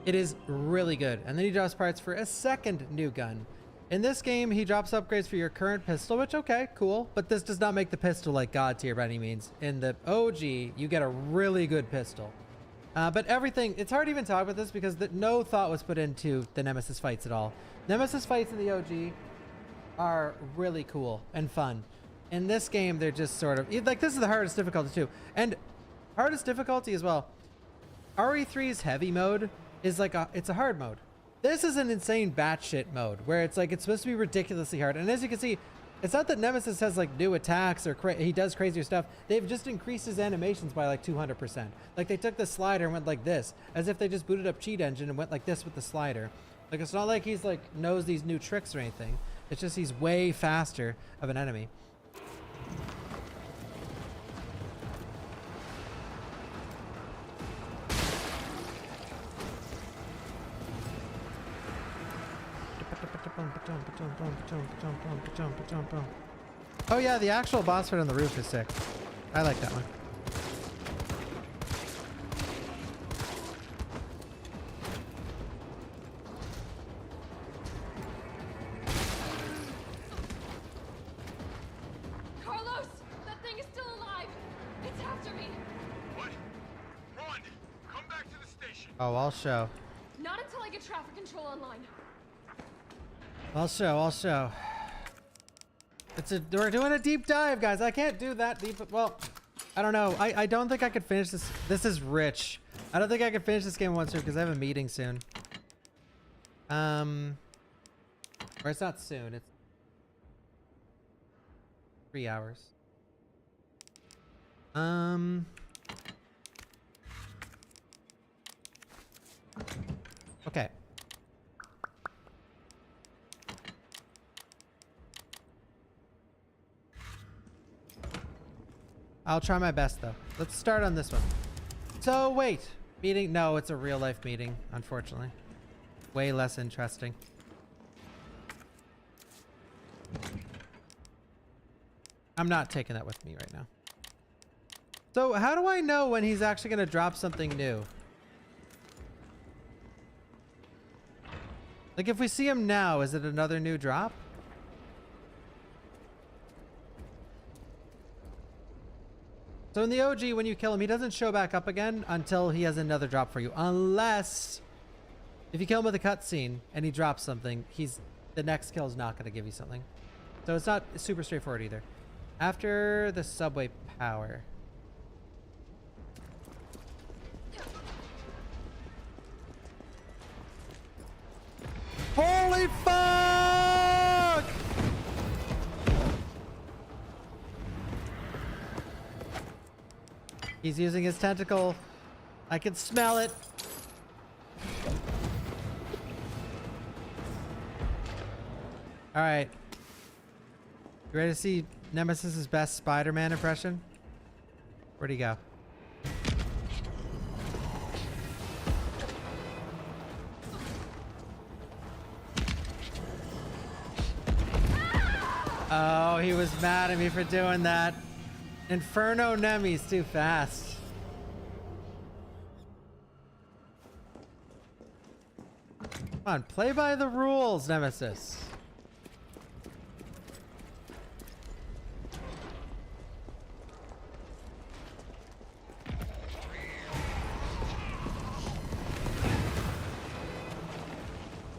it is really good. And then he drops parts for a second new gun. In this game, he drops upgrades for your current pistol, which, okay, cool. But this does not make the pistol like God tier by any means. In the OG, you get a really good pistol. But everything, it's hard to even talk about this because no thought was put into the Nemesis fights at all. Nemesis fights in the OG are really cool and fun. In this game, they're just sort of like, this is the hardest difficulty too, and hardest difficulty as well. RE3's heavy mode is like it's a hard mode. This is an insane batshit mode where it's like it's supposed to be ridiculously hard. And as you can see, it's not that Nemesis has like new attacks or he does crazier stuff. They've just increased his animations by like 200%. Like they took the slider and went like this, as if they just booted up Cheat Engine and went like this with the slider. Like it's not like he's like knows these new tricks or anything. It's just he's way faster of an enemy. Oh yeah, the actual boss fight on the roof is sick. I like that one. Carlos! That thing is still alive! It's after me! What? Run! Come back to the station! Oh, I'll show. Not until I get traffic control online. I'll show. We're doing a deep dive, guys. I can't do that deep. Well, I don't know. I don't think I could finish this. This is rich. I don't think I could finish this game once soon because I have a meeting soon. Or it's not soon. It's 3 hours. Okay. I'll try my best though. Let's start on this one. So wait, meeting? No, it's a real life meeting, unfortunately. Way less interesting. I'm not taking that with me right now. So how do I know when he's actually going to drop something new? Like if we see him now, is it another new drop? So in the OG, when you kill him, he doesn't show back up again until he has another drop for you. Unless if you kill him with a cutscene and he drops something, the next kill is not going to give you something. So it's not super straightforward either. After the subway power. Holy fuck! He's using his tentacle. I can smell it. All right. You ready to see Nemesis's best Spider-Man impression? Where'd he go? Oh, he was mad at me for doing that. Inferno Nemesis too fast. Come on, play by the rules, Nemesis.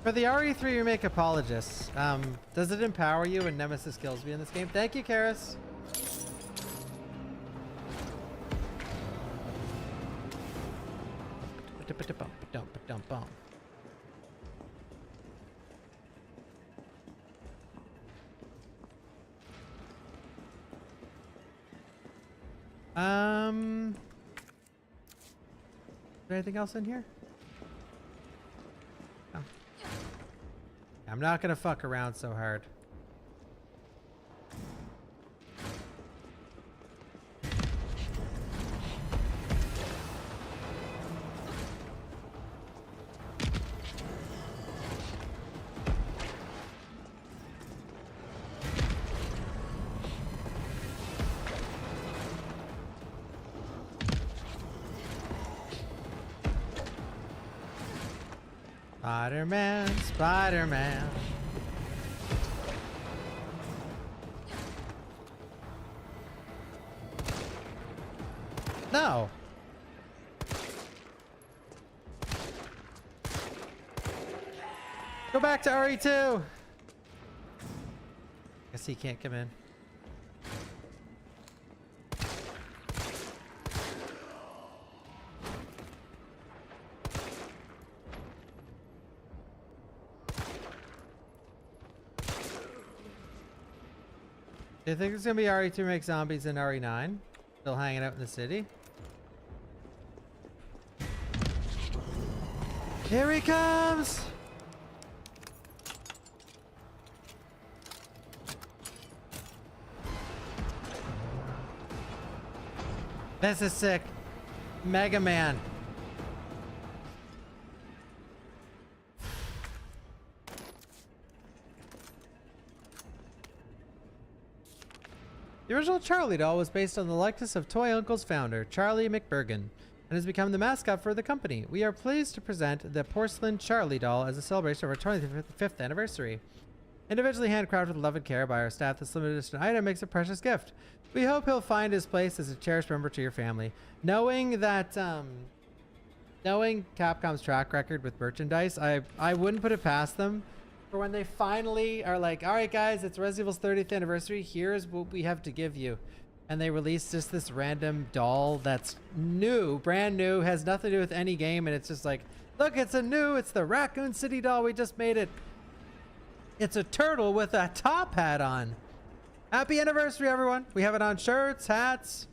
For the RE3 Remake apologists, does it empower you when Nemesis kills me in this game? Thank you, Karis. Is there anything else in here? No. I'm not gonna fuck around so hard. Spider-Man, Spider-Man. No. Go back to RE2. Guess he can't come in. Do you think it's gonna be RE2 make zombies in RE9? Still hanging out in the city? Here he comes! This is sick. Mega Man. The original Charlie doll was based on the likeness of Toy Uncle's founder, Charlie McBurgan, and has become the mascot for the company. We are pleased to present the porcelain Charlie doll as a celebration of our 25th anniversary. Individually handcrafted with love and care by our staff, this limited edition item makes a precious gift. We hope he'll find his place as a cherished member to your family. Knowing that knowing Capcom's track record with merchandise, I wouldn't put it past them for when they finally are like, all right, guys, it's Resident Evil's 30th anniversary. Here's what we have to give you. And they release just this random doll that's new, brand new, has nothing to do with any game. And it's just like, look, it's the Raccoon City doll. We just made it. It's a turtle with a top hat on. Happy anniversary, everyone. We have it on shirts, hats.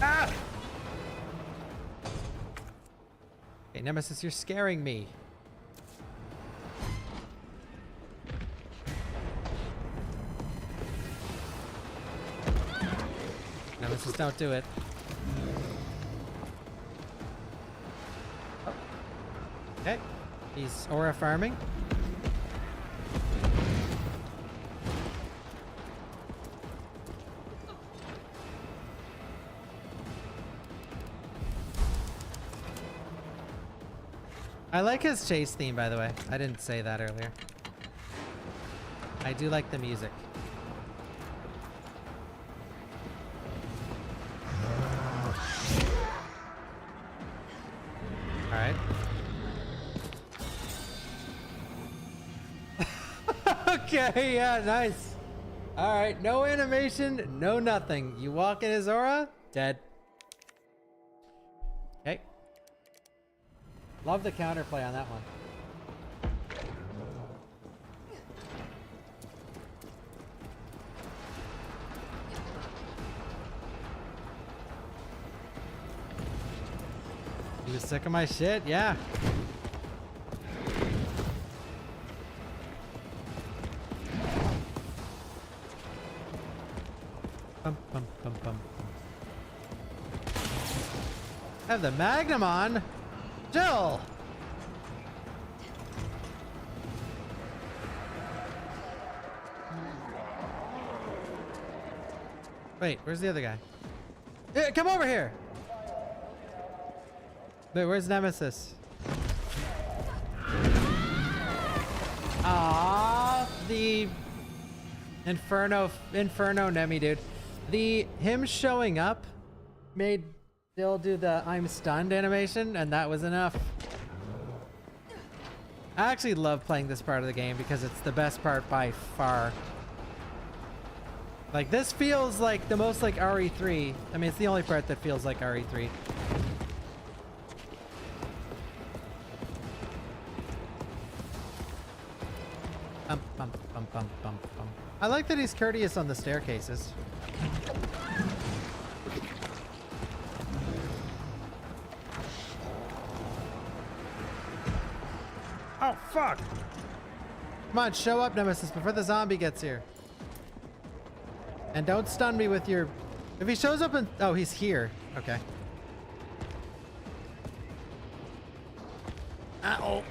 Ah! Okay, Nemesis, you're scaring me. Nemesis, don't do it. Okay, he's aura farming. I like his chase theme, by the way. I didn't say that earlier. I do like the music. All right. Okay, yeah, nice. All right, no animation, no nothing. You walk in his aura, dead. Okay. Love the counterplay on that one. You was sick of my shit? Yeah. Bum, bum, bum, bum. Have the Magnum on. Jill! Wait, where's the other guy? Yeah, come over here! Wait, where's Nemesis? Ah, the Inferno Nemi dude. Him showing up made Jill do the I'm stunned animation, and that was enough. I actually love playing this part of the game because it's the best part by far. Like, this feels like the most like RE3. I mean, it's the only part that feels like RE3. Bum, bum, bum, bum, bum, bum. I like that he's courteous on the staircases. Oh, fuck! Come on, show up, Nemesis, before the zombie gets here. And don't stun me with your... If he shows up and... Oh, he's here. Okay. Uh-oh.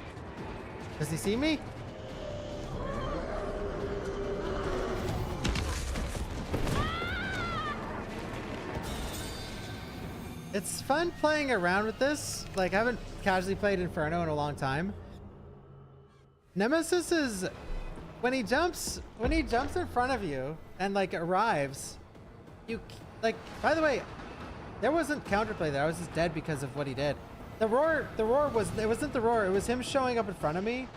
Does he see me? It's fun playing around with this. Like, I haven't casually played Inferno in a long time. Nemesis is... When he jumps in front of you and, like, arrives, you... Like, by the way, there wasn't counterplay there. I was just dead because of what he did. The roar was... It wasn't the roar. It was him showing up in front of me.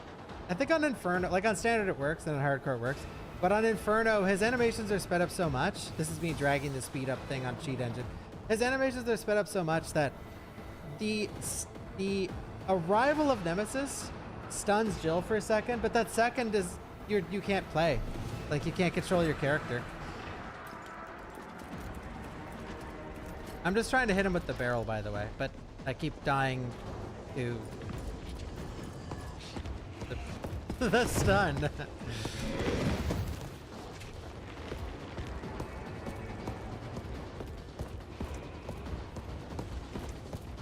I think on Inferno... Like, on Standard it works, and on Hardcore it works. But on Inferno, his animations are sped up so much. This is me dragging the speed up thing on Cheat Engine. His animations are sped up so much that the arrival of Nemesis stuns Jill for a second, but that second is you can't play. Like, you can't control your character. I'm just trying to hit him with the barrel, by the way, but I keep dying to the stun.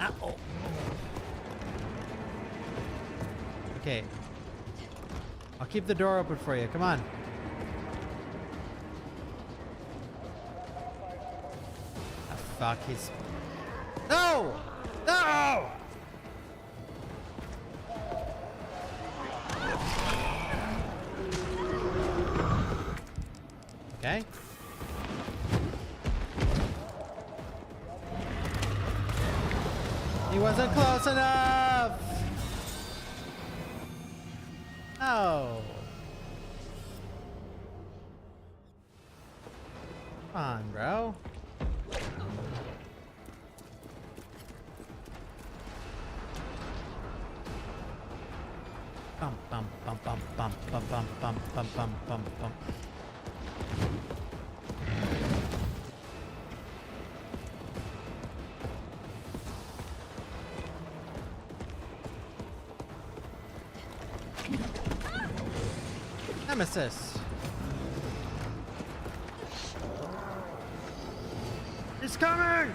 Uh-oh. Okay. I'll keep the door open for you. Come on. Oh, fuck, he's... No! No! Okay. wasn't close enough. Oh. Come on, bro. Bum bum bum bum bum bum bum bum bum bum bum bum. Nemesis. He's coming!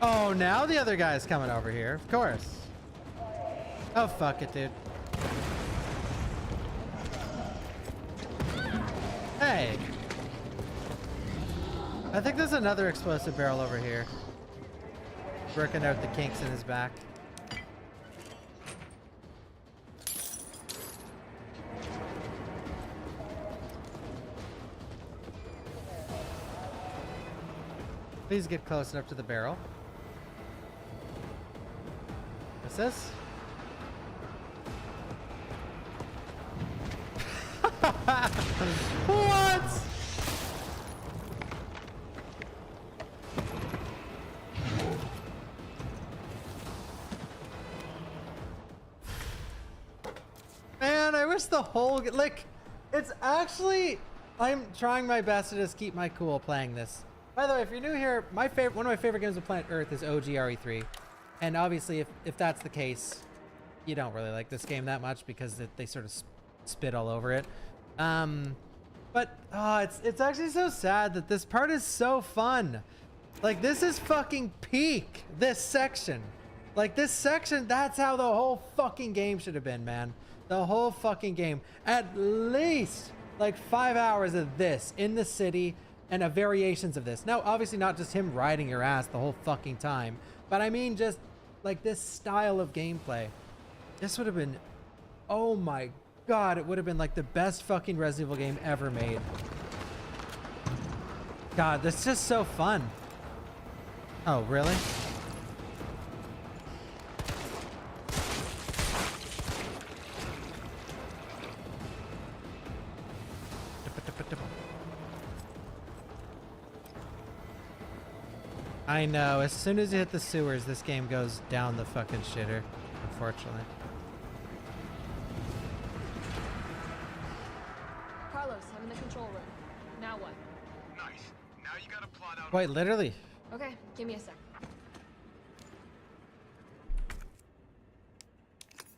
Oh, now the other guy's coming over here. Of course. Oh, fuck it, dude. Hey. I think there's another explosive barrel over here. Working out the kinks in his back. Please get close enough to the barrel. What's this? What? Man, I wish the whole like it's actually I'm trying my best to just keep my cool playing this. By the way, if you're new here, one of my favorite games of Planet Earth is OG RE3. And obviously if that's the case, you don't really like this game that much because they sort of spit all over it. But it's actually so sad that this part is so fun. Like this is fucking peak, this section. Like this section, that's how the whole fucking game should have been, man. The whole fucking game. At least like 5 hours of this in the city and variations of this. Now, obviously not just him riding your ass the whole fucking time, but I mean just like this style of gameplay. This would have been, oh my God, it would have been like the best fucking Resident Evil game ever made. God, that's just so fun. Oh, really? I know, as soon as you hit the sewers, this game goes down the fucking shitter, unfortunately. Carlos, I'm in the control room. Now what? Nice. Now you gotta plot out. Wait, literally. Okay, give me a sec.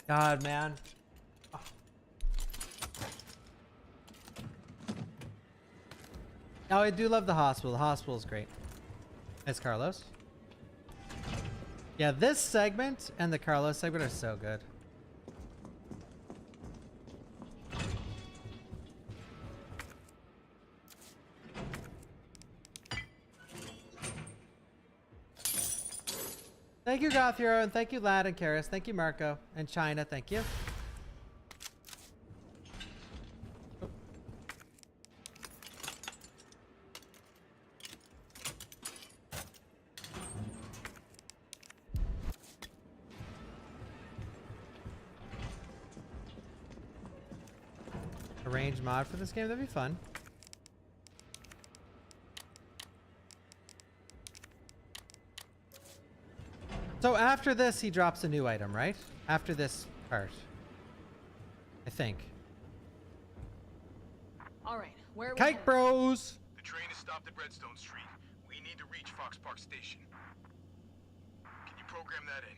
God, man. Oh, I do love the hospital. The hospital is great. It's Carlos. Yeah, this segment and the Carlos segment are so good. Thank you, Goth Hero, and thank you, Lad and Karis. Thank you, Marco and China. Thank you. Arrange mod for this game, that'd be fun. So after this, he drops a new item, right? After this part, I think. All right, where are we Kike headed? Bros. The train is stopped at Redstone Street. We need to reach Fox Park Station. Can you program that in?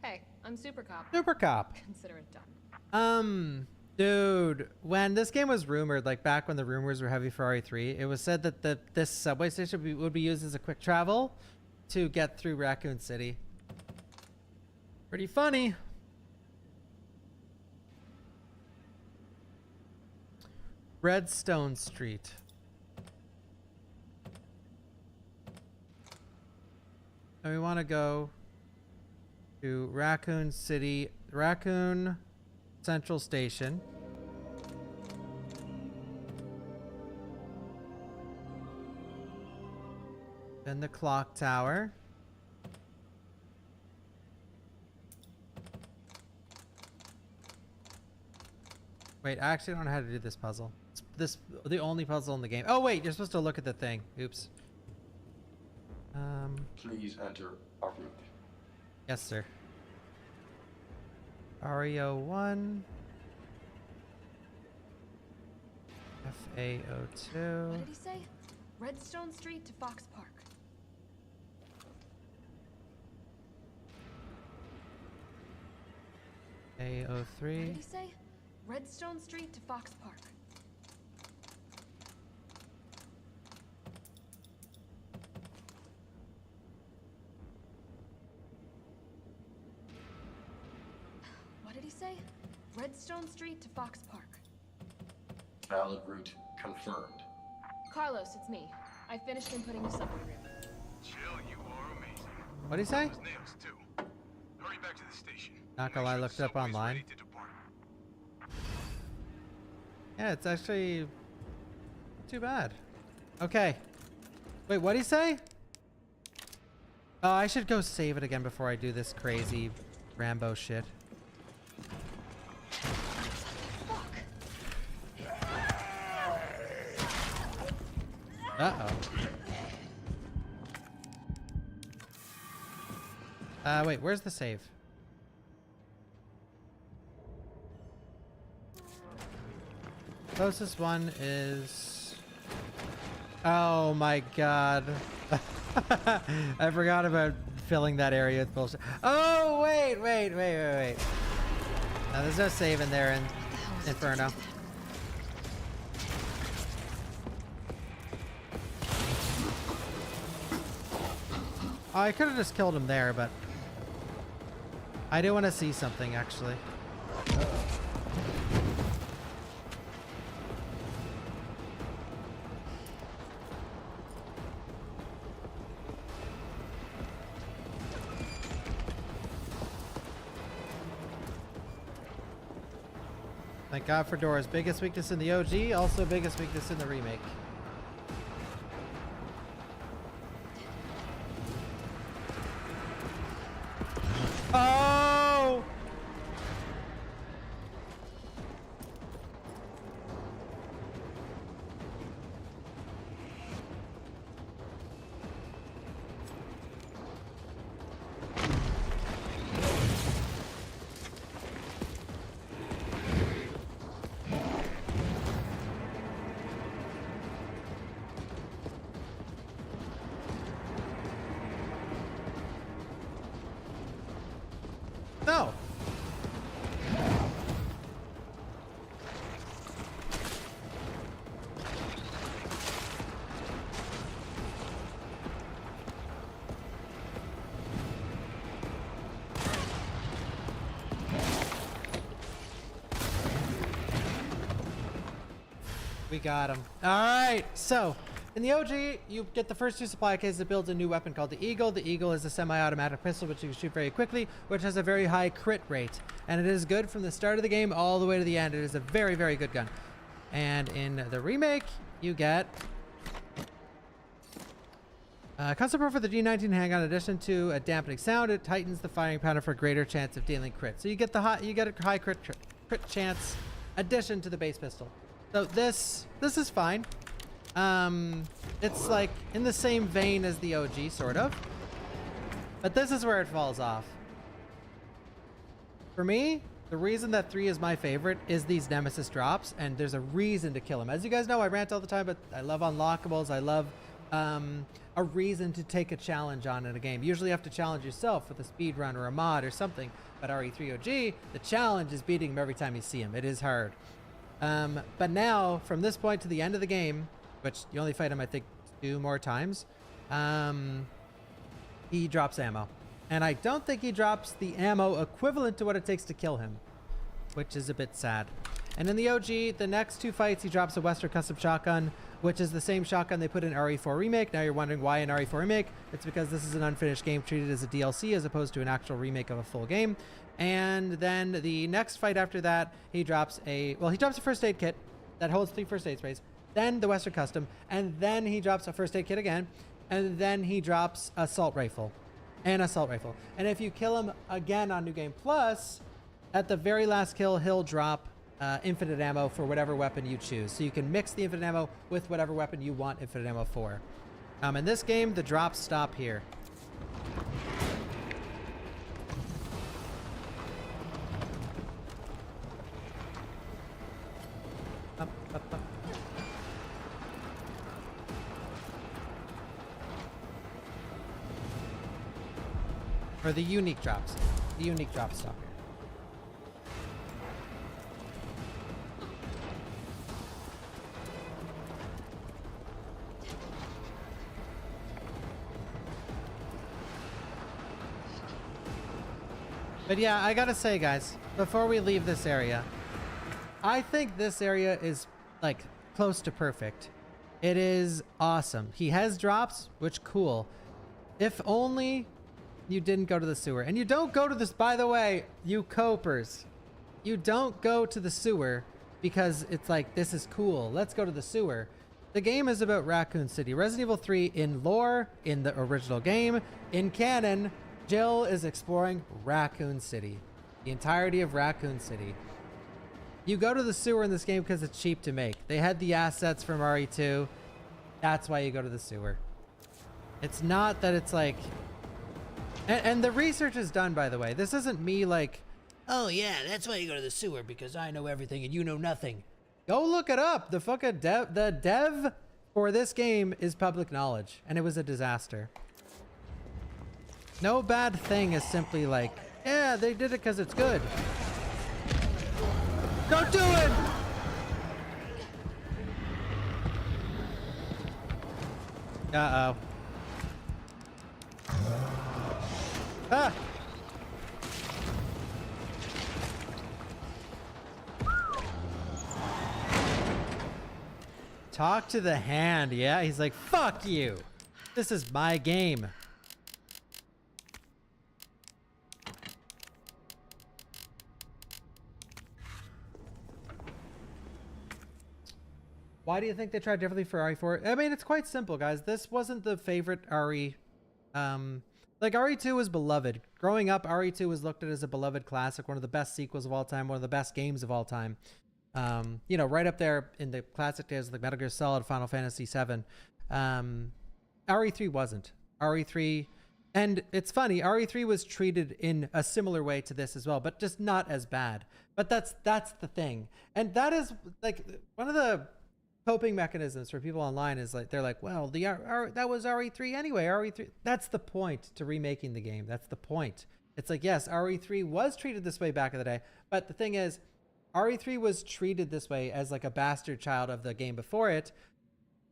Hey, I'm Super Cop. Super Cop. Consider it done. Dude, when this game was rumored, like back when the rumors were heavy for RE3, it was said that this subway station would be used as a quick travel to get through Raccoon City. Pretty funny. Redstone Street. And we want to go to Raccoon City, Raccoon Central Station. Then the clock tower. Wait, I actually don't know how to do this puzzle. It's the only puzzle in the game. Oh wait, you're supposed to look at the thing. Oops. Please enter our route. Yes, sir. RE01. FA02. What did he say? Redstone Street to Fox Park. A03. What did he say? Redstone Street to Fox Park. What did he say? Redstone Street to Fox Park. Valid route confirmed. Carlos, it's me. I finished inputting the subway route. Chill, you are amazing. What'd he say? Those nails, too. Hurry back to the station. Not gonna lie, I looked it up online. Ready to depart. Yeah, it's actually not too bad. Okay. Wait, what'd he say? Oh, I should go save it again before I do this crazy Rambo shit. Uh-oh. Wait, where's the save? Closest one is... Oh my god. I forgot about filling that area with bullshit. Oh, wait. No, there's no save in there in Inferno. Oh, I could have just killed him there, but I do want to see something, actually. Thank God for doors. Biggest weakness in the OG, also biggest weakness in the remake. Oh! No. We got him. All right, so in the OG, you get the first two supply cases that builds a new weapon called the Eagle. The Eagle is a semi-automatic pistol which you can shoot very quickly, which has a very high crit rate. And it is good from the start of the game all the way to the end. It is a very, very good gun. And in the remake, you get custom pro for the G19 handgun. In addition to a dampening sound, it tightens the firing pattern for a greater chance of dealing crit. So you get a high crit chance addition to the base pistol. So this is fine. It's like in the same vein as the OG, sort of. But this is where it falls off. For me, the reason that 3 is my favorite is these Nemesis drops, and there's a reason to kill them. As you guys know, I rant all the time, but I love unlockables. I love a reason to take a challenge on in a game. Usually you have to challenge yourself with a speed run or a mod or something. But RE3 OG, the challenge is beating him every time you see him. It is hard. But now, from this point to the end of the game, which you only fight him, I think, 2 more times, he drops ammo. And I don't think he drops the ammo equivalent to what it takes to kill him, which is a bit sad. And in the OG, the next 2 fights, he drops a Western custom shotgun, which is the same shotgun they put in RE4 Remake. Now you're wondering why in RE4 Remake? It's because this is an unfinished game treated as a DLC as opposed to an actual remake of a full game. And then the next fight after that, he drops a first aid kit that holds 3 first aid sprays, then the Western custom, and then he drops a first aid kit again. and then he drops assault rifle. And assault rifle. And if you kill him again on New Game Plus, at the very last kill, he'll drop infinite ammo for whatever weapon you choose. So you can mix the infinite ammo with whatever weapon you want infinite ammo for. In this game, the drops stop here. Up, up, up. Or the unique drops. The unique drops stop here. But yeah, I gotta say, guys, before we leave this area, I think this area is like close to perfect. It is awesome. He has drops, which cool. If only you didn't go to the sewer. And you don't go to this, by the way, you copers. You don't go to the sewer because it's like, this is cool. Let's go to the sewer. The game is about Raccoon City. Resident Evil 3 in lore, in the original game, in canon, Jill is exploring Raccoon City. The entirety of Raccoon City. You go to the sewer in this game because it's cheap to make. They had the assets from RE2. That's why you go to the sewer. It's not that it's like... And the research is done, by the way. This isn't me like, oh yeah, that's why you go to the sewer, because I know everything and you know nothing. Go look it up. The fucking dev for this game is public knowledge, and it was a disaster. No bad thing is simply like, yeah, they did it because it's good. Don't do it! Uh-oh. Ah! Talk to the hand, yeah? He's like, fuck you! This is my game. Why do you think they tried differently for RE4? I mean, it's quite simple, guys. This wasn't the favorite RE. Like, RE2 was beloved. Growing up, RE2 was looked at as a beloved classic, one of the best sequels of all time, one of the best games of all time. You know, right up there in the classic days of like Metal Gear Solid, Final Fantasy VII. RE3 wasn't. RE3, and it's funny, RE3 was treated in a similar way to this as well, but just not as bad. But that's the thing. And that is, like, one of the coping mechanisms for people online is like, they're like, well, that was RE3 anyway. RE3, that's the point to remaking the game. That's the point. It's like, yes, RE3 was treated this way back in the day, but the thing is, RE3 was treated this way as like a bastard child of the game before it,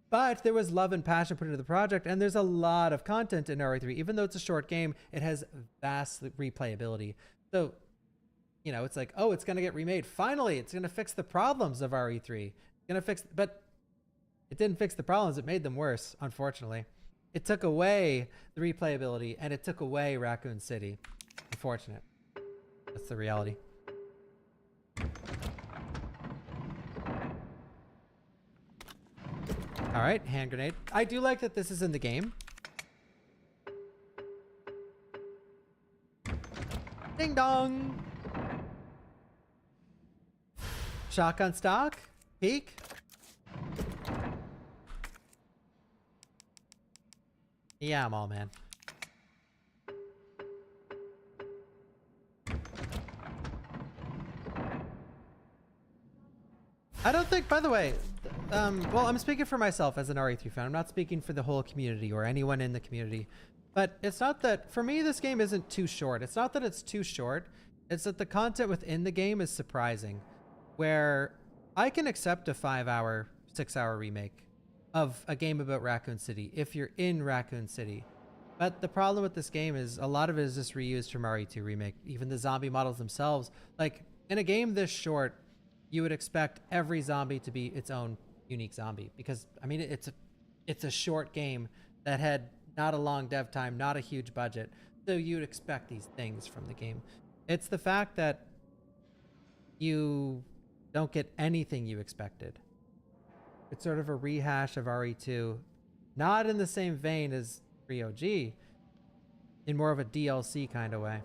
but there was love and passion put into the project, and there's a lot of content in RE3. Even though it's a short game, it has vast replayability. So, you know, it's like, oh, it's going to get remade. Finally, it's going to fix the problems of RE3. But it didn't fix the problems. It made them worse, unfortunately. It took away the replayability, and it took away Raccoon City. Unfortunate. That's the reality. All right, hand grenade. I do like that this is in the game. Ding dong. Shotgun stock. Peek. Yeah, I'm all man. I don't think, by the way, well, I'm speaking for myself as an RE3 fan. I'm not speaking for the whole community or anyone in the community. But it's not that, for me, this game isn't too short. It's not that it's too short. It's that the content within the game is surprising. Where I can accept a 5-hour, 6-hour remake of a game about Raccoon City if you're in Raccoon City. But the problem with this game is a lot of it is just reused from RE2 Remake. Even the zombie models themselves. Like, in a game this short, you would expect every zombie to be its own unique zombie. Because, I mean, it's a short game that had not a long dev time, not a huge budget. So you'd expect these things from the game. It's the fact that you don't get anything you expected. It's sort of a rehash of RE2 Not in the same vein as 3OG, in more of a DLC kind of way.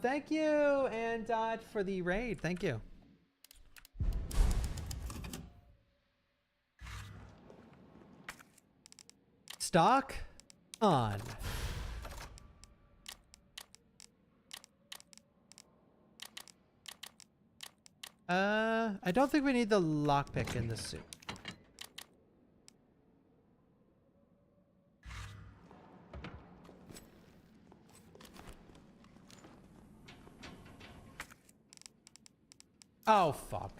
Thank you, and for the raid. Thank you. Stock on. I don't think we need the lockpick in this suit. Oh, fuck.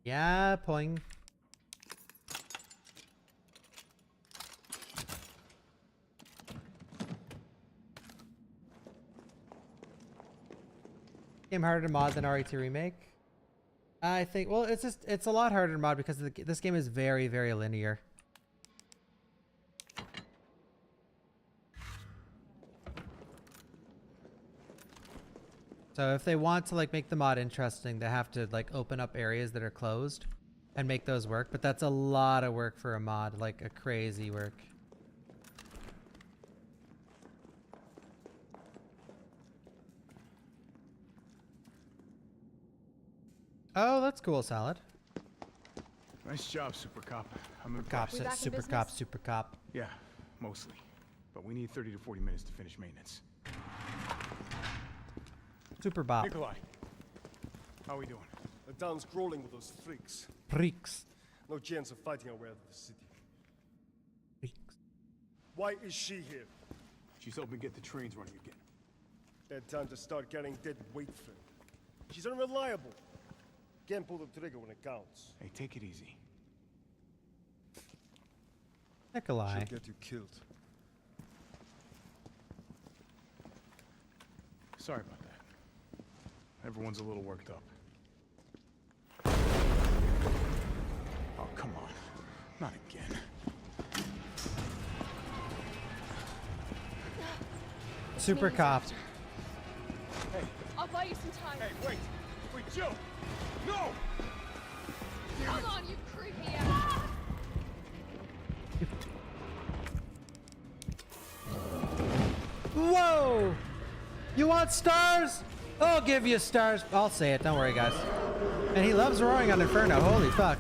Yeah, poing. Game harder to mod than RE2 Remake. I think, well, it's a lot harder to mod because this game is very, very linear. So if they want to like make the mod interesting, they have to like open up areas that are closed and make those work. But that's a lot of work for a mod, like a crazy work. Oh, that's cool, Salad. Nice job, Super Cop. I'm Cop, impressed. Super Cop, Super Cop. Yeah, mostly. But we need 30 to 40 minutes to finish maintenance. Super Bob. Nikolai, how are we doing? The town's crawling with those freaks. Freaks. No chance of fighting our way out of the city. Freaks. Why is she here? She's helping get the trains running again. Bad time to start carrying dead weight for her. She's unreliable. Can't pull the trigger when it counts. Hey, take it easy. Nikolai. She'll get you killed. Sorry about that. Everyone's a little worked up. Oh, come on. Not again. Super Cop. Hey. I'll buy you some time. Hey, wait! Wait, Joe! No! Come on, you creepy ass! Whoa! You want stars? I'll give you stars. I'll say it. Don't worry, guys. And he loves roaring on Inferno. Holy fuck.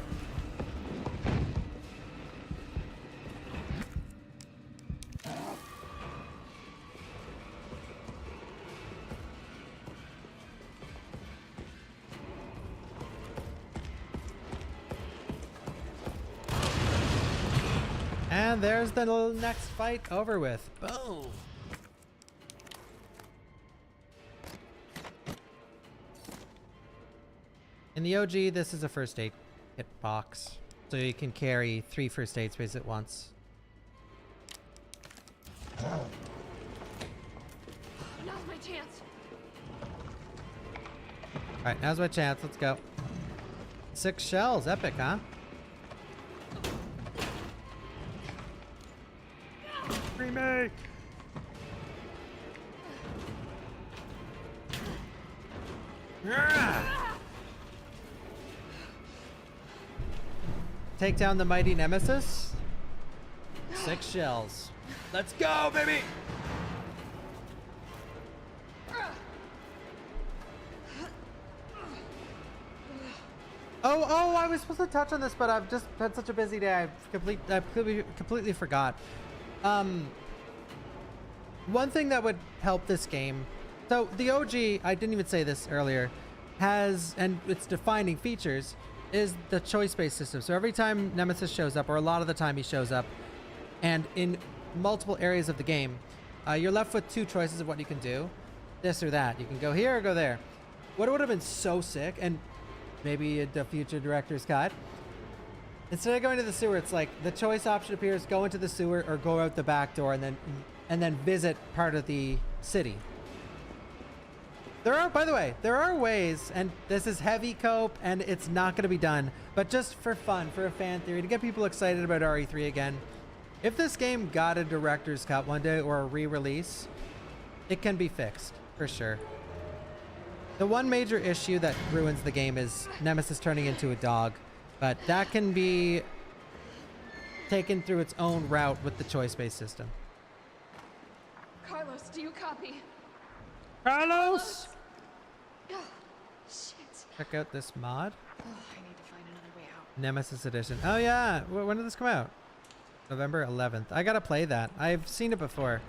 And there's the next fight over with. Boom. In the OG, this is a first aid kit box. So you can carry 3 first aid sprays at once. Now's my chance. Alright, now's my chance. Let's go. 6 shells. Epic, huh? Remake! Take down the mighty Nemesis. 6 shells. Let's go, baby! Oh, I was supposed to touch on this, but I've just had such a busy day. I completely forgot. One thing that would help this game, so the OG, I didn't even say this earlier, has, and its defining features, is the choice-based system. So every time Nemesis shows up, or a lot of the time he shows up, and in multiple areas of the game, you're left with 2 choices of what you can do. This or that. You can go here or go there. What would have been so sick, and maybe the future director's cut, instead of going to the sewer, it's like the choice option appears: go into the sewer or go out the back door and then visit part of the city. There are, by the way, there are ways, and this is heavy cope and it's not going to be done, but just for fun, for a fan theory, to get people excited about RE3 again, If this game got a director's cut one day or a re-release, it can be fixed, for sure. The one major issue that ruins the game is Nemesis turning into a dog, but that can be taken through its own route with the choice-based system. Carlos, do you copy? Carlos! Oh, shit. Check out this mod. Oh, I need to find another way out. Nemesis Edition. Oh yeah, when did this come out? November 11th. I gotta play that. I've seen it before.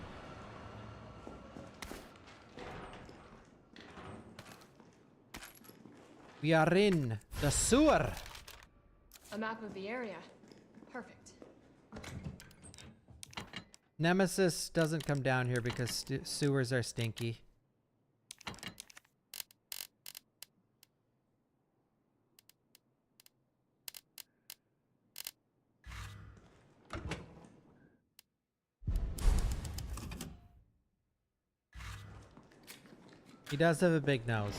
We are in the sewer. A map of the area. Perfect. Nemesis doesn't come down here because sewers are stinky. He does have a big nose.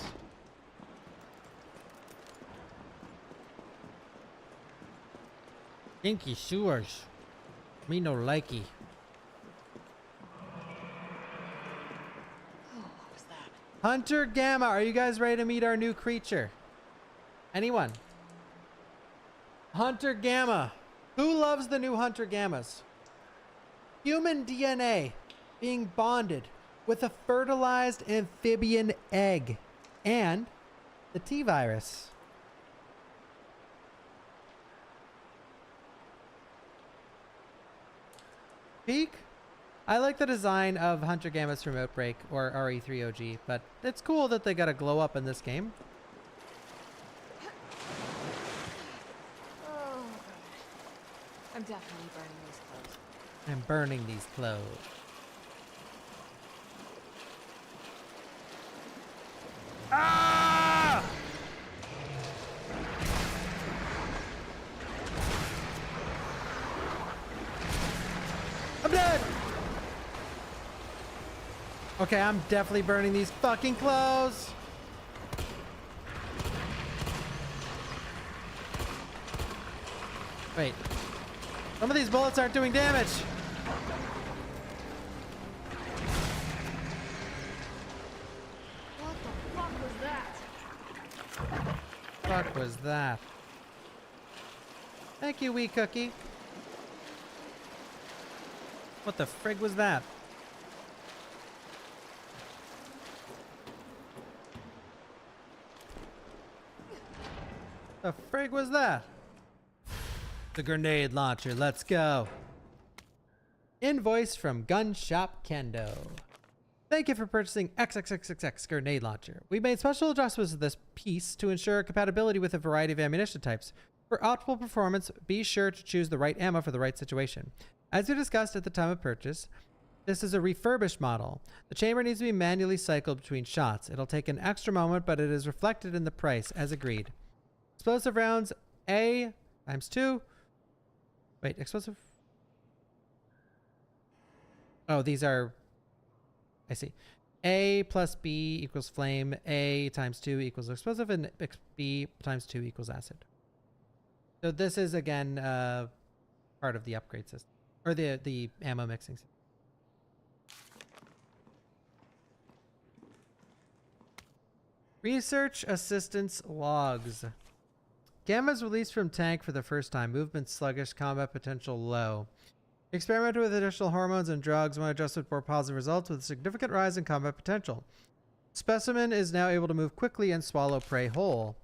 Stinky sewers. Me no likey. Oh, what was that? Hunter Gamma, are you guys ready to meet our new creature? Anyone? Hunter Gamma. Who loves the new Hunter Gammas? Human DNA being bonded with a fertilized amphibian egg and the T-virus. Peak? I like the design of Hunter Gammas from Outbreak or RE3 OG, but it's cool that they got to glow up in this game. Oh, God. I'm definitely burning these clothes. I'm burning these clothes. Ah! I'm dead! Okay, I'm definitely burning these fucking clothes. Wait. Some of these bullets aren't doing damage. What the fuck was that? Fuck was that? Thank you, wee cookie. What the frig was that? The frig was that? The grenade launcher, let's go. Invoice from Gun Shop Kendo. Thank you for purchasing XXXXX grenade launcher. We made special adjustments to this piece to ensure compatibility with a variety of ammunition types. For optimal performance, be sure to choose the right ammo for the right situation. As we discussed at the time of purchase, this is a refurbished model. The chamber needs to be manually cycled between shots. It'll take an extra moment, but it is reflected in the price, as agreed. Explosive rounds, A times 2. Wait, explosive? Oh, these are... I see. A plus B equals flame. A times 2 equals explosive, and B times 2 equals acid. So this is, again, part of the upgrade system. Or the ammo mixing system. Research assistance logs. Gamma's released from tank for the first time. Movement sluggish, combat potential low. Experimented with additional hormones and drugs when adjusted for positive results with a significant rise in combat potential. Specimen is now able to move quickly and swallow prey whole.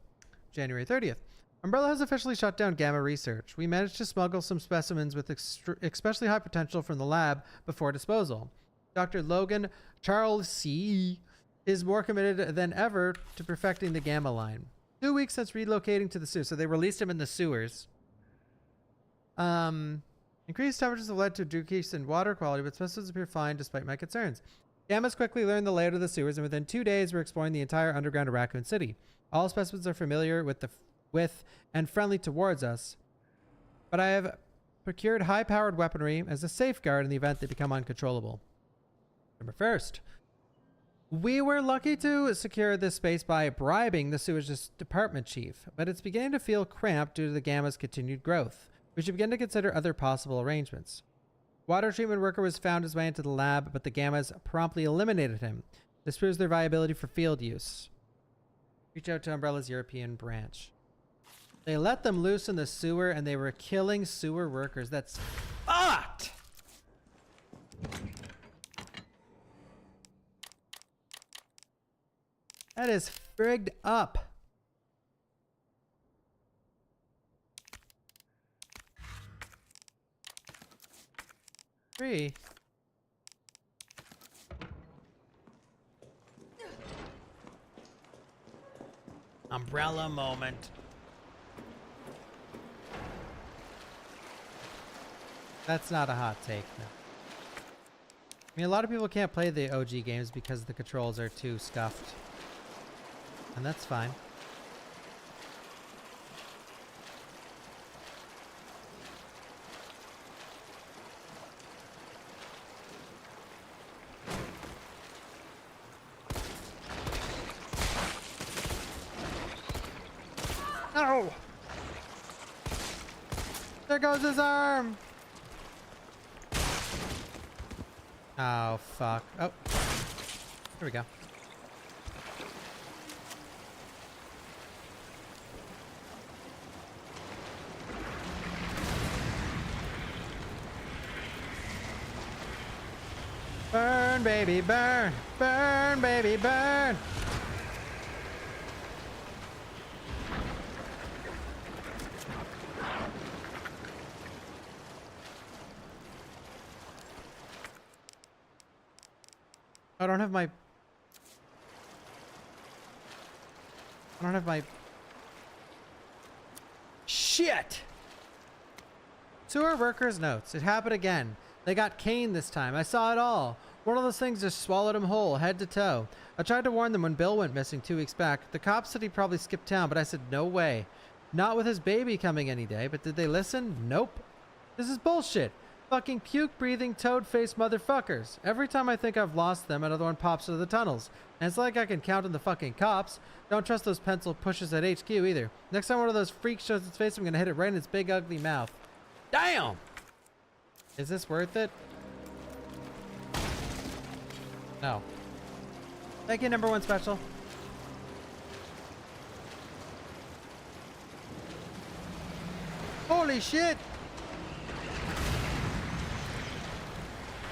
January 30th. Umbrella has officially shut down Gamma research. We managed to smuggle some specimens with especially high potential from the lab before disposal. Dr. Logan Charles C. is more committed than ever to perfecting the Gamma line. 2 weeks since relocating to the sewer. So they released him in the sewers. Increased temperatures have led to a decrease in water quality, but specimens appear fine despite my concerns. Gamma's quickly learned the layout of the sewers, and within 2 days we're exploring the entire underground of Raccoon City. All specimens are familiar with and friendly towards us, but I have procured high-powered weaponry as a safeguard in the event they become uncontrollable. Number 1st. We were lucky to secure this space by bribing the sewage department chief, but it's beginning to feel cramped due to the Gamma's continued growth. We should begin to consider other possible arrangements. Water treatment worker was found his way into the lab, but the Gammas promptly eliminated him. This proves their viability for field use. Reach out to Umbrella's European branch. They let them loose in the sewer and they were killing sewer workers. That's fucked! That is frigged up. Three. Umbrella moment. That's not a hot take, no. I mean, a lot of people can't play the OG games because the controls are too scuffed. And that's fine. No! There goes his arm! Oh, fuck. Oh. Here we go. Burn, baby, burn! Burn, baby, burn! I don't have my... Shit! Sewer workers' notes. It happened again. They got caned this time. I saw it all. One of those things just swallowed him whole, head to toe. I tried to warn them when Bill went missing 2 weeks back. The cops said he probably skipped town, but I said no way. Not with his baby coming any day, but did they listen? Nope. This is bullshit. Fucking puke-breathing, toad-faced motherfuckers. Every time I think I've lost them, another one pops into the tunnels. And it's like I can count on the fucking cops. Don't trust those pencil pushers at HQ either. Next time one of those freaks shows its face, I'm gonna hit it right in its big ugly mouth. Damn! Is this worth it? No. Thank you, #1 special. Holy shit!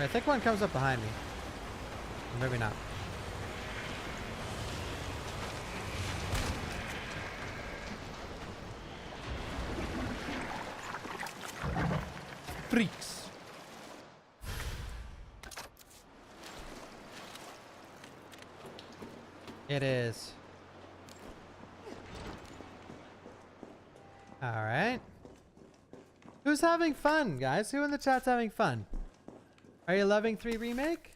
I think one comes up behind me. Or maybe not. Freaks. It is. All right. Who's having fun, guys? Who in the chat's having fun? Are you loving 3 Remake?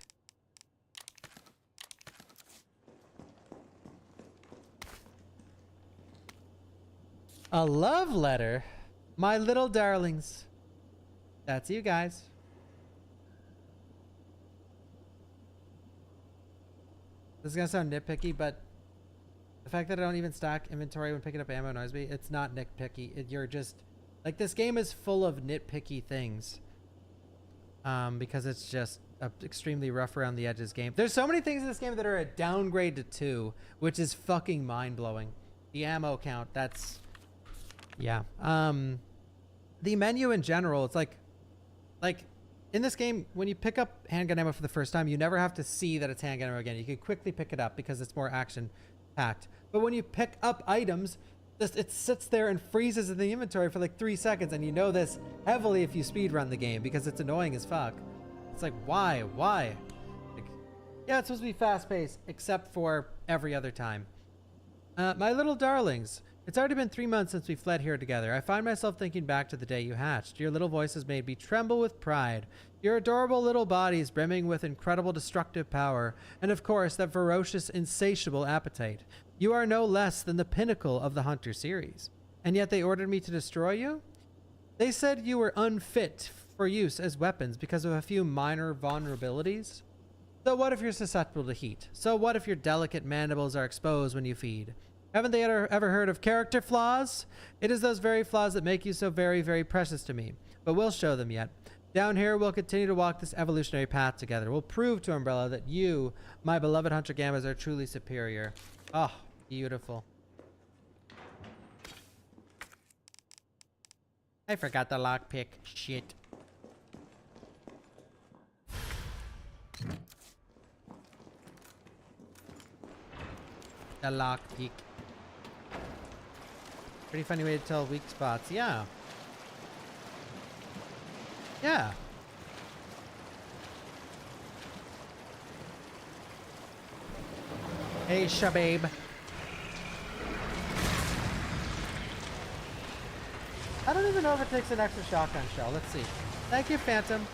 A love letter? My little darlings. That's you guys. This is gonna sound nitpicky, but the fact that I don't even stack inventory when picking up ammo annoys me. It's not nitpicky. You're just... Like, this game is full of nitpicky things. Because it's just a extremely rough around the edges game. There's so many things in this game that are a downgrade to 2, which is fucking mind-blowing. The ammo count, that's... Yeah. The menu in general, it's like in this game, when you pick up handgun ammo for the first time, you never have to see that it's handgun ammo again. You can quickly pick it up because it's more action-packed. But when you pick up items, it sits there and freezes in the inventory for like 3 seconds, and you know this heavily if you speedrun the game because it's annoying as fuck. It's like, why? Like, yeah, it's supposed to be fast-paced, except for every other time. My little darlings, it's already been 3 months since we fled here together. I find myself thinking back to the day you hatched. Your little voices made me tremble with pride. Your adorable little bodies brimming with incredible destructive power, and of course, that ferocious, insatiable appetite. You are no less than the pinnacle of the Hunter series. And yet they ordered me to destroy you? They said you were unfit for use as weapons because of a few minor vulnerabilities? So what if you're susceptible to heat? So what if your delicate mandibles are exposed when you feed? Haven't they ever heard of character flaws? It is those very flaws that make you so very, very precious to me. But we'll show them yet. Down here, we'll continue to walk this evolutionary path together. We'll prove to Umbrella that you, my beloved Hunter Gammas, are truly superior. Oh, beautiful. I forgot the lockpick. Shit. The lockpick. Pretty funny way to tell weak spots. Yeah. Yeah. Hey, shababe. I don't even know if it takes an extra shotgun shell. Let's see. Thank you, Phantom.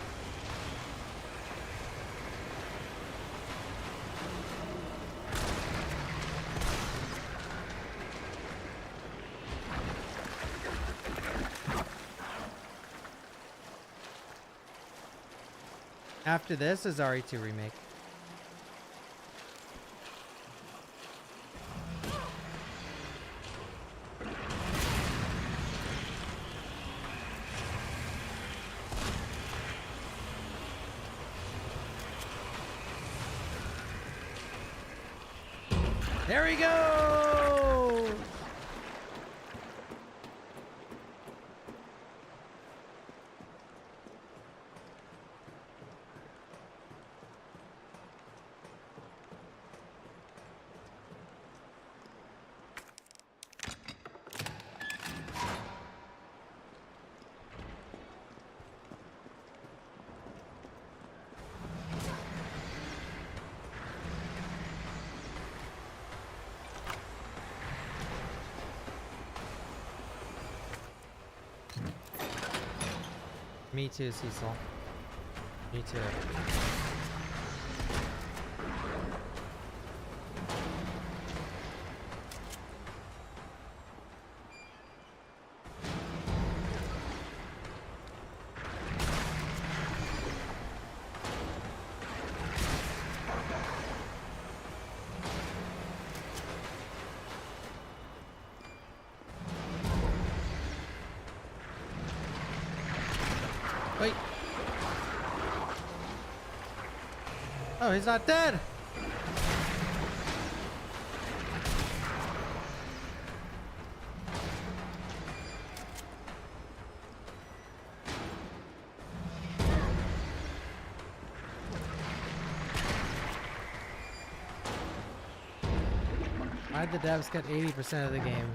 After this is RE2 Remake. There we go! Me too, Cecil. Me too. Wait. Oh, he's not dead. Why'd the devs get 80% of the game?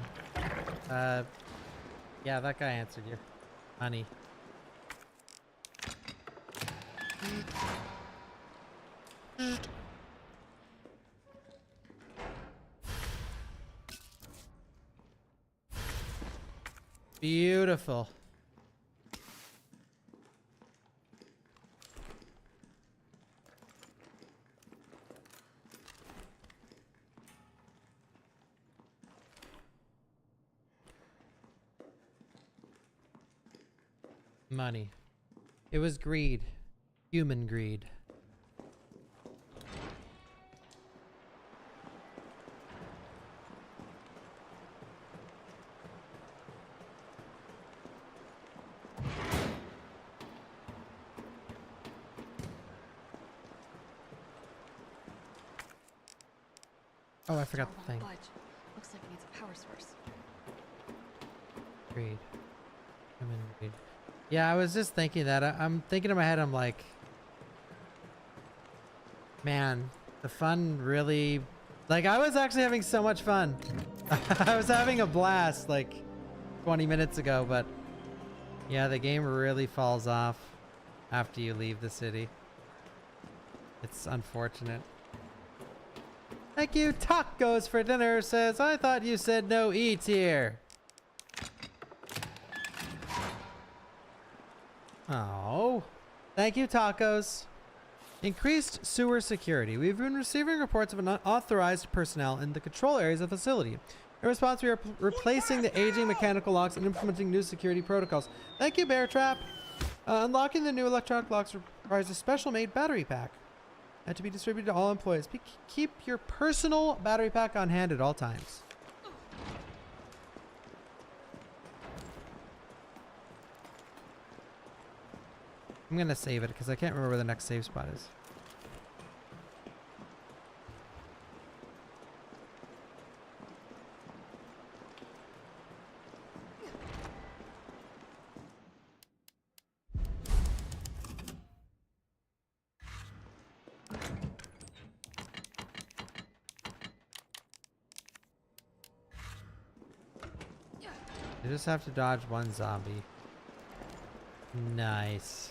Yeah, that guy answered you. Honey. Beautiful. Money. It was greed. Human greed. Oh, I forgot the thing. Looks like it needs a power source. Greed. Human greed. Yeah, I was just thinking that. I'm thinking in my head, I'm like, man, the fun really, like, I was actually having so much fun. I was having a blast like 20 minutes ago, but yeah, the game really falls off after you leave the city. It's unfortunate. Thank you. Tacos for dinner says, I thought you said no eats here. Oh, thank you, Tacos. Increased sewer security. We've been receiving reports of unauthorized personnel in the control areas of the facility. In response, we are replacing the aging mechanical locks and implementing new security protocols. Thank you, Bear Trap. Unlocking the new electronic locks requires a special-made battery pack to be distributed to all employees. Keep your personal battery pack on hand at all times. I'm gonna save it because I can't remember where the next save spot is. You just have to dodge one zombie. Nice.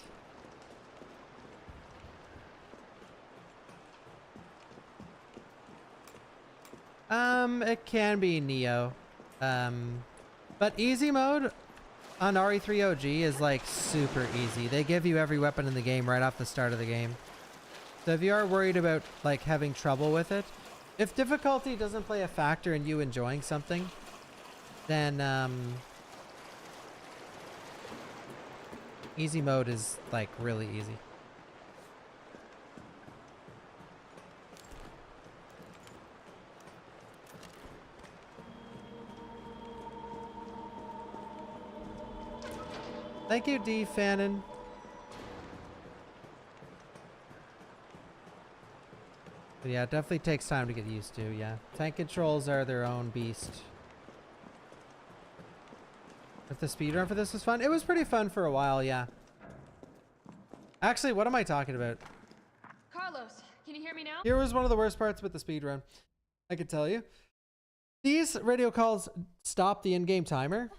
It can be Neo. But easy mode on RE3 OG is like super easy. They give you every weapon in the game right off the start of the game. So if you are worried about like having trouble with it, if difficulty doesn't play a factor in you enjoying something, then easy mode is like really easy. Thank you, D. Fannin. But yeah, it definitely takes time to get used to, yeah. Tank controls are their own beast. But the speedrun for this was fun. It was pretty fun for a while, yeah. Actually, what am I talking about? Carlos, can you hear me now? Here was one of the worst parts with the speedrun. I could tell you. These radio calls stop the in-game timer.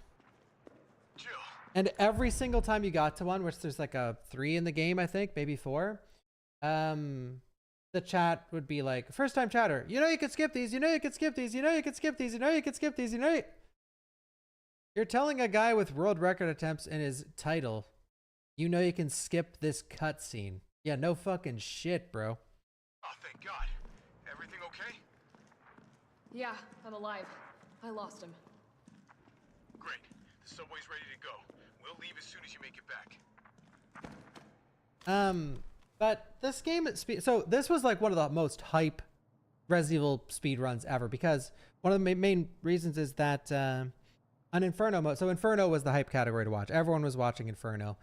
And every single time you got to one, which there's like a 3 in the game, I think, maybe 4, the chat would be like, first time chatter, you know you could skip these, you know you could skip these, you know you could skip these, you know you could skip these, you know You're telling a guy with world record attempts in his title, you know you can skip this cutscene. Yeah, no fucking shit, bro. Oh, thank God. Everything okay? Yeah, I'm alive. I lost him. Great. The subway's ready to go. We'll leave as soon as you make it back. But this game so this was like one of the most hype Resident Evil speedruns ever, because one of the main reasons is that on Inferno mode, so Inferno was the hype category to watch. Everyone was watching Inferno.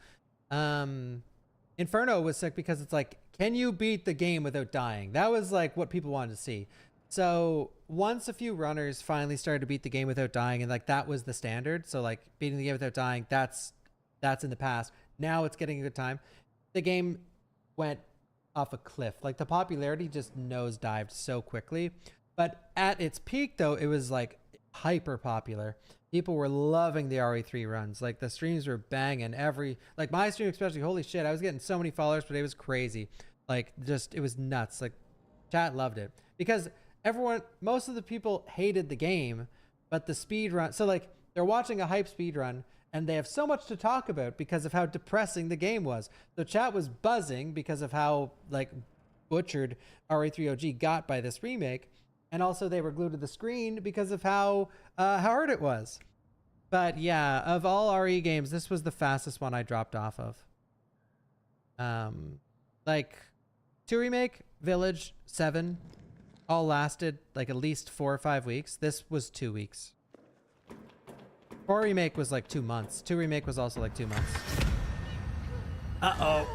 Inferno was sick because it's like, can you beat the game without dying? That was like what people wanted to see. So once a few runners finally started to beat the game without dying, and like that was the standard. So like beating the game without dying, that's in the past. Now it's getting a good time. The game went off a cliff. Like the popularity just nosedived so quickly. But at its peak though, it was like hyper popular. People were loving the RE3 runs. Like the streams were banging like my stream especially, holy shit, I was getting so many followers, but it was crazy. Like just, it was nuts. Like chat loved it because most of the people hated the game, but the speed run, so like they're watching a hype speed run and they have so much to talk about because of how depressing the game was. So chat was buzzing because of how like butchered RE3 OG got by this remake. And also they were glued to the screen because of how hard it was. But yeah, of all RE games, this was the fastest one I dropped off of. Like 2 Remake, Village, 7, all lasted like at least 4 or 5 weeks. This was 2 weeks. 4 Remake was like 2 months. 2 Remake was also like 2 months. Uh-oh.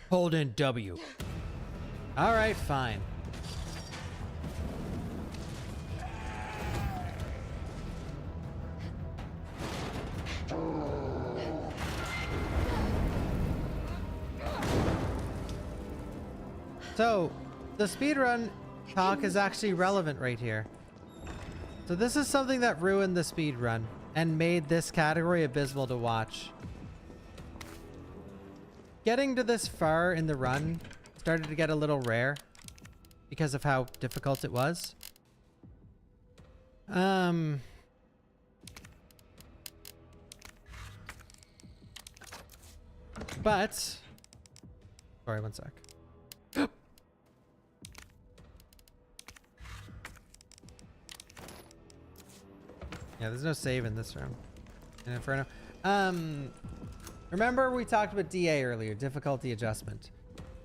Hold in W. All right, fine. So, the speedrun talk is actually relevant right here. So this is something that ruined the speedrun and made this category abysmal to watch. Getting to this far in the run started to get a little rare because of how difficult it was. But sorry, one sec. Yeah, there's no save in this room. In Inferno. Remember we talked about DA earlier, difficulty adjustment,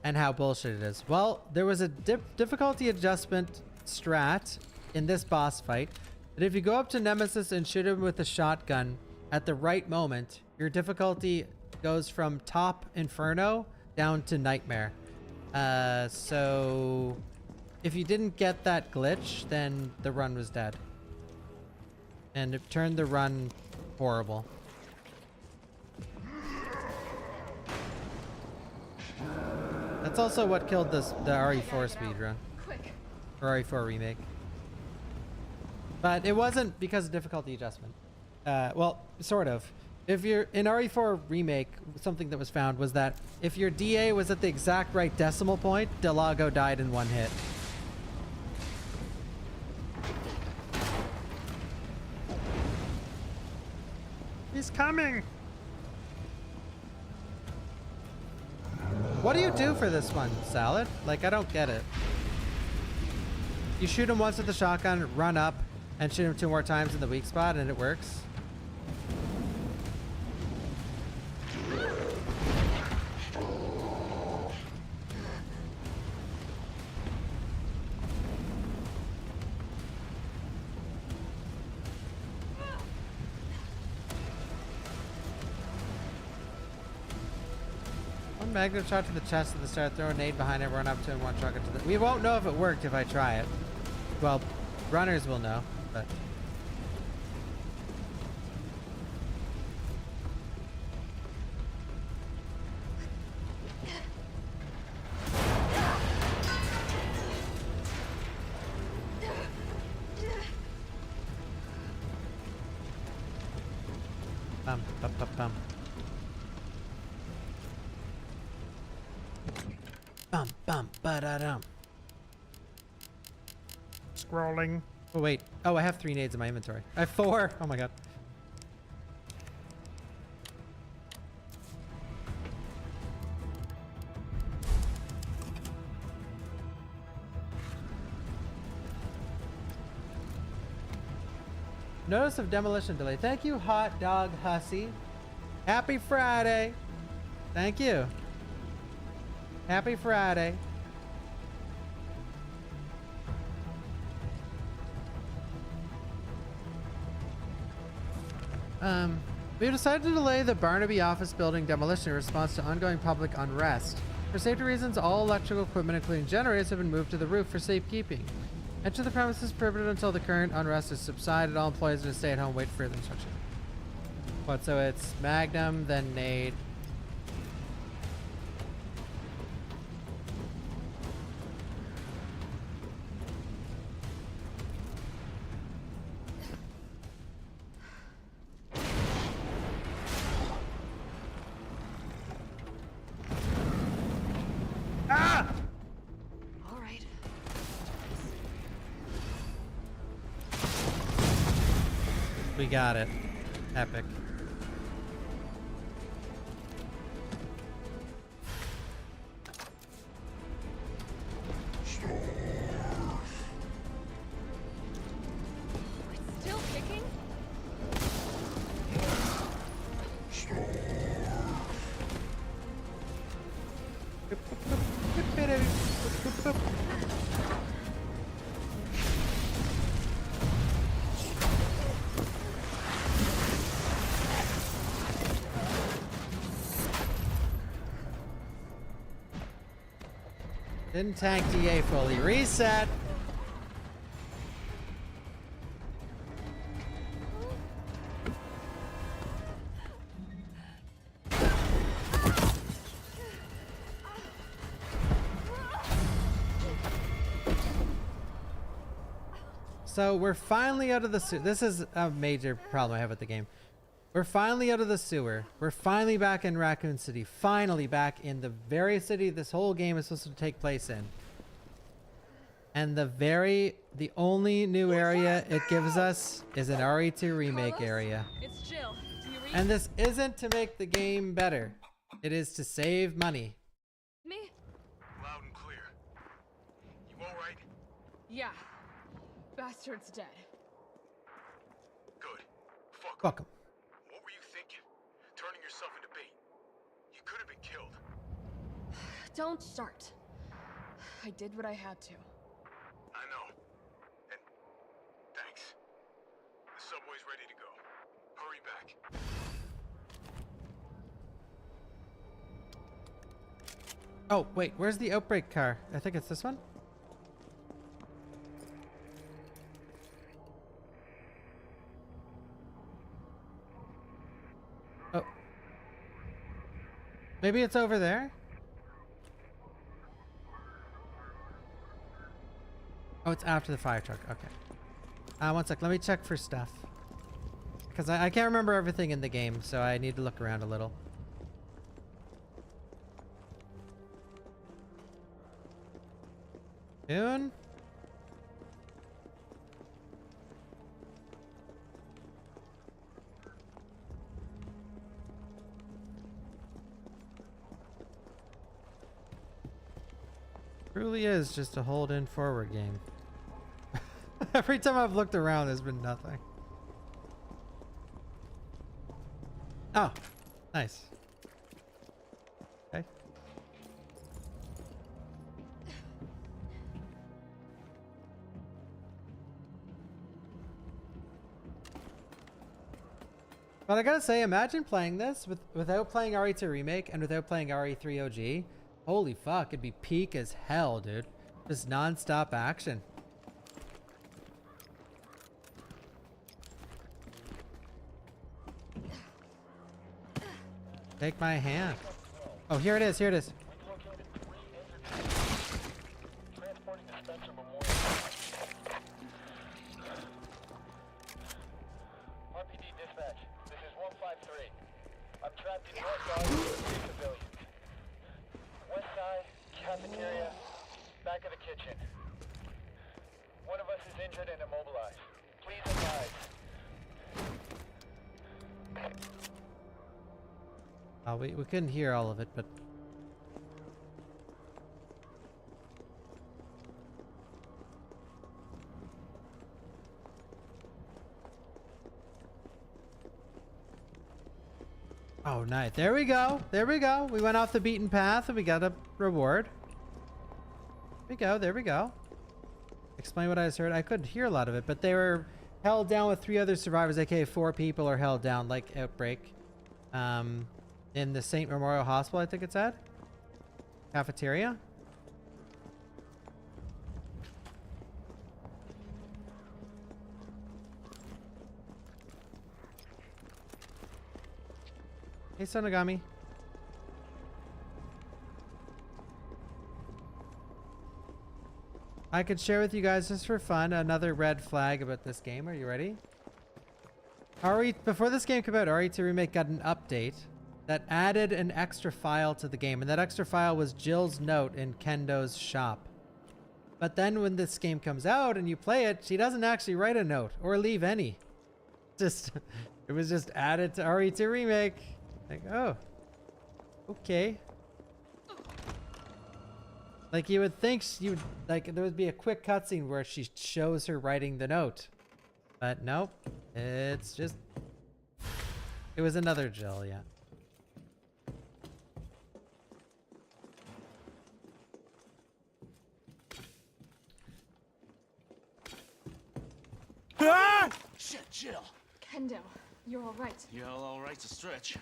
and how bullshit it is. Well, there was a difficulty adjustment strat in this boss fight that if you go up to Nemesis and shoot him with a shotgun at the right moment, your difficulty goes from top Inferno down to Nightmare. So if you didn't get that glitch, then the run was dead. And it turned the run horrible. That's also what killed the RE4 speedrun. Or RE4 remake. But it wasn't because of difficulty adjustment. Well, sort of. If you're in RE4 remake, something that was found was that if your DA was at the exact right decimal point, Delago died in one hit. He's coming. What do you do for this one, Salad? Like, I don't get it. You shoot him once with the shotgun, run up, and shoot him 2 more times in the weak spot, and it works. One magnum shot to the chest at the start, throw a nade behind it, run up to him, one shotgun to the... We won't know if it worked if I try it. Well, runners will know, but... Bum, bum, bum, bum. Bum, bum, ba-da-dum. Scrolling. Oh, wait. Oh, I have 3 nades in my inventory. I have 4. Oh, my God. Notice of demolition delay. Thank you, Hot Dog Hussy. Happy Friday. Thank you. Happy Friday. We have decided to delay the Barnaby office building demolition in response to ongoing public unrest. For safety reasons, all electrical equipment, including generators, have been moved to the roof for safekeeping. Enter the premises prohibited until the current unrest has subsided. All employees are to stay at home, wait for further instruction. What, so it's Magnum, then nade. We got it. Epic. It's still kicking? Didn't tank DA fully. Reset. So we're finally out of the sewer. This is a major problem I have with the game. We're finally out of the sewer. We're finally back in Raccoon City. Finally back in the very city this whole game is supposed to take place in. And the only new area it gives us is an RE2 remake area. It's Jill. Do you read? And this isn't to make the game better. It is to save money. Me? Loud and clear. You alright? Yeah. Bastard's dead. Good. Fuck. Fuck him. What were you thinking? Turning yourself into bait. You could have been killed. Don't start. I did what I had to. I know. And thanks. Oh, wait, where's the Outbreak car? I think it's this one. Oh. Maybe it's over there? Oh, it's after the fire truck. Okay. One sec. Let me check for stuff. Because I can't remember everything in the game, so I need to look around a little. Soon? Truly is just a hold in forward game. Every time I've looked around, there's been nothing. Oh, nice. Okay. But I gotta say, imagine playing this without playing RE2 Remake and without playing RE3 OG. Holy fuck, it'd be peak as hell, dude. Just non-stop action. Take my hand. Oh, here it is, here it is. We couldn't hear all of it, but... Oh, nice. There we go. There we go. We went off the beaten path and we got a reward. There we go. There we go. Explain what I just heard. I couldn't hear a lot of it, but they were held down with 3 other survivors, aka 4 people are held down, like Outbreak. In the St. Memorial Hospital, I think it's at. Cafeteria. Hey, Sonogami. I could share with you guys just for fun another red flag about this game. Are you ready? Before this game came out, RE2 Remake got an update that added an extra file to the game, and that extra file was Jill's note in Kendo's shop. But then when this game comes out and you play it, she doesn't actually write a note or leave any. Just, it was just added to RE2 Remake. Like, oh, okay. Like you would think there would be a quick cutscene where she shows her writing the note, but nope. It's just, it was another Jill, yeah. Ah! Shit, Jill. Kendo, you're all right. Yeah, all right's a stretch.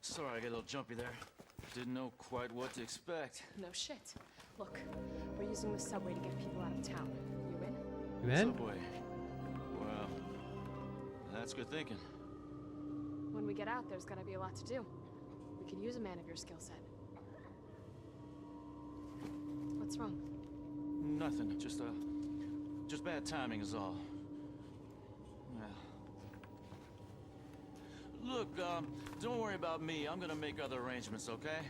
Sorry, I got a little jumpy there. Didn't know quite what to expect. No shit. Look, we're using the subway to get people out of town. You in? You in? Subway. Well, that's good thinking. When we get out, there's gonna be a lot to do. We could use a man of your skill set. What's wrong? Nothing. Just bad timing is all. Well. Look, don't worry about me. I'm gonna make other arrangements, okay?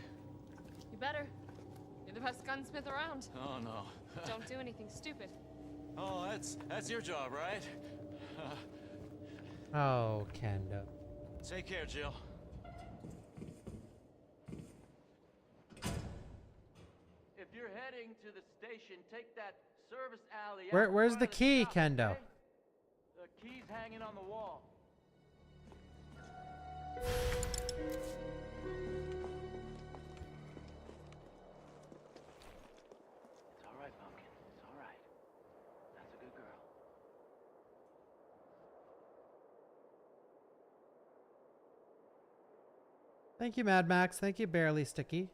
You better. You're the best gunsmith around. Oh, no. Don't do anything stupid. Oh, that's your job, right? Oh, Kendo. Take care, Jill. If you're heading to the station, take that service alley. Where's the key, Kendo? Okay? The key's hanging on the wall. It's all right, Pumpkin. It's all right. That's a good girl. Thank you, Mad Max. Thank you, Barely Sticky.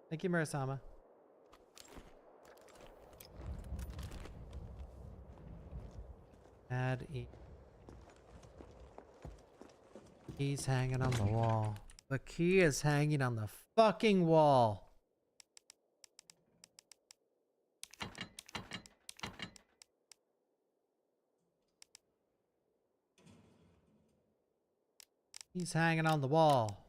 Thank you, Murasama. Add E. He's hanging on the wall. The key is hanging on the fucking wall. He's hanging on the wall.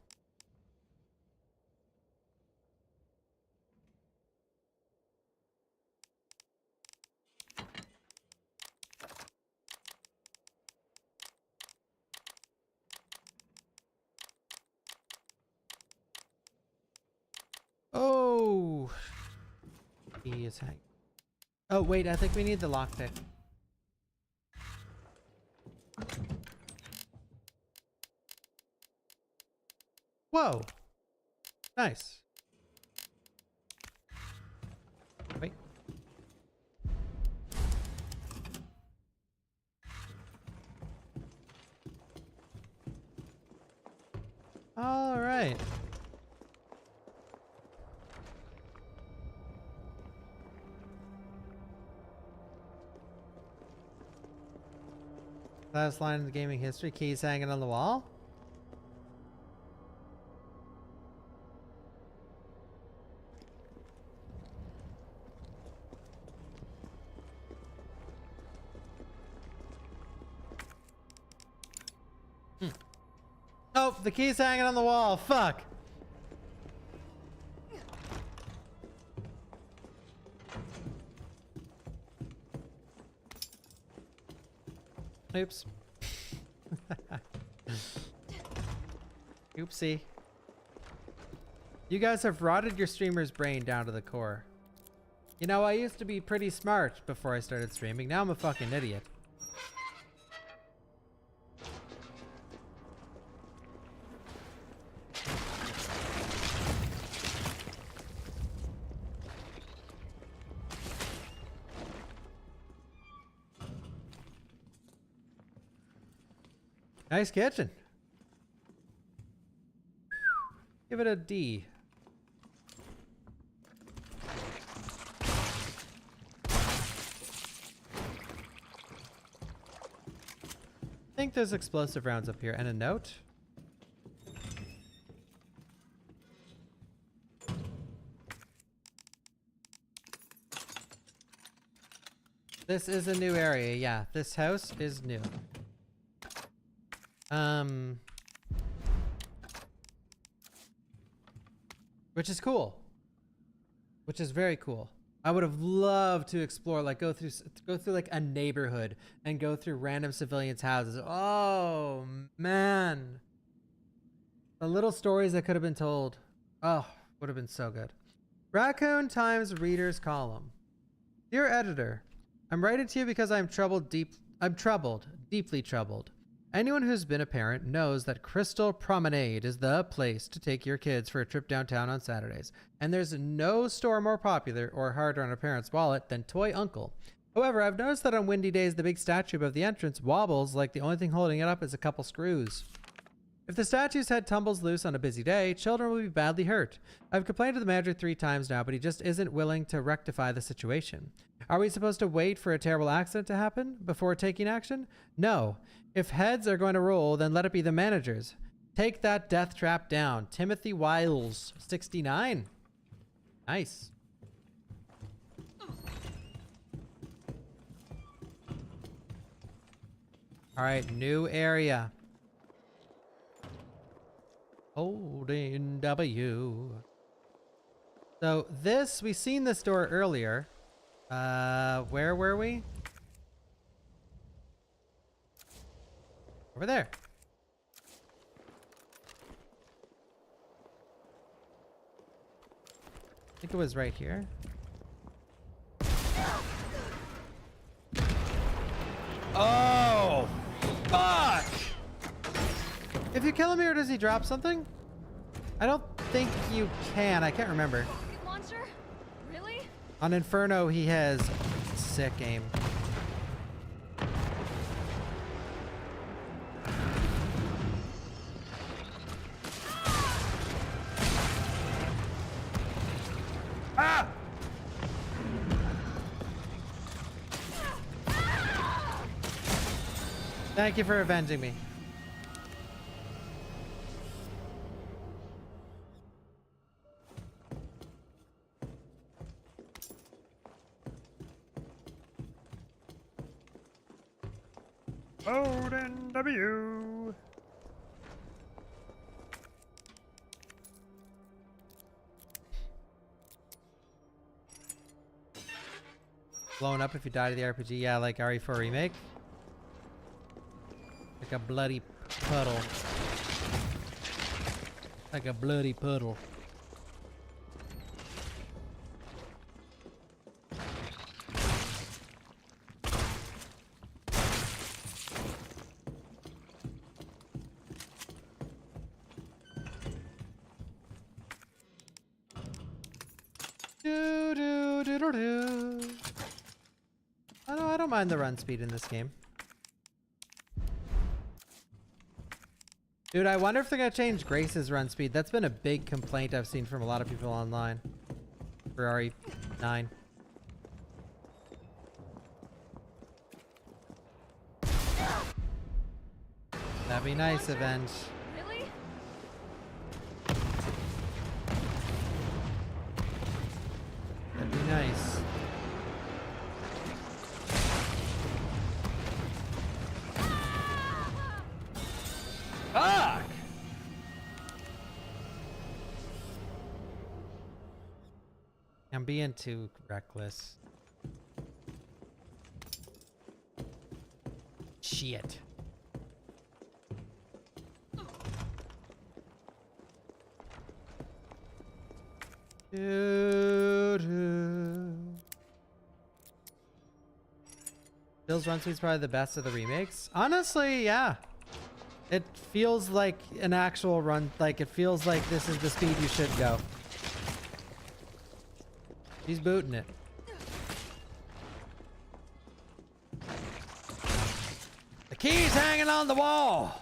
Oh, he is hanging. Oh wait, I think we need the lockpick. Whoa, nice. Wait. All right. Last line in the gaming history, keys hanging on the wall. Oh, the key's hanging on the wall. Fuck. Oops. Oopsie. You guys have rotted your streamer's brain down to the core. You know, I used to be pretty smart before I started streaming. Now I'm a fucking idiot. Nice kitchen. Give it a D. I think there's explosive rounds up here and a note. This is a new area. Yeah, this house is new. Which is cool. Which is very cool. I would have loved to explore, like go through like a neighborhood and go through random civilians' houses. Oh man. The little stories that could have been told. Oh, would have been so good. Raccoon Times Readers Column. Dear editor, I'm writing to you because I'm deeply troubled. Anyone who's been a parent knows that Crystal Promenade is the place to take your kids for a trip downtown on Saturdays. And there's no store more popular or harder on a parent's wallet than Toy Uncle. However, I've noticed that on windy days, the big statue above the entrance wobbles like the only thing holding it up is a couple screws. If the statue's head tumbles loose on a busy day, children will be badly hurt. I've complained to the manager 3 times now, but he just isn't willing to rectify the situation. Are we supposed to wait for a terrible accident to happen before taking action? No. If heads are going to roll, then let it be the managers. Take that death trap down. Timothy Wiles, 69. Nice. All right, new area. Holding W. So this, we seen this door earlier. Where were we? Over there. I think it was right here. Oh, fuck! If you kill him here, does he drop something? I don't think you can. I can't remember. Rocket launcher? Really? On Inferno, he has sick aim. Thank you for avenging me. Odin W. Blowing up if you die to the RPG. Yeah, like RE4 Remake. Like a bloody puddle. Like a bloody puddle. I don't mind the run speed in this game. Dude, I wonder if they're gonna change Grace's run speed. That's been a big complaint I've seen from a lot of people online for RE9. That'd be nice, Avenge. Really? That'd be nice. Fuck! I'm being too reckless. Shit. Bill's run speed's probably the best of the remakes. Honestly, yeah. It feels like an actual run. Like, it feels like this is the speed you should go. He's booting it. The key's hanging on the wall.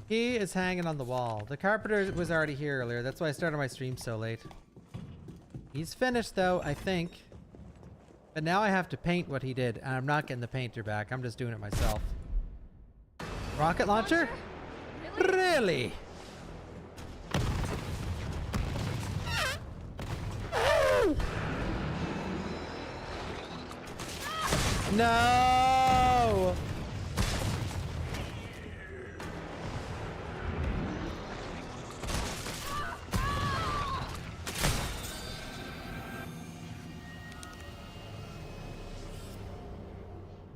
He is hanging on the wall. The carpenter was already here earlier. That's why I started my stream so late. He's finished though, I think. But now I have to paint what he did, and I'm not getting the painter back. I'm just doing it myself. Rocket launcher? Really? No!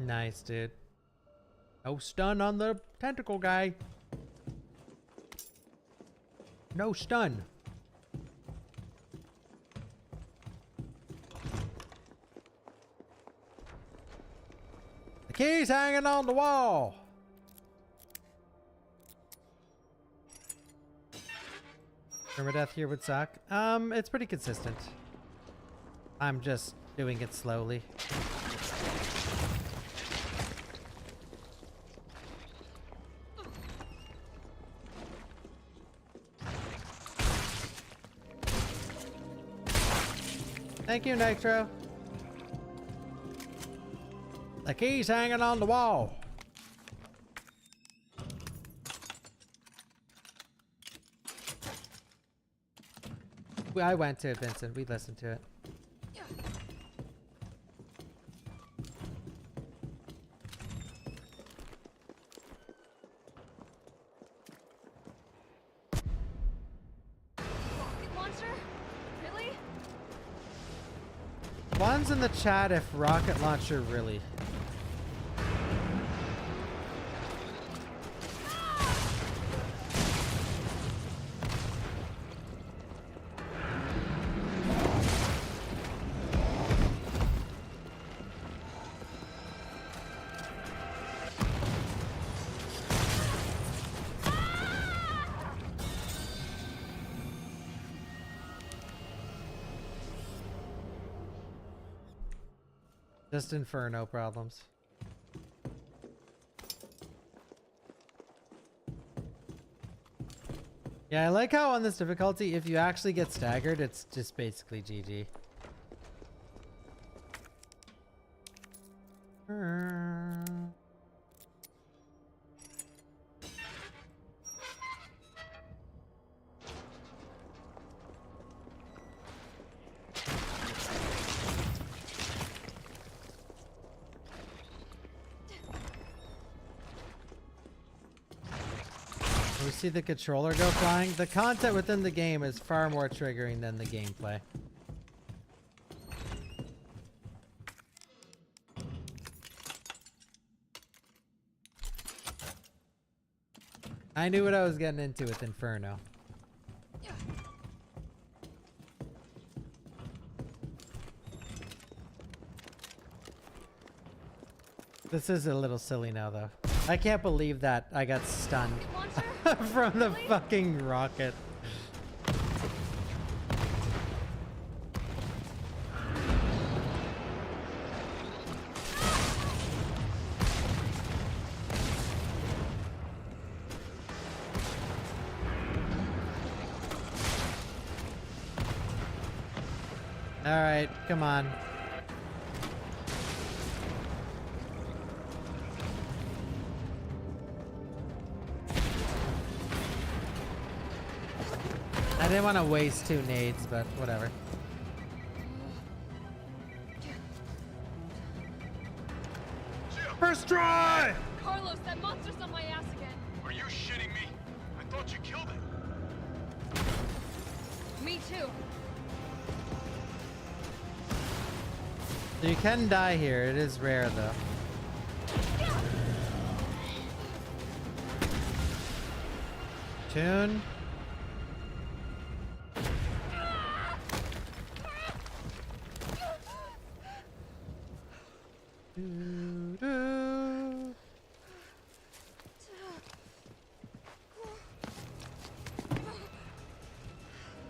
Nice, dude. No stun on the tentacle guy. No stun. The key's hanging on the wall. Permadeath here would suck. It's pretty consistent. I'm just doing it slowly. Thank you, Nitro. The key's hanging on the wall. I went to it, Vincent. We listened to it. One's in the chat if rocket launcher really. Just Inferno problems. Yeah, I like how on this difficulty, if you actually get staggered, it's just basically GG. We see the controller go flying. The content within the game is far more triggering than the gameplay. I knew what I was getting into with Inferno. This is a little silly now, though. I can't believe that I got stunned from the fucking rocket. All right, come on. I didn't want to waste 2 nades, but whatever. First try! Carlos, that monster's on my ass again. Are you shitting me? I thought you killed it. Me too. So you can die here. It is rare, though. Tune.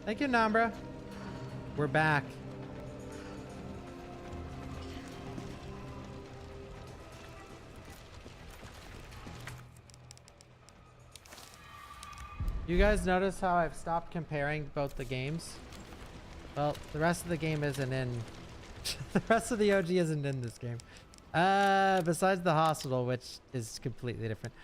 Thank you, Nambra. We're back. You guys notice how I've stopped comparing both the games? Well, the rest of the game isn't in. The rest of the OG isn't in this game. Besides the hospital, which is completely different.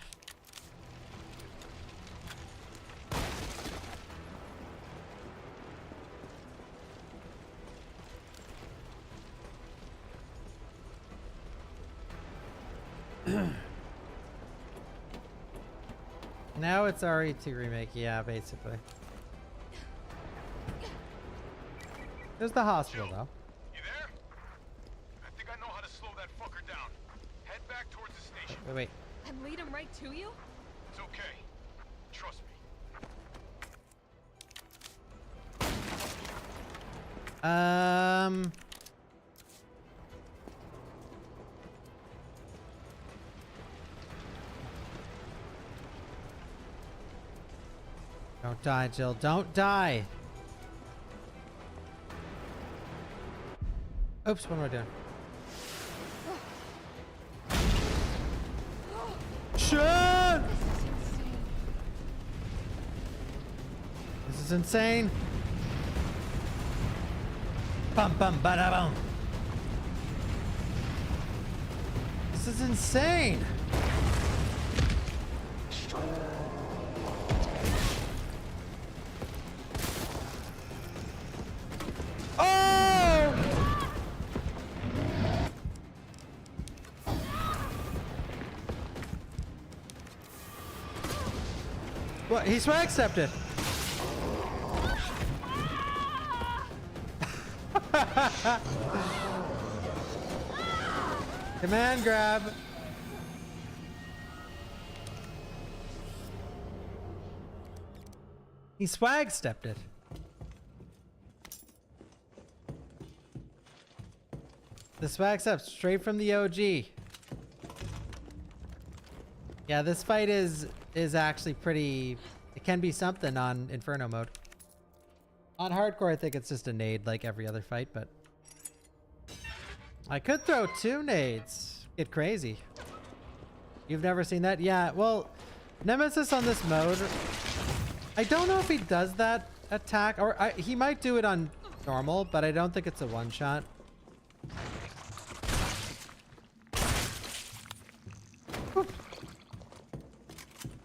Now it's RE2 remake, yeah, basically. There's the hospital, though. You there? I think I know how to slow that fucker down. Head back towards the station. Wait. And lead him right to you? It's okay. Trust me. Don't die, Jill. Don't die. Oops, what am I doing? Shit! This is insane. Bum bum bada bum. This is insane. What? He swag accepted. Command grab. He swag stepped it. The swag step straight from the OG. Yeah, this fight is actually pretty. It can be something on Inferno mode. On hardcore, I think it's just a nade like every other fight, but I could throw 2 nades. Get crazy. You've never seen that? Yeah, well, Nemesis on this mode I don't know if he does that attack, or he might do it on normal, but I don't think it's a one-shot.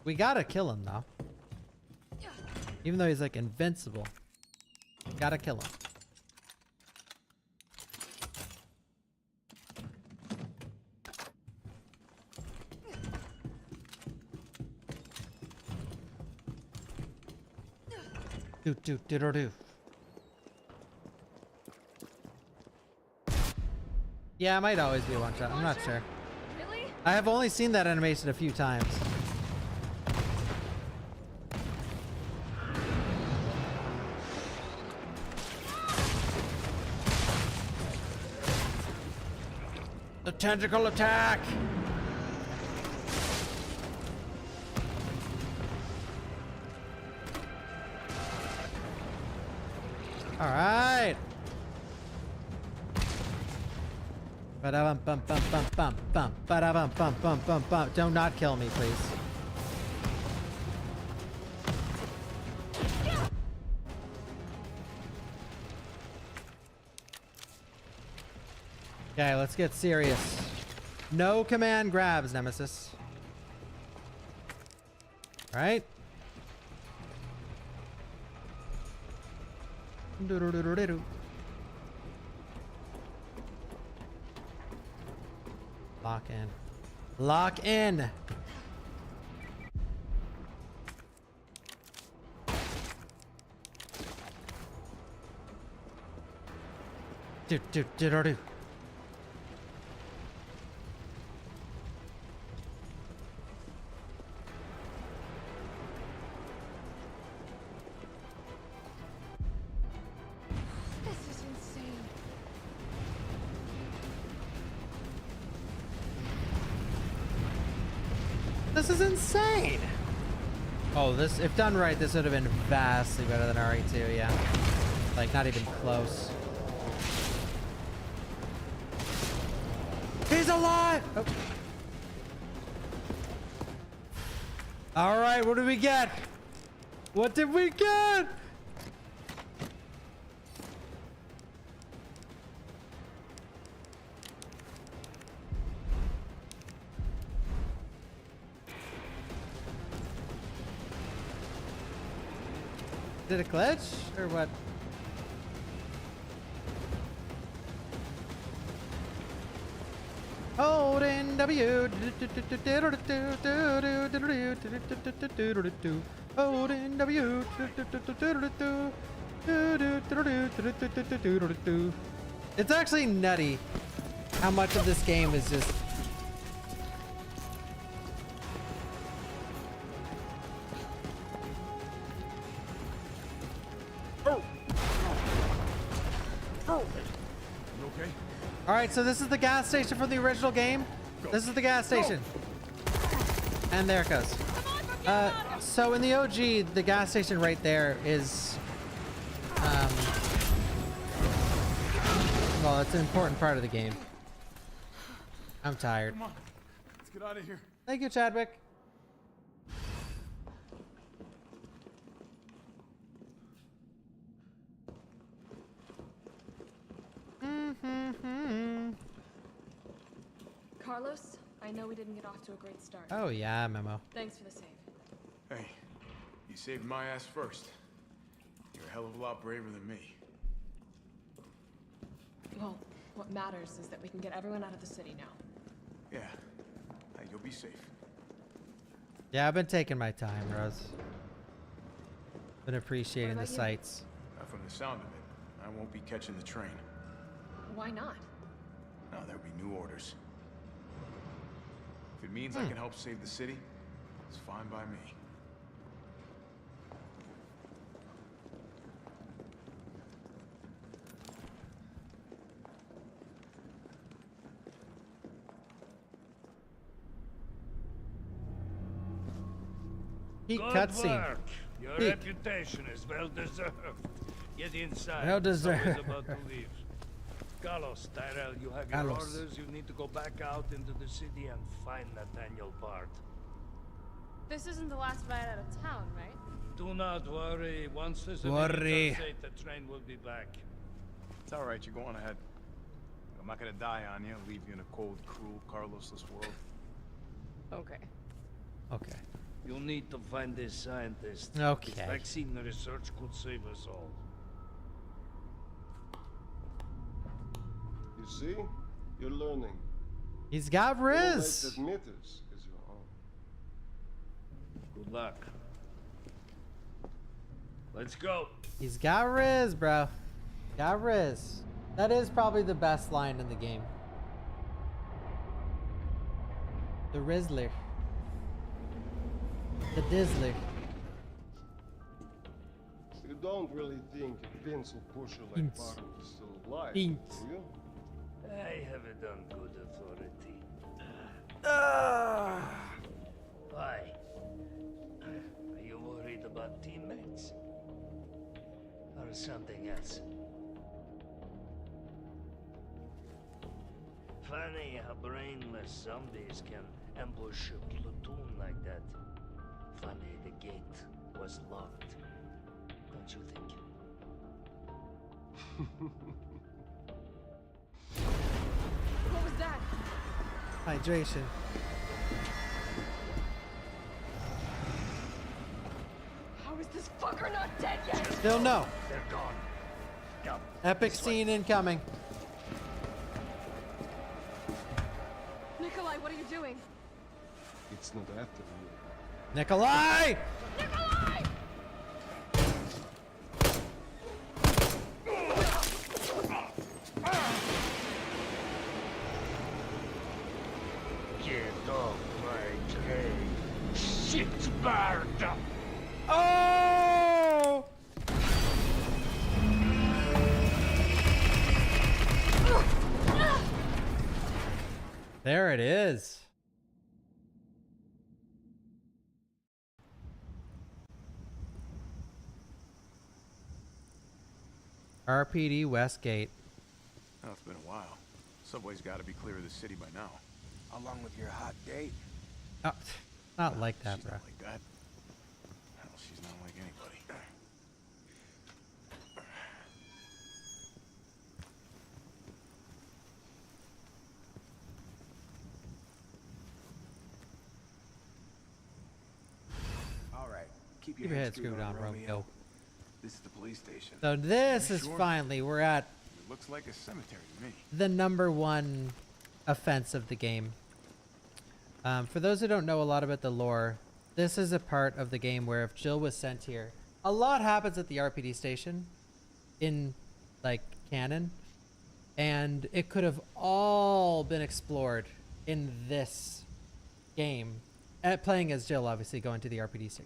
We gotta kill him though. Even though he's like invincible. Gotta kill him. Do. Yeah, it might always be a one shot. I'm not sure. Really? I have only seen that animation a few times. The tentacle attack! All right. Ba-da-bum bum bum bum bum bum. Ba-da-bum bum bum bum bum. Do not kill me, please. Okay, let's get serious. No command grabs, Nemesis. All right. Lock in. Lock in. Do. This is insane. Oh, this, if done right, this would have been vastly better than RE2, yeah. Like, not even close. He's alive! Oh. All right, what did we get? What did we get? Did it glitch or what? Holding W. Holding W. It's actually nutty how much of this game is just Alright, so this is the gas station from the original game. This is the gas station. And there it goes. So in the OG, the gas station right there is... well, it's an important part of the game. I'm tired. Come on, let's get out of here. Thank you, Chadwick. Carlos, I know we didn't get off to a great start. Oh yeah, Memo. Thanks for the save. Hey, you saved my ass first. You're a hell of a lot braver than me. Well, what matters is that we can get everyone out of the city now. Yeah, hey, you'll be safe. Yeah, I've been taking my time, Rose. Been appreciating the sights. From the sound of it, I won't be catching the train. Why not? No, there'll be new orders. If it means I can help save the city, it's fine by me. Heat cutscene. Your reputation is well deserved. Get inside. Well deserved. Someone's about to leave. Carlos, Tyrell, you have your orders. You need to go back out into the city and find Nathaniel Bard. This isn't the last ride out of town, right? Do not worry. Once there's a Worry. state, the train will be back. It's all right. You're going ahead. I'm not gonna die on you. Leave you in a cold, cruel, Carlosless world. Okay. Okay. You'll need to find this scientist. Okay. This vaccine research could save us all. You see? You're learning. He's got All Riz. that admit is your own. Good luck. Let's go. He's got Riz, bro. Got Riz. That is probably the best line in the game. The Rizzler. The Dizzler. You don't really think a pencil pusher like Ints. Barton is still alive, Ints. do you? I have it on good authority. Why? Are you worried about teammates? Or something else? Funny how brainless zombies can ambush a platoon like that. Funny the gate was locked. Don't you think? What was that? Hydration. How is this fucker not dead yet? Still no. They're gone. Come. Epic scene incoming. Nikolai, what are you doing? It's not after you. Nikolai! Nikolai! Get off my train. Shit bird! Oh! There it is. RPD Westgate. Oh, it's been a while. Subway's got to be clear of the city by now. Along with your hot date. Oh, not like that, She's bro. not like that. Hell, she's not like anybody. All right. Keep your head screwed on, bro. Go. This is the police station. So this You is sure? finally, we're at It looks like a cemetery to me. the #1 offense of the game. For those who don't know a lot about the lore, this is a part of the game where if Jill was sent here, a lot happens at the RPD station in like canon, and it could have all been explored in this game. Playing as Jill, obviously going to the RPD station.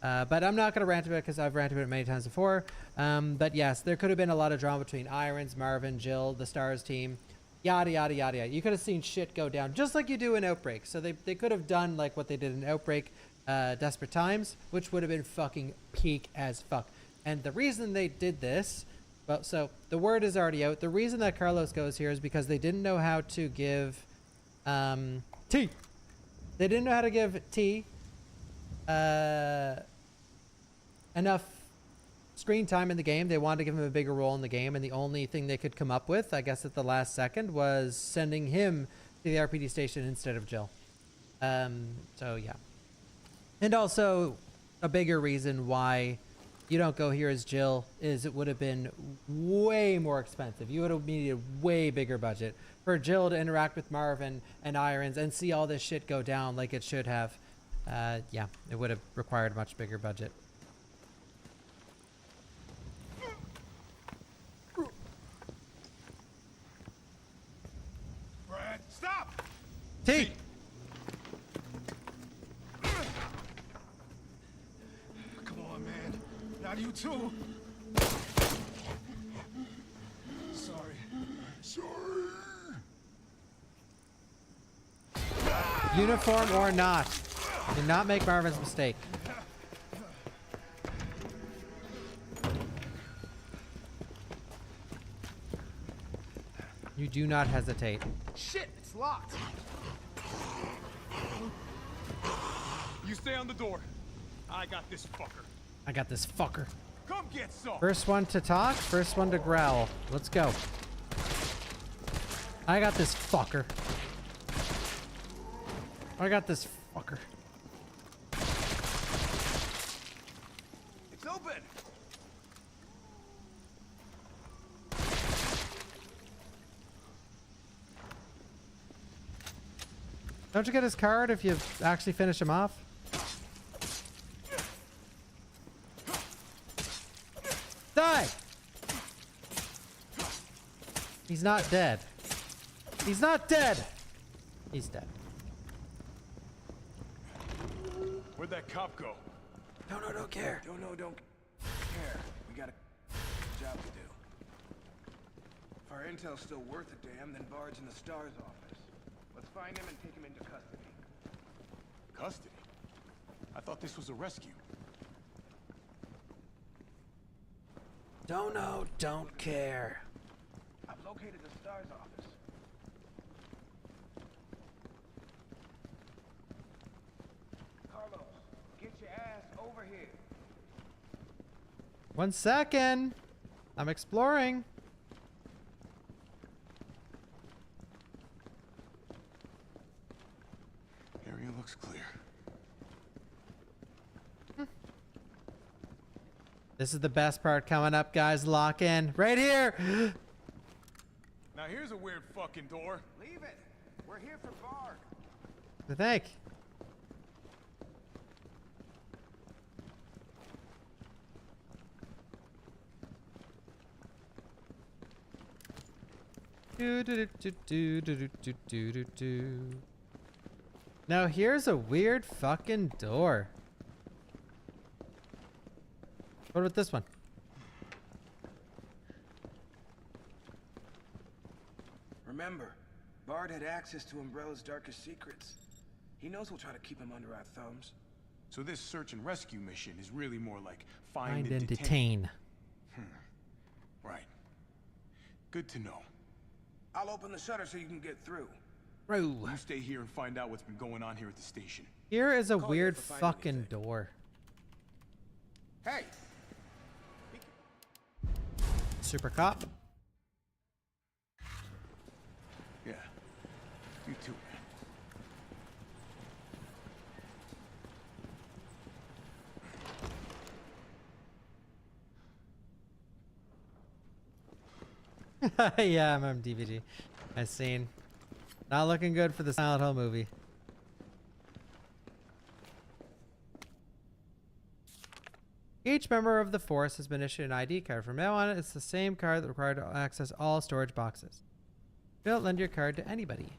But I'm not going to rant about it because I've ranted about it many times before. But yes, there could have been a lot of drama between Irons, Marvin, Jill, the Stars team, yada, yada, yada, yada. You could have seen shit go down just like you do in Outbreak. So they could have done like what they did in Outbreak, Desperate Times, which would have been fucking peak as fuck. And the reason they did this, well, so the word is already out. The reason that Carlos goes here is because they didn't know how to give T. They didn't know how to give T enough screen time in the game. They wanted to give him a bigger role in the game, and the only thing they could come up with, I guess at the last second, was sending him to the RPD station instead of Jill. So yeah. And also a bigger reason why you don't go here as Jill is it would have been way more expensive. You would have needed a way bigger budget for Jill to interact with Marvin and Irons and see all this shit go down like it should have. Yeah, it would have required a much bigger budget. Brad, stop! T! Come on, man. Not you too. Sorry. Sorry. Uniform or not, do not make Marvin's mistake. You do not hesitate. Shit, it's locked. You stay on the door. I got this fucker. I got this fucker. Come get some. First one to talk, first one to growl. Let's go. I got this fucker. I got this fucker. It's open. Don't you get his card if you actually finish him off? Die! He's not dead. He's not dead! He's dead. Where'd that cop go? Don't care. Don't care. We got a job to do. If our intel's still worth a damn, then Bard's in the STAR's office. Let's find him and take him into custody. Custody? I thought this was a rescue. Don't know, don't care. I've located the STAR's office. Carlos, get your ass over here. 1 second. I'm exploring. Area looks clear. This is the best part coming up, guys. Lock in. Right here. Now here's a weird fucking door. Leave it. We're here for Bard. I think. Now here's a weird fucking door. What about this one? Remember, Bard had access to Umbrella's darkest secrets. He knows we'll try to keep him under our thumbs. So this search and rescue mission is really more like find Find and and detain. detain. Right. Good to know. I'll open the shutter so you can get through. Bro. You stay here and find out what's been going on here at the station. Here is a Call weird you if I find fucking anything. door. Hey! Super cop. Yeah. You too, Yeah, I remember DVD. I've seen. Not looking good for the Silent Hill movie. Each member of the force has been issued an ID card. From now on, it's the same card that required to access all storage boxes. Don't lend your card to anybody.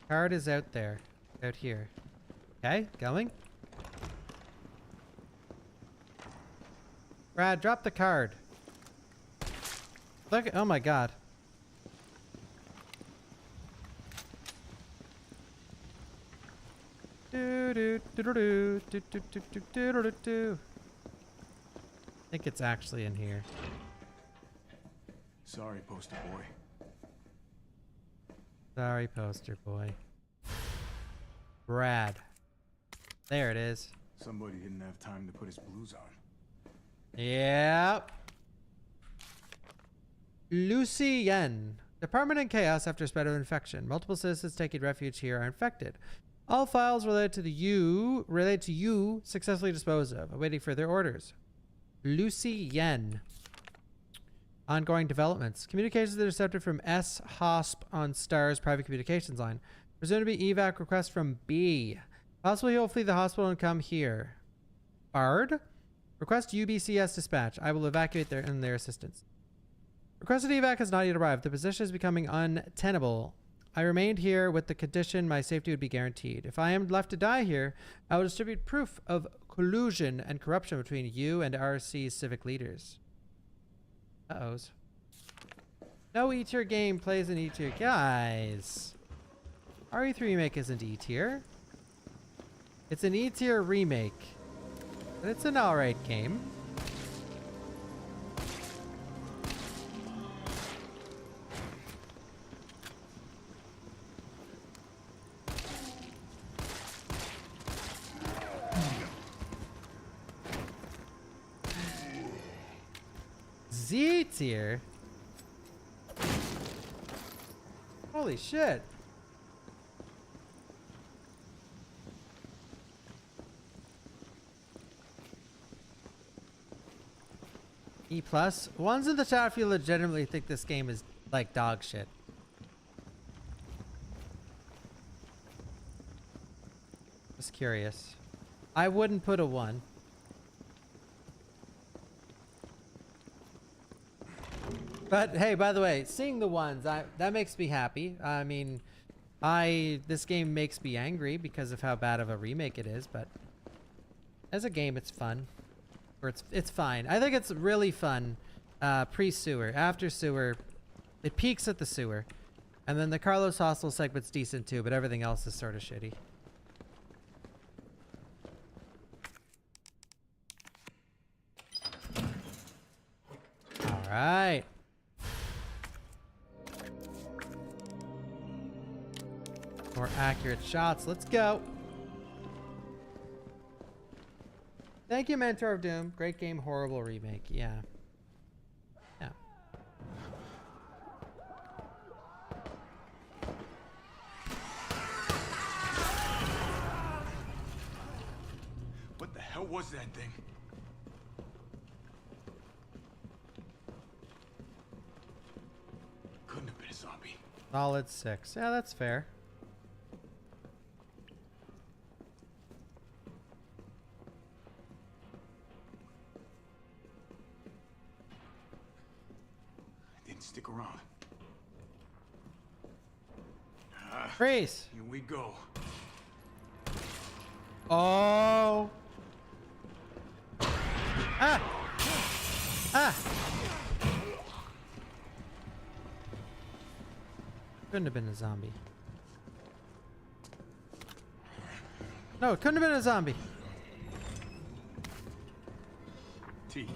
Card is out there. Out here. Okay, going. Brad, drop the card. Look, oh my god. I think it's actually in here. Sorry, poster boy. Sorry, poster boy. Brad. There it is. Somebody didn't have time to put his blues on. Yep. Lucien. Department in chaos after spread of infection. Multiple citizens taking refuge here are infected. All files related to you successfully disposed of. Awaiting further orders. Lucien. Ongoing developments. Communications intercepted from S-HOSP on STAR's private communications line. Presumed to be evac request from B. Possibly he'll flee the hospital and come here. Bard? Request UBCS dispatch. I will evacuate their assistance. Requested evac has not yet arrived. The position is becoming untenable. I remained here with the condition my safety would be guaranteed. If I am left to die here, I will distribute proof of collusion and corruption between you and RC's civic leaders. Uh-ohs. No E-tier game plays in E-tier. Guys. RE3 Remake isn't E-tier. It's an E-tier remake. But it's an alright game. Z tier? Holy shit. E+. Ones in the chat if you legitimately think this game is like dog shit. Just curious. I wouldn't put a 1. But hey, by the way, seeing the ones, that makes me happy. I mean, this game makes me angry because of how bad of a remake it is, but as a game, it's fun. Or it's fine. I think it's really fun. Pre-sewer, after sewer, it peaks at the sewer, and then the Carlos Hostel segment's decent too, but everything else is sort of shitty. All right. More accurate shots. Let's go. Thank you, Mentor of Doom. Great game, horrible remake. Yeah. Yeah. What the hell was that thing? Couldn't have been a zombie. Solid 6. Yeah, that's fair. Stick around. Freeze. Here we go. Oh. Ah. Ah. Couldn't have been a zombie. No, it couldn't have been a zombie. T,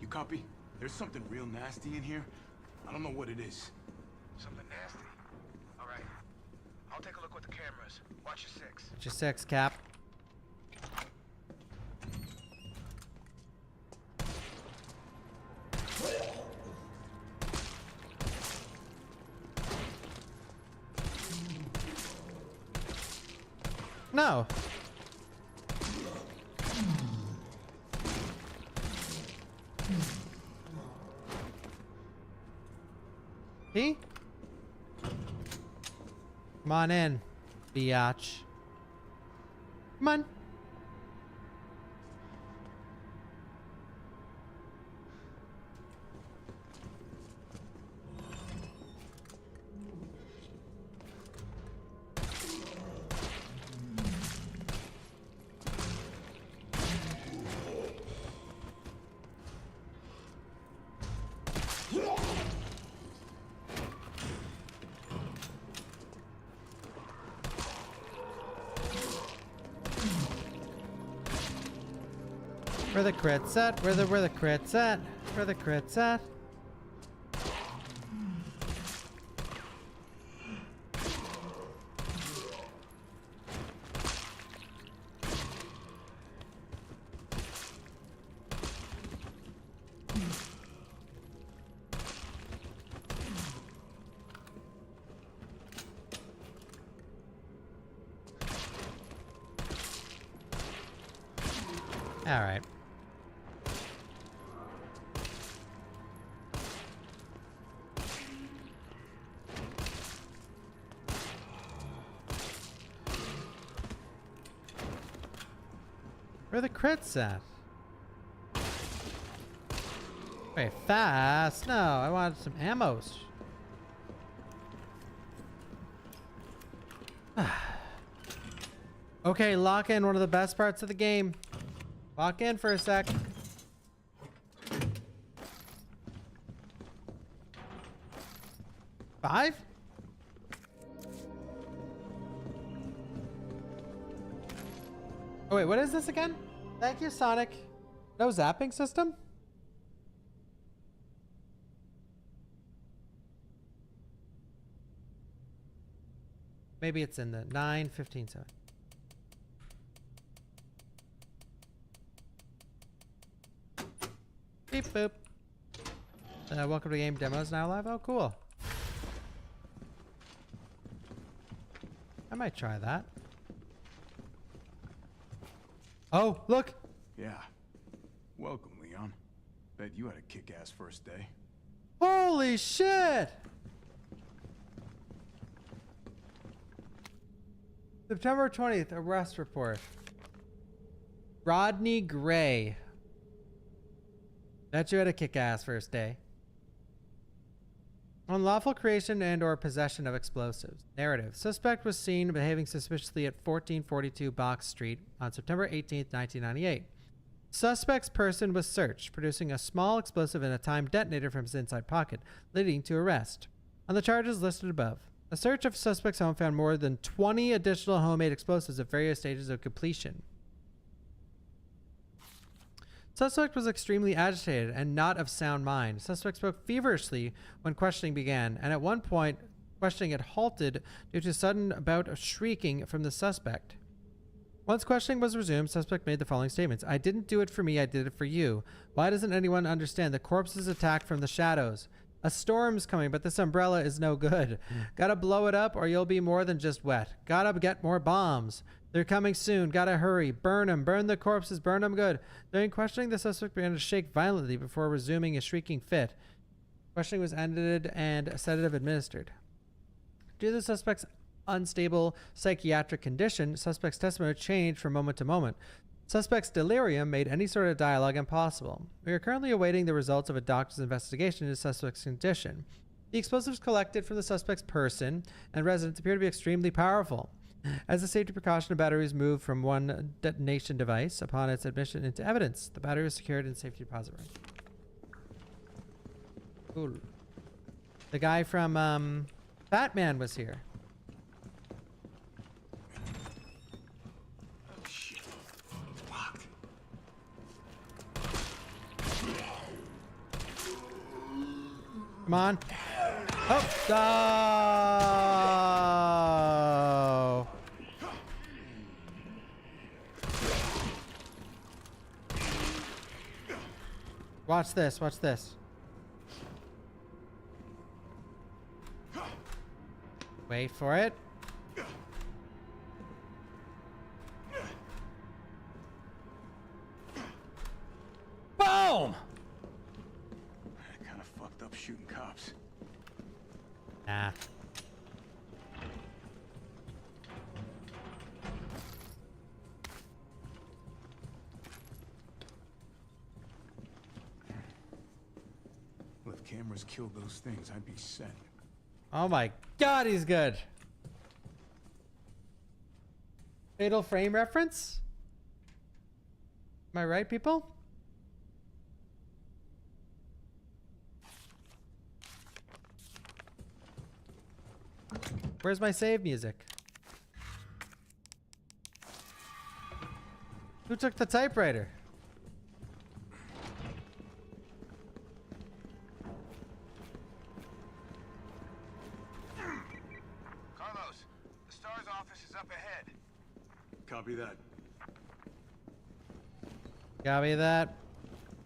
you copy? There's something real nasty in here. I don't know what it is. Something nasty. All right. I'll take a look with the cameras. Watch your 6. Watch your 6, Cap. No. He? Come on in, biatch. Come on. Where the crits at? Where the crits at? Where the crits at? All right. Where are the crits at? Wait, fast? No, I wanted some ammos. Okay, lock in, one of the best parts of the game. Lock in for a sec. Five? Oh wait, what is this again? Thank you, Sonic. No zapping system? Maybe it's in the 9, 15, 7. Beep boop. Welcome to game demos now live. Oh, cool. I might try that. Oh, look. Yeah. Welcome, Leon. Bet you had a kick-ass first day. Holy shit! September 20th, arrest report. Rodney Gray. Bet you had a kick-ass first day. Unlawful creation and or possession of explosives. Narrative. Suspect was seen behaving suspiciously at 1442 Box Street on September 18th, 1998. Suspect's person was searched, producing a small explosive and a timed detonator from his inside pocket, leading to arrest. On the charges listed above, a search of suspect's home found more than 20 additional homemade explosives at various stages of completion. Suspect was extremely agitated and not of sound mind. Suspect spoke feverishly when questioning began, and at one point, questioning had halted due to a sudden bout of shrieking from the suspect. Once questioning was resumed, suspect made the following statements. I didn't do it for me, I did it for you. Why doesn't anyone understand? The corpse is attacked from the shadows. A storm's coming, but this umbrella is no good. Gotta blow it up or you'll be more than just wet. Gotta get more bombs. They're coming soon. Gotta hurry. Burn them. Burn the corpses. Burn them good. During questioning, the suspect began to shake violently before resuming a shrieking fit. Questioning was ended and a sedative administered. Due to the suspect's unstable psychiatric condition, suspect's testimony changed from moment to moment. Suspect's delirium made any sort of dialogue impossible. We are currently awaiting the results of a doctor's investigation into the suspect's condition. The explosives collected from the suspect's person and residence appear to be extremely powerful. As a safety precaution, a battery is moved from one detonation device upon its admission into evidence. The battery was secured in safety deposit room. Cool. The guy from Batman was here. Oh shit. Locked. Come on. Oh. Oh. Watch this. Watch this. Wait for it. Boom! Kind of fucked up shooting cops. Nah. Well, if cameras killed those things, I'd be set. Oh my god, he's good. Fatal Frame reference? Am I right, people? Where's my save music? Who took the typewriter? Carlos, the STAR's office is up ahead. Copy that. Copy that.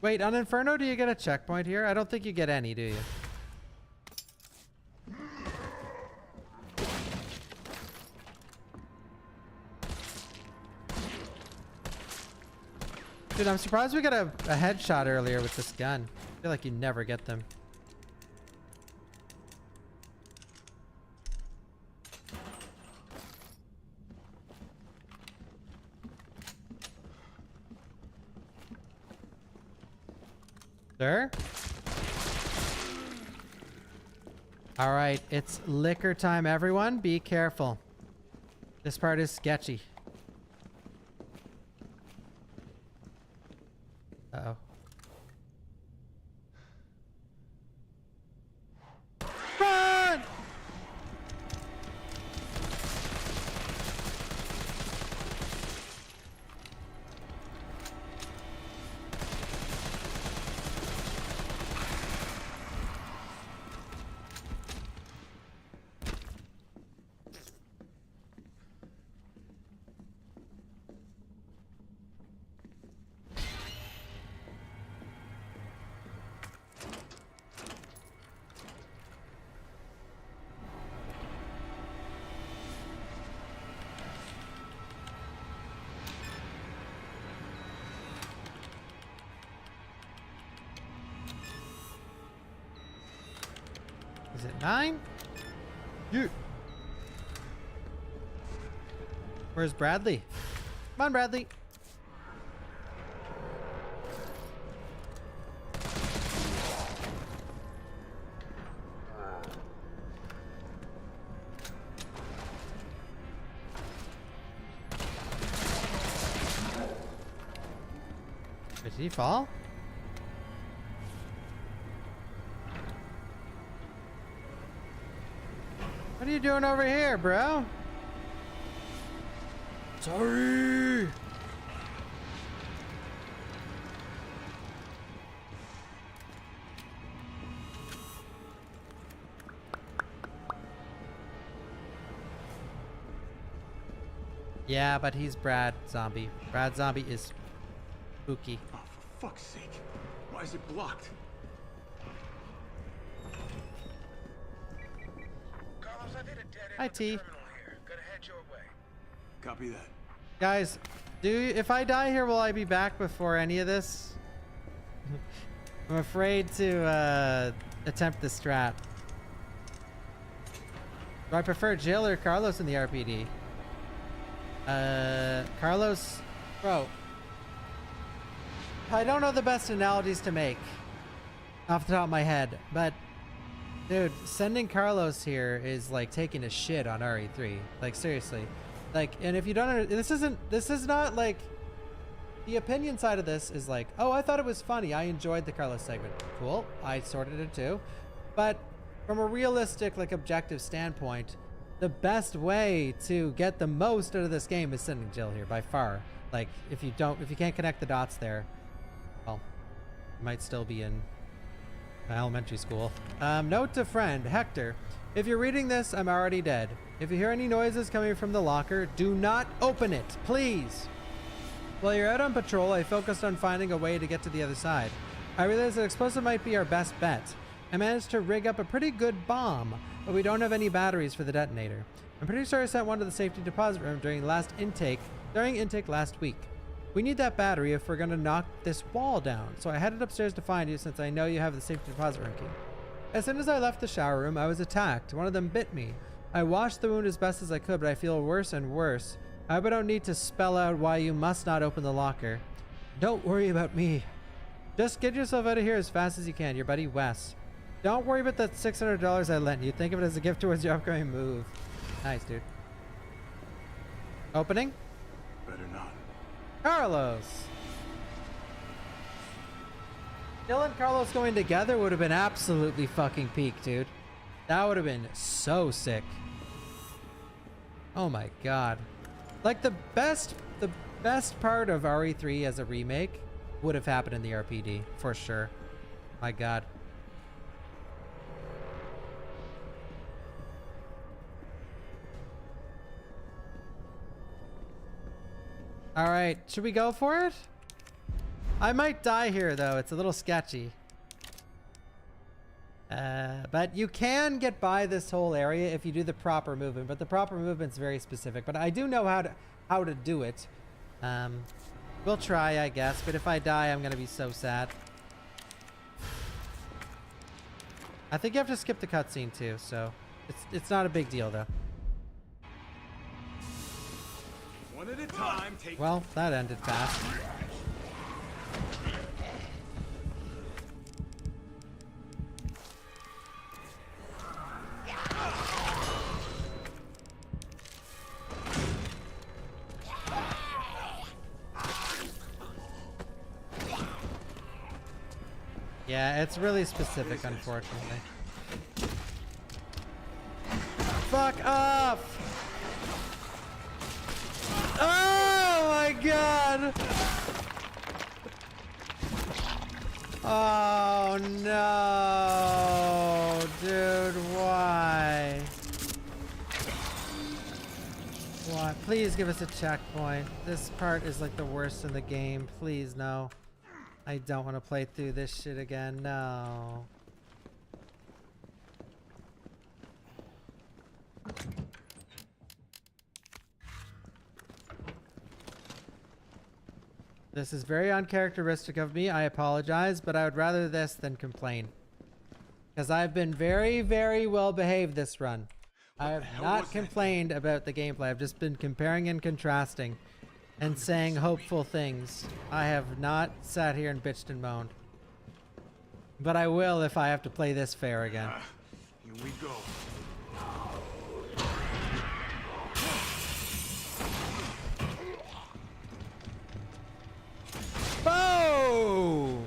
Wait, on Inferno, do you get a checkpoint here? I don't think you get any, do you? Dude, I'm surprised we got a headshot earlier with this gun. I feel like you never get them. Sir? All right, it's liquor time, everyone. Be careful. This part is sketchy. Uh-oh. Run! Is it 9? You. Where's Bradley? Come on, Bradley. Did he fall? What are you doing over here, bro? Sorry. Yeah, but he's Brad Zombie. Brad Zombie is spooky. Oh, for fuck's sake. Why is it blocked? Carlos, I've hit a dead end Hi, with the T. terminal here. Gonna head your way. Copy that. Guys, if I die here, will I be back before any of this? I'm afraid to attempt the strat. Do I prefer Jill or Carlos in the RPD? Carlos, bro. I don't know the best analogies to make off the top of my head, but dude, sending Carlos here is like taking a shit on RE3. Like seriously. Like, and if you don't, this is not like, the opinion side of this is like, oh, I thought it was funny. I enjoyed the Carlos segment. Cool. I sorted it too. But from a realistic, like objective standpoint, the best way to get the most out of this game is sending Jill here by far. Like if you can't connect the dots there, well, you might still be in elementary school. Note to friend, Hector, if you're reading this, I'm already dead. If you hear any noises coming from the locker, do not open it, please. While you're out on patrol, I focused on finding a way to get to the other side. I realized that explosive might be our best bet. I managed to rig up a pretty good bomb, but we don't have any batteries for the detonator. I'm pretty sure I sent one to the safety deposit room during intake last week. We need that battery if we're gonna knock this wall down, so I headed upstairs to find you since I know you have the safety deposit room key. As soon as I left the shower room, I was attacked. One of them bit me. I washed the wound as best as I could, but I feel worse and worse. I hope I don't need to spell out why you must not open the locker. Don't worry about me. Just get yourself out of here as fast as you can. Your buddy Wes. Don't worry about that $600 I lent you. Think of it as a gift towards your upcoming move. Nice, dude. Opening? Better not. Carlos. Jill and Carlos going together would have been absolutely fucking peak, dude. That would have been so sick. Oh my god. Like the best part of RE3 as a remake would have happened in the RPD for sure. My god. All right, should we go for it? I might die here though. It's a little sketchy. But you can get by this whole area if you do the proper movement, but the proper movement's very specific. But I do know how to do it. We'll try, I guess, but if I die, I'm gonna be so sad. I think you have to skip the cutscene too, so it's not a big deal though. One at a time, take. Well, that ended fast. Yeah, it's really specific, unfortunately. Fuck off! Oh my god! Oh no! Dude, why? Why? Please give us a checkpoint. This part is like the worst in the game. Please, no. I don't want to play through this shit again. No. This is very uncharacteristic of me. I apologize, but I would rather this than complain. Because I've been very, very well behaved this run. I have not complained about the gameplay. I've just been comparing and contrasting and saying hopeful things. I have not sat here and bitched and moaned. But I will if I have to play this fair again. Here we go. Boom!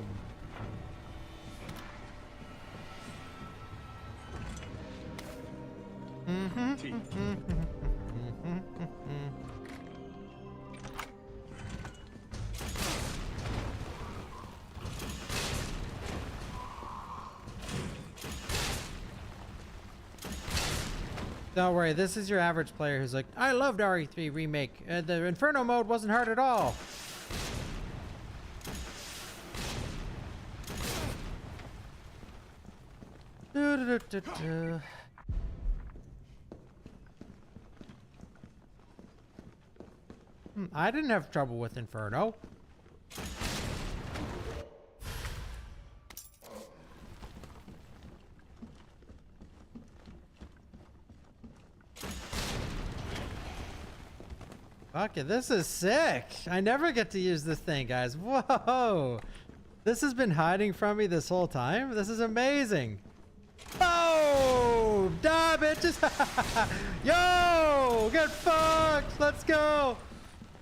Don't worry, this is your average player who's like, I loved RE3 Remake. The Inferno mode wasn't hard at all. I didn't have trouble with Inferno. Fuck it, this is sick. I never get to use this thing, guys. Whoa. This has been hiding from me this whole time. This is amazing. Oh, die, bitches. Yo, get fucked. Let's go.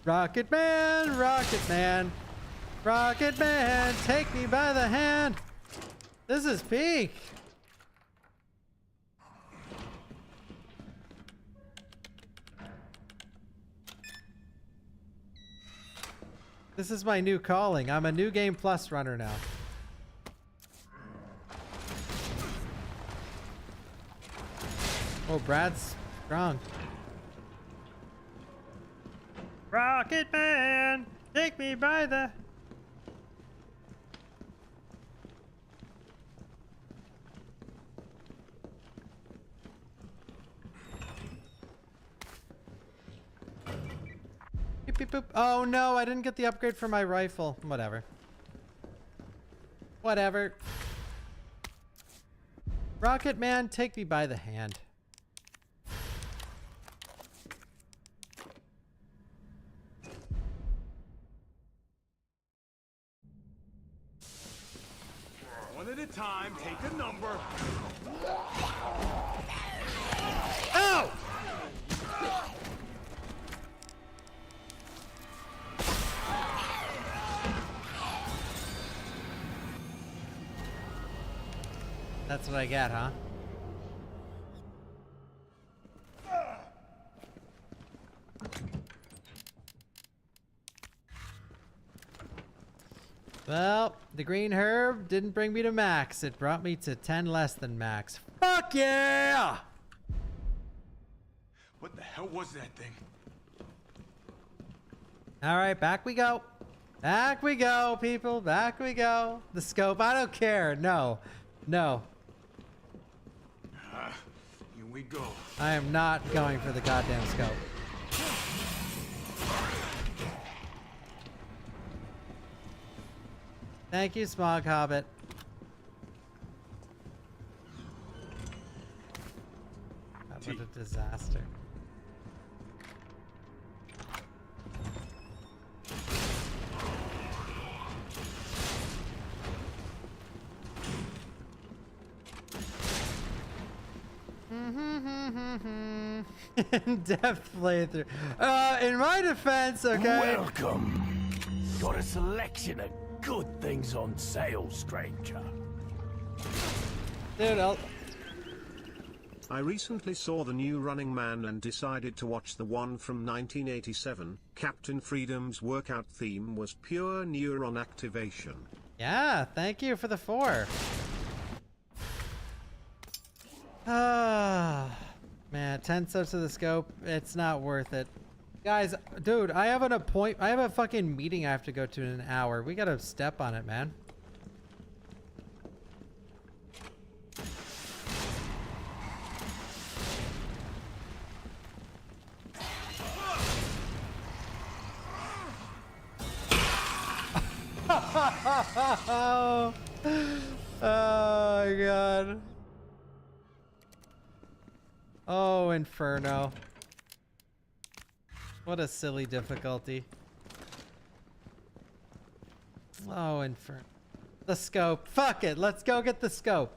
Rocket Man, Rocket Man. Rocket Man, take me by the hand. This is peak. This is my new calling. I'm a New Game Plus runner now. Oh, Brad's strong. Rocket Man, take me by the... Beep, beep, boop. Oh no, I didn't get the upgrade for my rifle. Whatever. Whatever. Rocket Man, take me by the hand. One at a time, take a number. Ow! That's what I get, huh? Well, the green herb didn't bring me to max. It brought me to 10 less than max. Fuck yeah! What the hell was that thing? All right, back we go. Back we go, people. Back we go. The scope, I don't care. No. No. Here we go. I am not going for the goddamn scope. Thank you, Smog Hobbit. What a disaster. In-depth playthrough. In my defense, okay. Welcome. Got a selection of good things on sale, stranger. Dude, I recently saw the new Running Man and decided to watch the one from 1987. Captain Freedom's workout theme was pure neuron activation. Yeah, thank you for the 4. Ah, man, 10 subs to the scope. It's not worth it. Guys, dude, I have a fucking meeting I have to go to in an hour. We gotta step on it, man. Oh my god. Oh, Inferno. What a silly difficulty. Oh, Inferno. The scope. Fuck it. Let's go get the scope.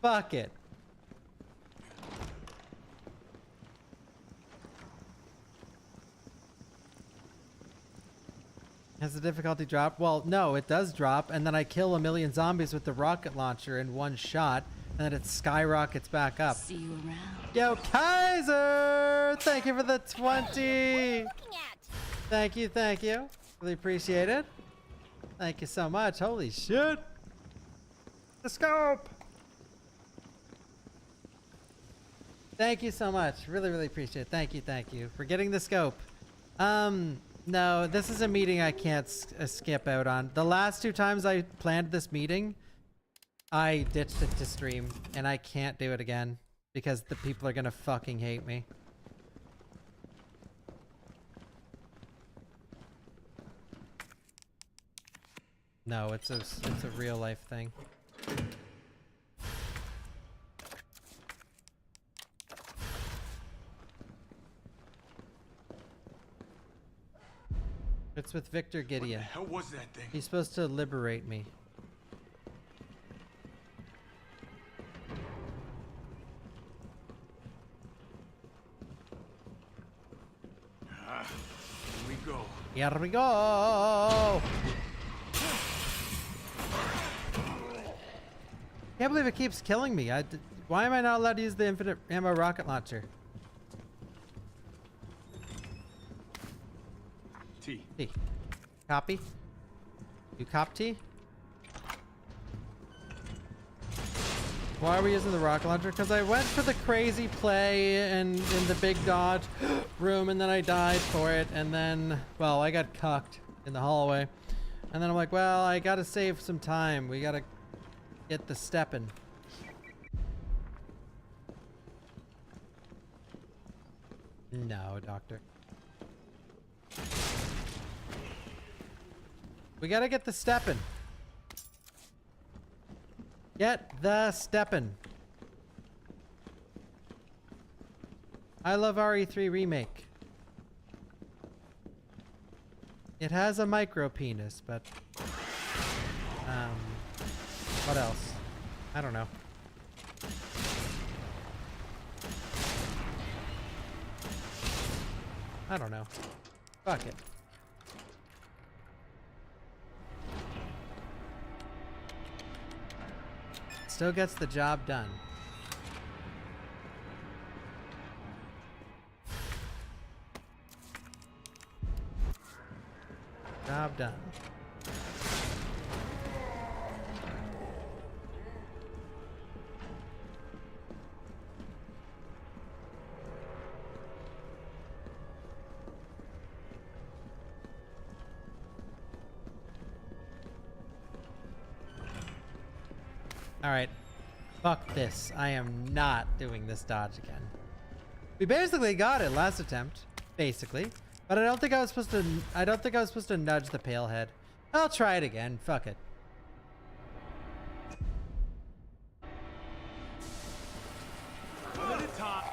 Fuck it. Has the difficulty dropped? Well, no, it does drop, and then I kill a million zombies with the rocket launcher in one shot, and then it skyrockets back up. See you around. Yo, Kaiser! Thank you for the 20! Thank you, thank you. Really appreciate it. Thank you so much. Holy shit! The scope! Thank you so much. Really, really appreciate it. Thank you for getting the scope. No, this is a meeting I can't skip out on. The last 2 times I planned this meeting, I ditched it to stream, and I can't do it again because the people are gonna fucking hate me. No, it's a real life thing. It's with Victor Gideon. What the hell was that thing? He's supposed to liberate me. Here we go. Here we go! Can't believe it keeps killing me. Why am I not allowed to use the infinite ammo rocket launcher? T. Copy? You cop T? Why are we using the rocket launcher? Because I went for the crazy play and in the big dodge room, and then I died for it, and then, well, I got cucked in the hallway. And then I'm like, well, I gotta save some time. We gotta get the steppin'. No, doctor. We gotta get the steppin'. Get the steppin'. I love RE3 Remake. It has a micro penis, but what else? I don't know. I don't know. Fuck it. Still gets the job done. Job done. All right, fuck this. I am not doing this dodge again. We basically got it last attempt, basically, but I don't think I was supposed to. I don't think I was supposed to nudge the pale head. I'll try it again. Fuck it. One at a time.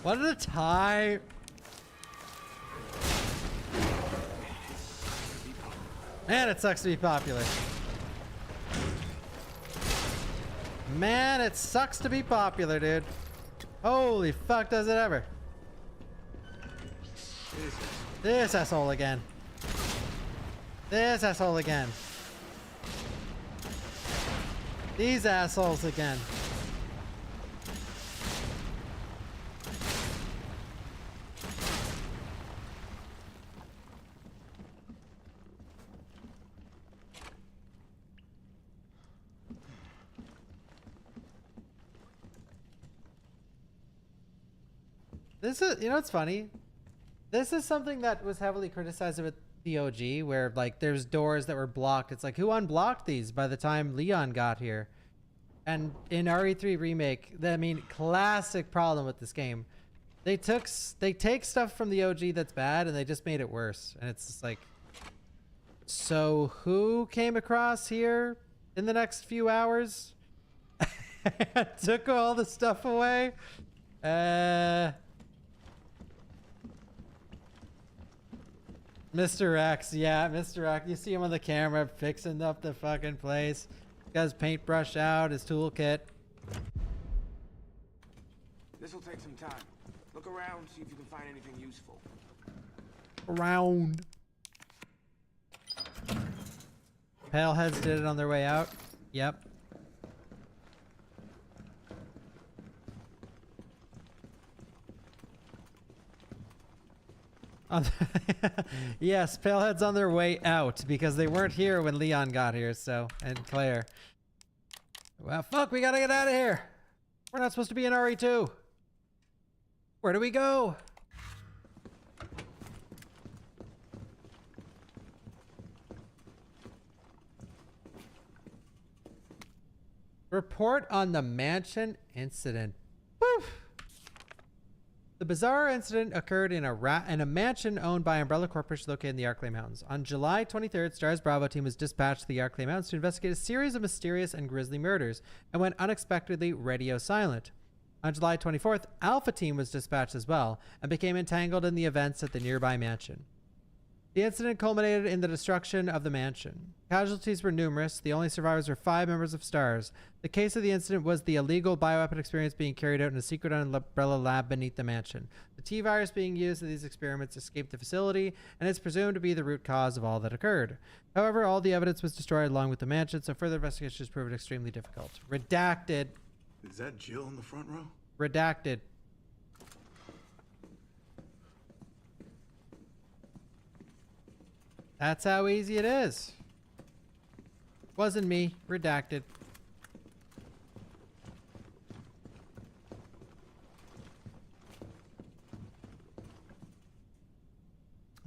One at a time. Man, it sucks to be popular. Man, it sucks to be popular, dude. Holy fuck, does it ever. This asshole again. This asshole again. These assholes again. This is, you know what's funny? This is something that was heavily criticized with the OG, where like there's doors that were blocked. It's like, who unblocked these by the time Leon got here? And in RE3 Remake, I mean, classic problem with this game. They take stuff from the OG that's bad and they just made it worse. And it's just like, So who came across here in the next few hours? Took all the stuff away. Mr. X, yeah, Mr. X. You see him on the camera fixing up the fucking place. Got his paintbrush out, his toolkit. This'll take some time. Look around, see if you can find anything useful. Around. Paleheads did it on their way out. Yep. Yes, Paleheads on their way out because they weren't here when Leon got here, so, and Claire. Well, fuck, we gotta get out of here. We're not supposed to be in RE2. Where do we go? Report on the mansion incident. Woof. The bizarre incident occurred in a mansion owned by Umbrella Corporation located in the Arklay Mountains. On July 23rd, Star's Bravo team was dispatched to the Arklay Mountains to investigate a series of mysterious and grisly murders and went unexpectedly radio silent. On July 24th, Alpha team was dispatched as well and became entangled in the events at the nearby mansion. The incident culminated in the destruction of the mansion. Casualties were numerous. The only survivors were 5 members of STARS. The case of the incident was the illegal bioweapon experiments being carried out in a secret Umbrella lab beneath the mansion. The T-virus being used in these experiments escaped the facility and is presumed to be the root cause of all that occurred. However, all the evidence was destroyed along with the mansion, so further investigation has proven extremely difficult. Redacted. Is that Jill in the front row? Redacted. That's how easy it is. Wasn't me. Redacted.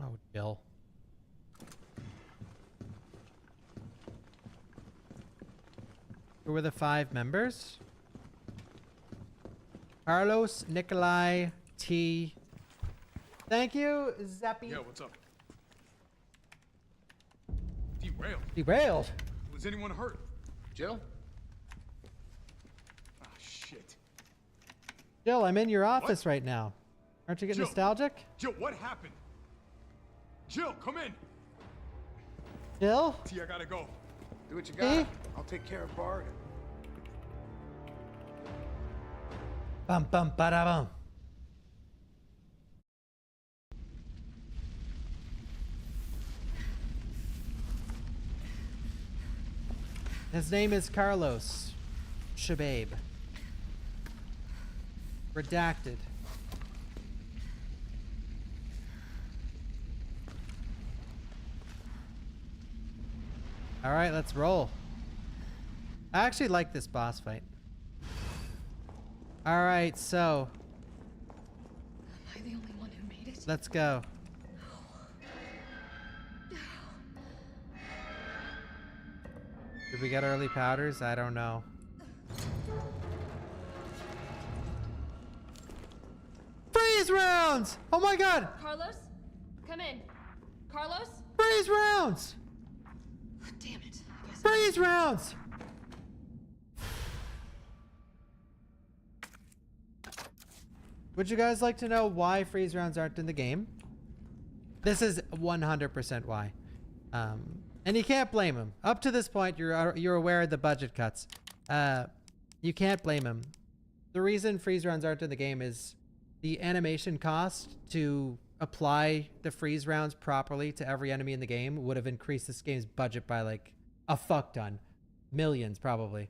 Oh, Jill. Who were the 5 members? Carlos, Nikolai, T. Thank you, Zappy. Yeah, what's up? Derailed. Derailed? Was anyone hurt? Jill? Ah, shit. Jill, I'm in your office right now. Aren't you getting Jill. nostalgic? Jill, what happened? Jill, come in. Jill? T, I gotta go. Do what you got. I'll take care of Bard. Bum bum bada bum. His name is Carlos Shababe. Redacted. All right, let's roll. I actually like this boss fight. All right, so Am I the only one who made it? let's go. Did we get early powders? I don't know. Freeze rounds! Oh my god! Carlos? Come in. Carlos? Freeze rounds! Damn it. Freeze rounds! Would you guys like to know why freeze rounds aren't in the game? This is 100% why. And you can't blame him. Up to this point, you're aware of the budget cuts. You can't blame him. The reason freeze rounds aren't in the game is the animation cost to apply the freeze rounds properly to every enemy in the game would have increased this game's budget by like a fuck ton. Millions, probably.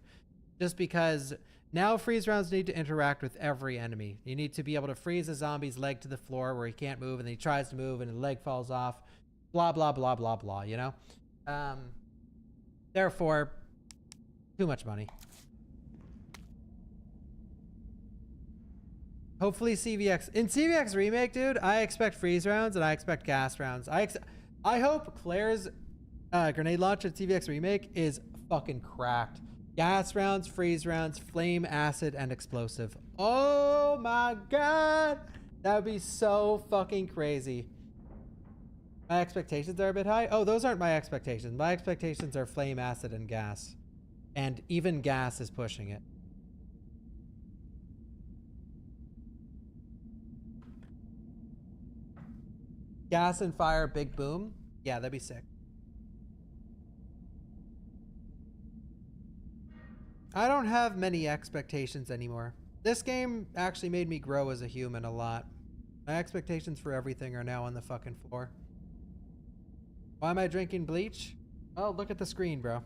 Just because now freeze rounds need to interact with every enemy. You need to be able to freeze a zombie's leg to the floor where he can't move and then he tries to move and the leg falls off. Blah, blah, blah, blah, blah, you know? Therefore, too much money. Hopefully CVX. In CVX Remake, dude, I expect freeze rounds and I expect gas rounds. I hope Claire's grenade launcher at CVX Remake is fucking cracked. Gas rounds, freeze rounds, flame, acid, and explosive. Oh my god! That would be so fucking crazy. My expectations are a bit high. Oh, those aren't my expectations. My expectations are flame, acid, and gas. And even gas is pushing it. Gas and fire, big boom. Yeah, that'd be sick. I don't have many expectations anymore. This game actually made me grow as a human a lot. My expectations for everything are now on the fucking floor. Why am I drinking bleach? Oh, look at the screen, bro.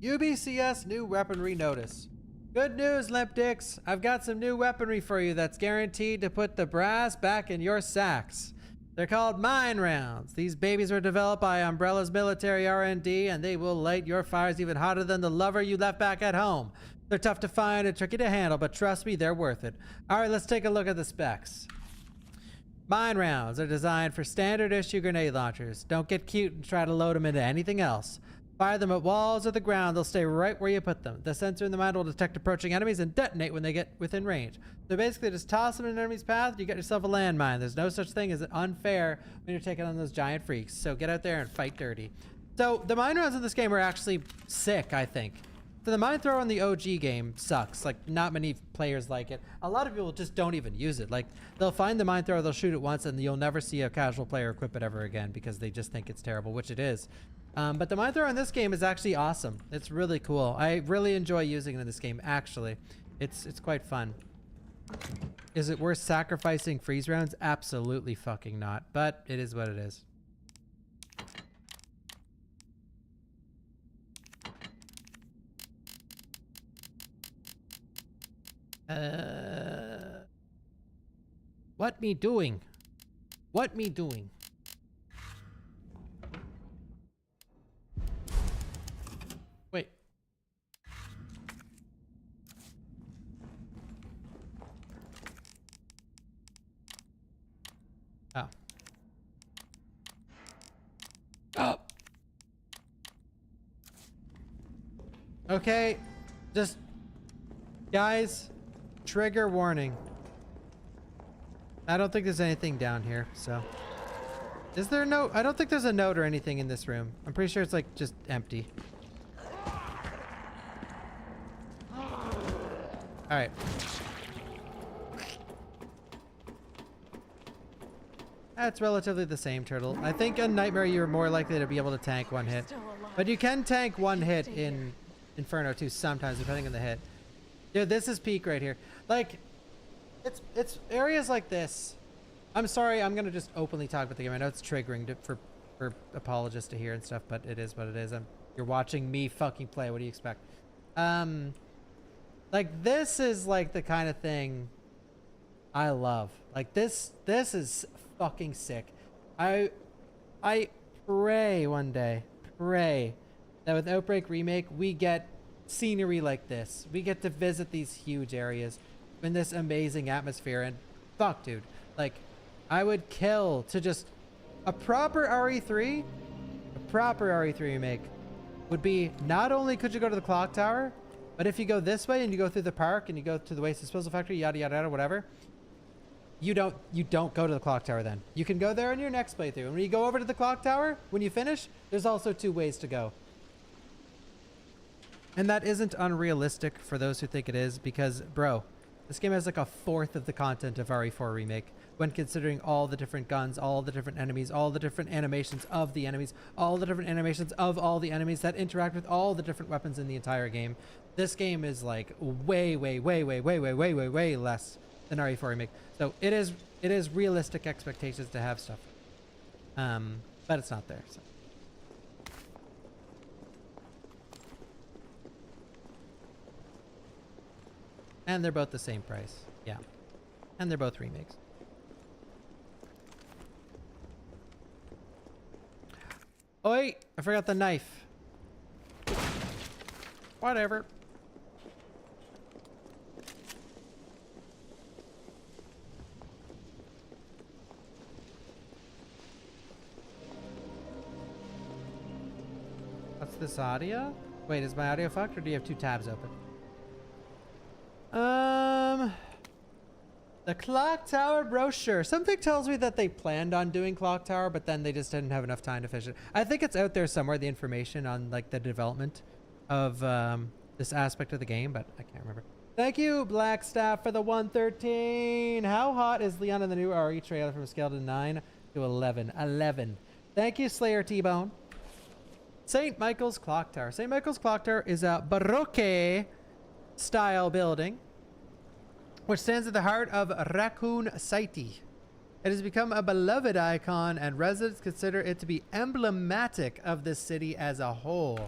UBCS new weaponry notice. Good news, limp dicks. I've got some new weaponry for you that's guaranteed to put the brass back in your sacks. They're called mine rounds. These babies were developed by Umbrella's military R&D, and they will light your fires even hotter than the lover you left back at home. They're tough to find and tricky to handle, but trust me, they're worth it. All right, let's take a look at the specs. Mine rounds are designed for standard issue grenade launchers. Don't get cute and try to load them into anything else. Fire them at walls or the ground, they'll stay right where you put them. The sensor in the mine will detect approaching enemies and detonate when they get within range. So basically just toss them in an enemy's path, you get yourself a landmine. There's no such thing as unfair when you're taking on those giant freaks. So get out there and fight dirty. So the mine rounds in this game are actually sick, I think. So the mine thrower in the OG game sucks. Like, not many players like it. A lot of people just don't even use it. Like, they'll find the mine thrower, they'll shoot it once, and you'll never see a casual player equip it ever again because they just think it's terrible, which it is. But the mine thrower in this game is actually awesome. It's really cool. I really enjoy using it in this game, actually. It's quite fun. Is it worth sacrificing freeze rounds? Absolutely fucking not. But it is what it is. What me doing? What me doing? Wait. Oh. Oh. Okay. Just, guys, trigger warning. I don't think there's anything down here, so. Is there a note? I don't think there's a note or anything in this room. I'm pretty sure it's like just empty. Alright. That's relatively the same, Turtle. I think in Nightmare you're more likely to be able to tank one hit. But you can tank one hit in Inferno too sometimes, depending on the hit. Dude, this is peak right here. Like, it's areas like this. I'm sorry, I'm gonna just openly talk about the game. I know it's triggering for apologists to hear and stuff, but it is what it is. You're watching me fucking play. What do you expect? Like, this is like the kind of thing I love. Like, this is fucking sick. I pray one day, that with Outbreak Remake, we get scenery like this. We get to visit these huge areas in this amazing atmosphere. And fuck, dude, like, I would kill to just a proper RE3 remake would be, not only could you go to the clock tower, but if you go this way and you go through the park and you go to the waste disposal factory, yada yada yada, whatever, you don't go to the clock tower then. You can go there in your next playthrough. And when you go over to the clock tower, when you finish, there's also 2 ways to go. And that isn't unrealistic for those who think it is, because, bro, this game has like a fourth of the content of RE4 Remake when considering all the different guns, all the different enemies, all the different animations of the enemies, all the different animations of all the enemies that interact with all the different weapons in the entire game. This game is like way less than RE4 Remake. So it is realistic expectations to have stuff. But it's not there, so. And they're both the same price. Yeah. And they're both remakes. Oh wait, I forgot the knife. Whatever. What's this audio? Wait, is my audio fucked, or do you have 2 tabs open? The Clock Tower brochure. Something tells me that they planned on doing Clock Tower, but then they just didn't have enough time to finish it. I think it's out there somewhere, the information on like the development of this aspect of the game, but I can't remember. Thank you, Blackstaff, for the 113. How hot is Leon in the new RE trailer from a scale to 9 to 11? 11. Thank you, Slayer T-Bone. St. Michael's Clock Tower. St. Michael's Clock Tower is a Baroque style building which stands at the heart of Raccoon City. It has become a beloved icon, and residents consider it to be emblematic of the city as a whole.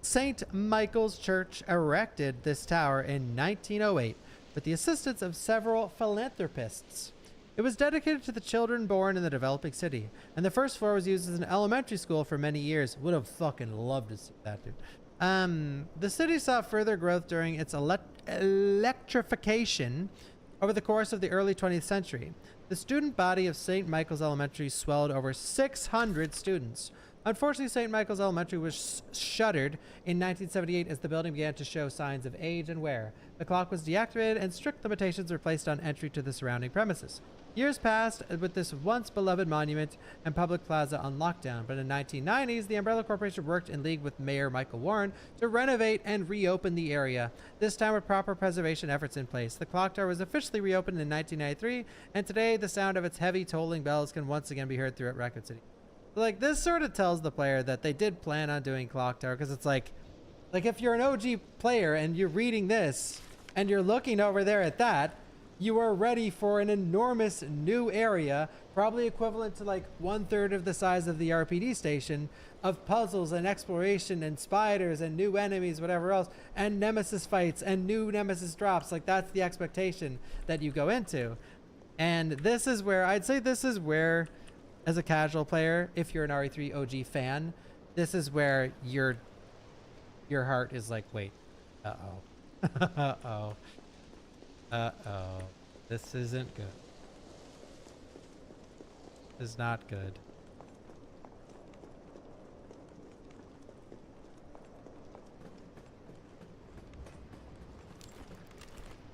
St. Michael's Church erected this tower in 1908 with the assistance of several philanthropists. It was dedicated to the children born in the developing city, and the first floor was used as an elementary school for many years. Would have fucking loved to see that, dude. The city saw further growth during its electrification over the course of the early 20th century. The student body of St. Michael's Elementary swelled over 600 students. Unfortunately, St. Michael's Elementary was shuttered in 1978 as the building began to show signs of age and wear. The clock was deactivated and strict limitations were placed on entry to the surrounding premises. Years passed with this once beloved monument and public plaza on lockdown, but in the 1990s, the Umbrella Corporation worked in league with Mayor Michael Warren to renovate and reopen the area, this time with proper preservation efforts in place. The clock tower was officially reopened in 1993, and today the sound of its heavy tolling bells can once again be heard throughout Raccoon City. Like, this sort of tells the player that they did plan on doing Clock Tower, because it's like if you're an OG player and you're reading this and you're looking over there at that, you are ready for an enormous new area, probably equivalent to like 1/3 of the size of the RPD station, of puzzles and exploration and spiders and new enemies, whatever else, and Nemesis fights and new Nemesis drops. Like, that's the expectation that you go into. And this is where, I'd say this is where, as a casual player, if you're an RE3 OG fan, this is where your heart is like, wait, uh-oh. Uh-oh. Uh-oh. This isn't good. This is not good.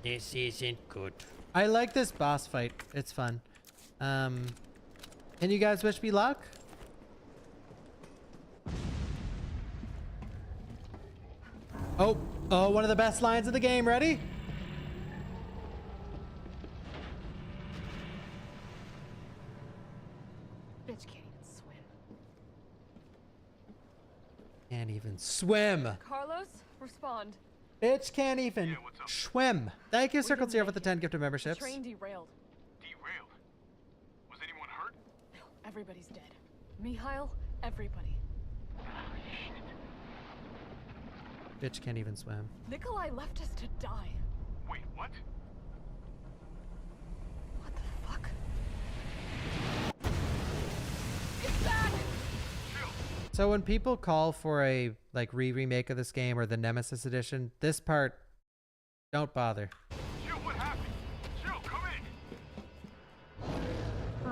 This isn't good. I like this boss fight. It's fun. Can you guys wish me luck? Oh, one of the best lines of the game. Ready? Bitch can't even swim. Can't even swim. Carlos, respond. Bitch can't even swim. Thank you, Circle Zero, for the 10 gifted memberships. The train derailed. Derailed? Was anyone hurt? No, everybody's dead. Mihail, everybody. Bitch can't even swim. Nikolai left us to die. Wait, what? What the fuck? It's back! So when people call for a like remake of this game or the Nemesis edition, this part, don't bother. Jill, what happened? Jill, come in!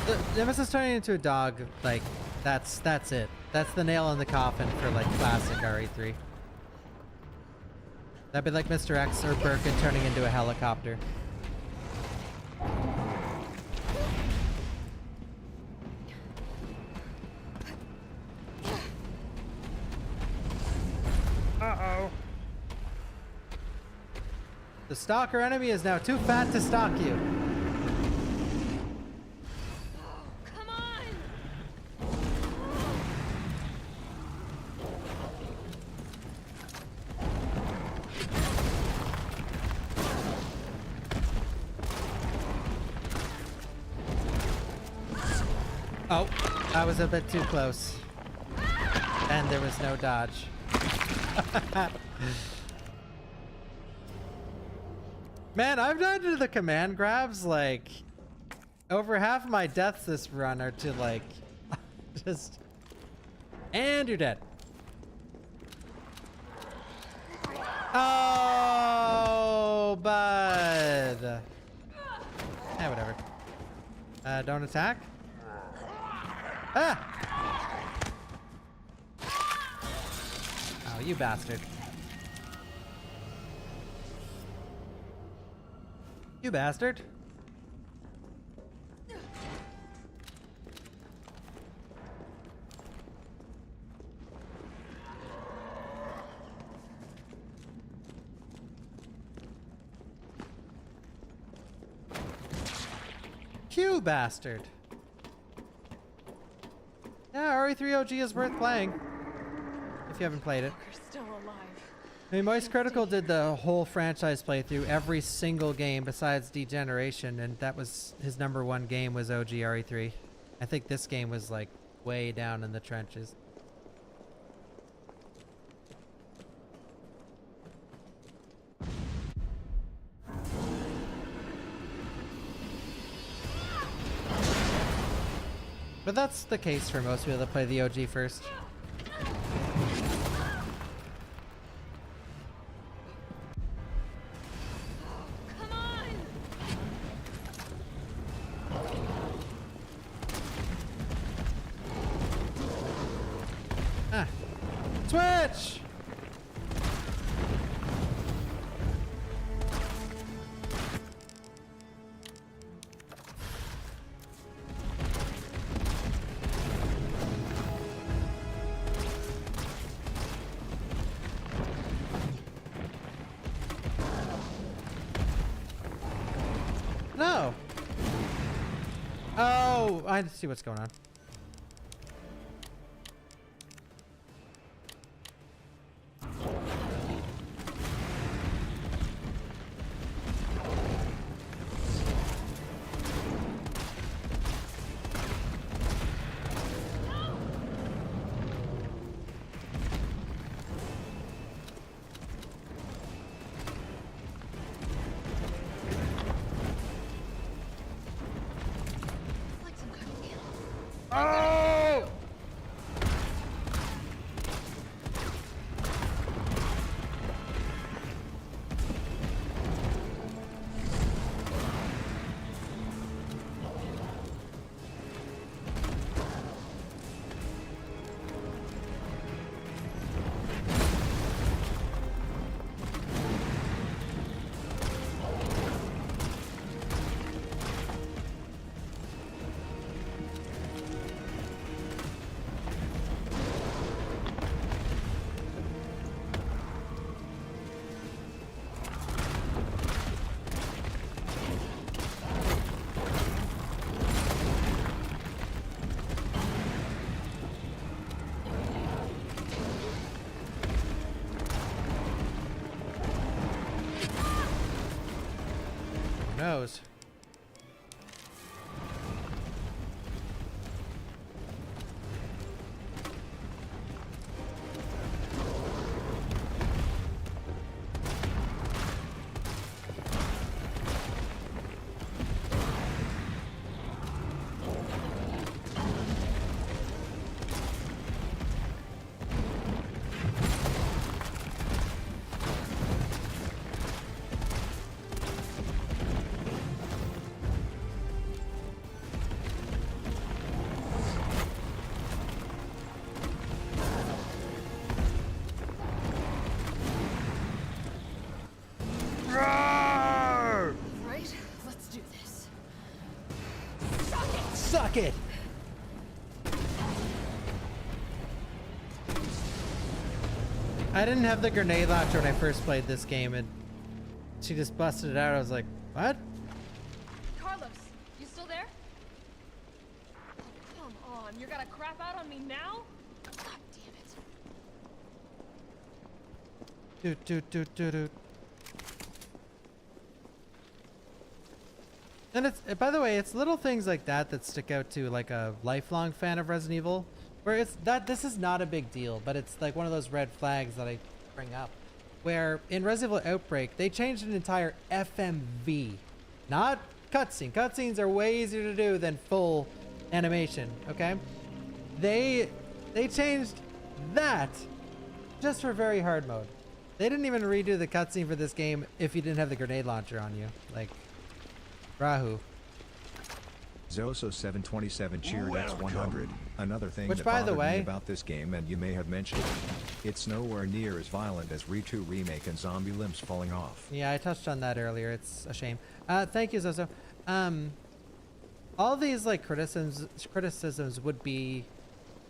The Nemesis turning into a dog, like, that's it. That's the nail in the coffin for like classic RE3. That'd be like Mr. X or Birkin turning into a helicopter. Uh-oh. The stalker enemy is now too fat to stalk you. Come on! Oh, I was a bit too close. And there was no dodge. Man, I've died to the command grabs, like, over half of my deaths this run are to, like, just... And you're dead. Oh, bud. Yeah, whatever. Don't attack. Ah! Oh, you bastard. You bastard. You bastard. Yeah, RE3 OG is worth playing. If you haven't played it. Still alive. I mean, Moist Critical did the whole franchise playthrough, every single game besides Degeneration, and that was his #1 game was OG RE3. I think this game was like way down in the trenches. But that's the case for most people that play the OG first. Come on! Ah. Switch! No. Oh, I see what's going on. Oh! Knows. Right? Let's do this. Suck it! I didn't have the grenade launcher when I first played this game, and she just busted it out. I was like, what? Carlos, you still there? Oh, come on, you're gonna crap out on me now? God damn it. Doot. And it's, by the way, it's little things like that that stick out to like a lifelong fan of Resident Evil, where it's that this is not a big deal, but it's like one of those red flags that I bring up, where in Resident Evil Outbreak they changed an entire FMV, not cutscene. Cutscenes are way easier to do than full animation. Okay, they changed that just for very hard mode. They didn't even redo the cutscene for this game if you didn't have the grenade launcher on you. Like, Rahu. Zoso727 cheered X100. Another thing Which, that by the bothered way, me about this game, and you may have mentioned it, It's nowhere near as violent as RE2 Remake and zombie limbs falling off. Yeah, I touched on that earlier. It's a shame. Thank you, Zozo. All these like criticisms would be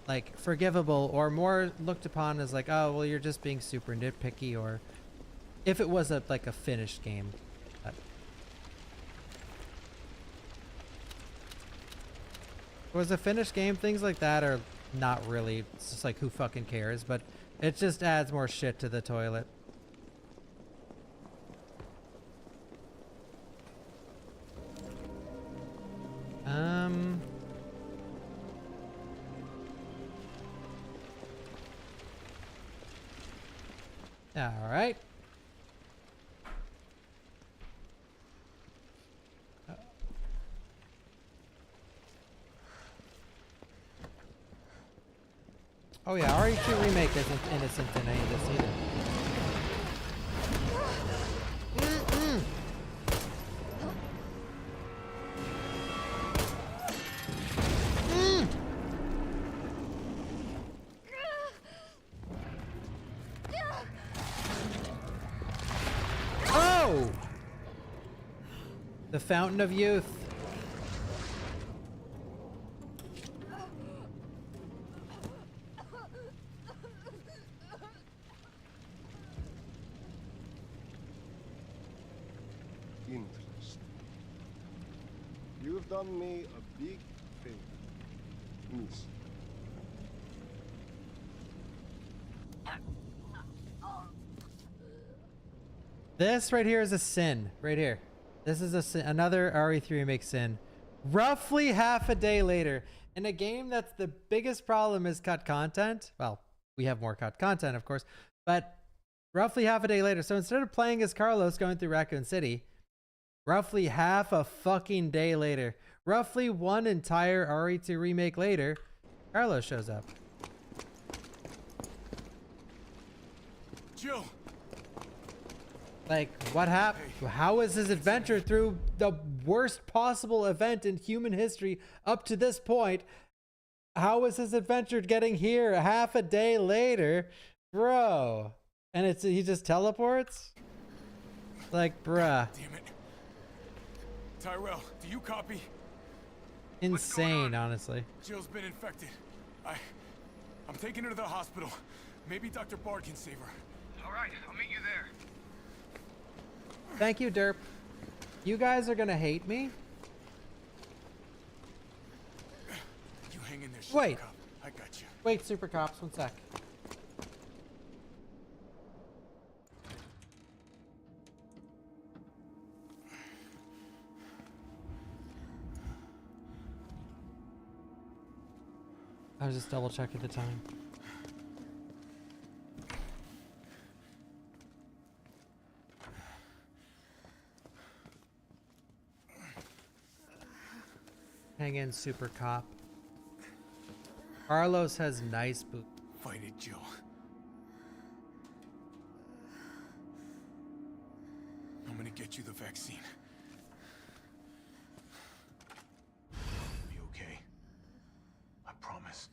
like forgivable or more looked upon as like, oh, well, you're just being super nitpicky, or if it was like a finished game. But if it was a finished game, things like that are not really, it's just like, who fucking cares? But it just adds more shit to the toilet. All right. Oh yeah, RE2 Remake isn't innocent in any of this either. Oh! The Fountain of Youth. Interesting. You've done me a big favor, miss. This right here is a sin. Right here. This is a sin, another RE3 Remake sin. Roughly half a day later, in a game that's the biggest problem is cut content. Well, we have more cut content, of course, but roughly half a day later. So instead of playing as Carlos going through Raccoon City, roughly half a fucking day later, roughly one entire RE2 Remake later, Carlos shows up. Jill. Like, what happened? How was his adventure through the worst possible event in human history up to this point? How was his adventure getting here half a day later? Bro. And he just teleports? Like, bruh. Damn it. Tyrell, do you copy? Insane, honestly. Jill's been infected. I'm taking her to the hospital. Maybe Dr. Bard can save her. All right, I'll meet you there. Thank you, Derp. You guys are gonna hate me. You hang in there, Super Wait. Cop. I got you. Wait, Super Cops, 1 sec. I was just double checking the time. Hang in, Super Cop. Carlos has nice boots. Fight it, Jill. I'm gonna get you the vaccine. Be okay. I promise.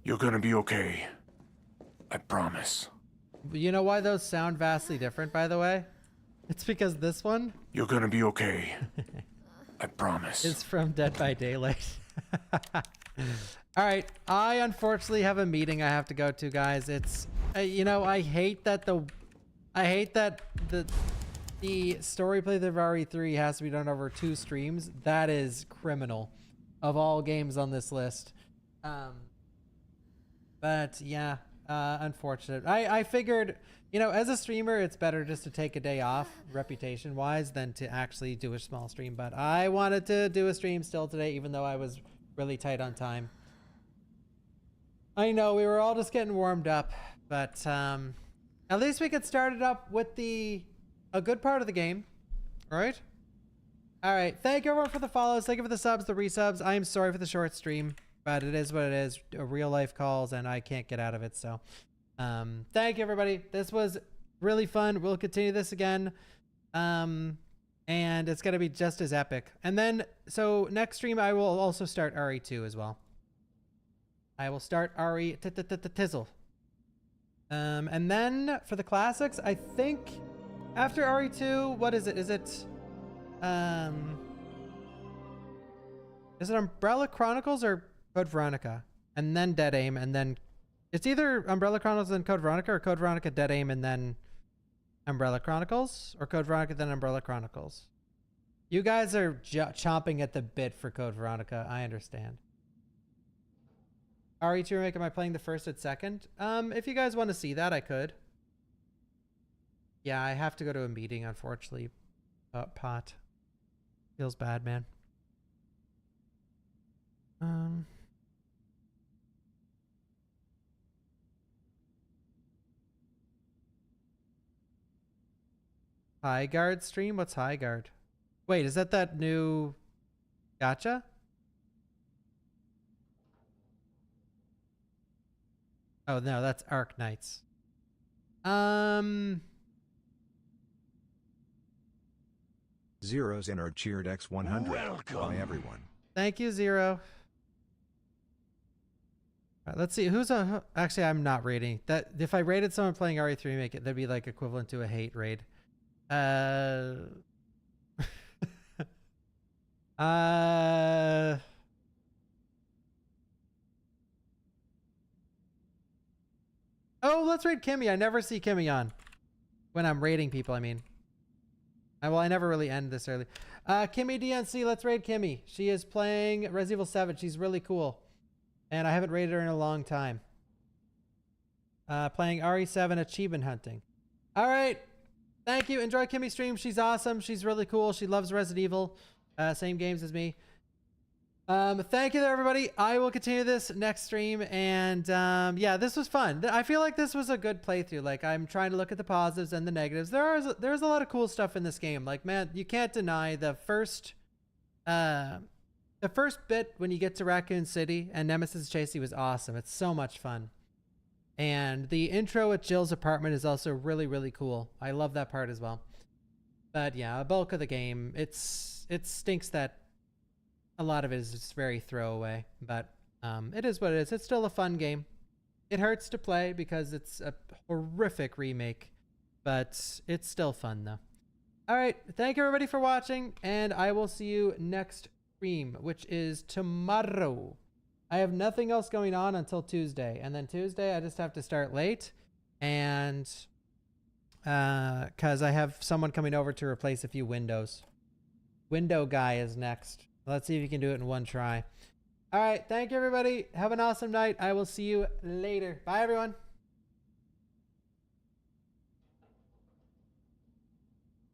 You're gonna be okay. I promise. You know why those sound vastly different, by the way? It's because this one You're gonna be okay. I promise. is from Dead by Daylight. All right, I unfortunately have a meeting I have to go to, guys. It's you know, I hate that the story playthrough of RE3 has to be done over 2 streams. That is criminal of all games on this list. But yeah, unfortunate. I figured, you know, as a streamer, it's better just to take a day off reputation wise than to actually do a small stream. But I wanted to do a stream still today, even though I was really tight on time. I know we were all just getting warmed up, but at least we could start it up with a good part of the game, right? All right, thank you everyone for the follows. Thank you for the subs, the resubs. I am sorry for the short stream, but it is what it is. Real life calls, and I can't get out of it. So, thank you everybody. This was really fun. We'll continue this again, and it's gonna be just as epic. And then, so next stream I will also start RE2 as well. I will start RE Tizzle. And then for the classics, I think after RE2, what is it? Is it Umbrella Chronicles or Code Veronica? And then Dead Aim, and then it's either Umbrella Chronicles and Code Veronica, or Code Veronica, Dead Aim, and then Umbrella Chronicles, or Code Veronica, then Umbrella Chronicles. You guys are chomping at the bit for Code Veronica. I understand. RE2 Remake, am I playing the first and second? If you guys want to see that, I could. Yeah, I have to go to a meeting, unfortunately. Pot. Feels bad, man. High Guard stream? What's High Guard? Wait, is that new gacha? Oh no, that's Arc Knights. Zero's inner cheered X100 by everyone. Thank you, Zero. All right, let's see who's actually I'm not rating that. If I rated someone playing RE3 Remake, that'd be like equivalent to a hate raid. Oh, let's raid Kimmy. I never see Kimmy on when I'm raiding people. I mean, well, I never really end this early. Kimmy DNC, let's raid Kimmy. She is playing Resident Evil 7. She's really cool, and I haven't raided her in a long time. Playing RE7 achievement hunting. All right, thank you. Enjoy Kimmy's stream. She's awesome. She's really cool. She loves Resident Evil. Same games as me. Thank you there, everybody. I will continue this next stream, and yeah, this was fun. I feel like this was a good playthrough. Like, I'm trying to look at the positives and the negatives. There's a lot of cool stuff in this game. Like, man, you can't deny the first bit when you get to Raccoon City and Nemesis chase you was awesome. It's so much fun. And the intro at Jill's apartment is also really, really cool. I love that part as well. But yeah, a bulk of the game, it stinks that a lot of it is just very throwaway, but it is what it is. It's still a fun game. It hurts to play because it's a horrific remake, but it's still fun though. All right, thank you everybody for watching, and I will see you next stream, which is tomorrow. I have nothing else going on until Tuesday, and then Tuesday I just have to start late, and because I have someone coming over to replace a few windows. Window guy is next. Let's see if you can do it in one try. All right. Thank you, everybody. Have an awesome night. I will see you later. Bye, everyone.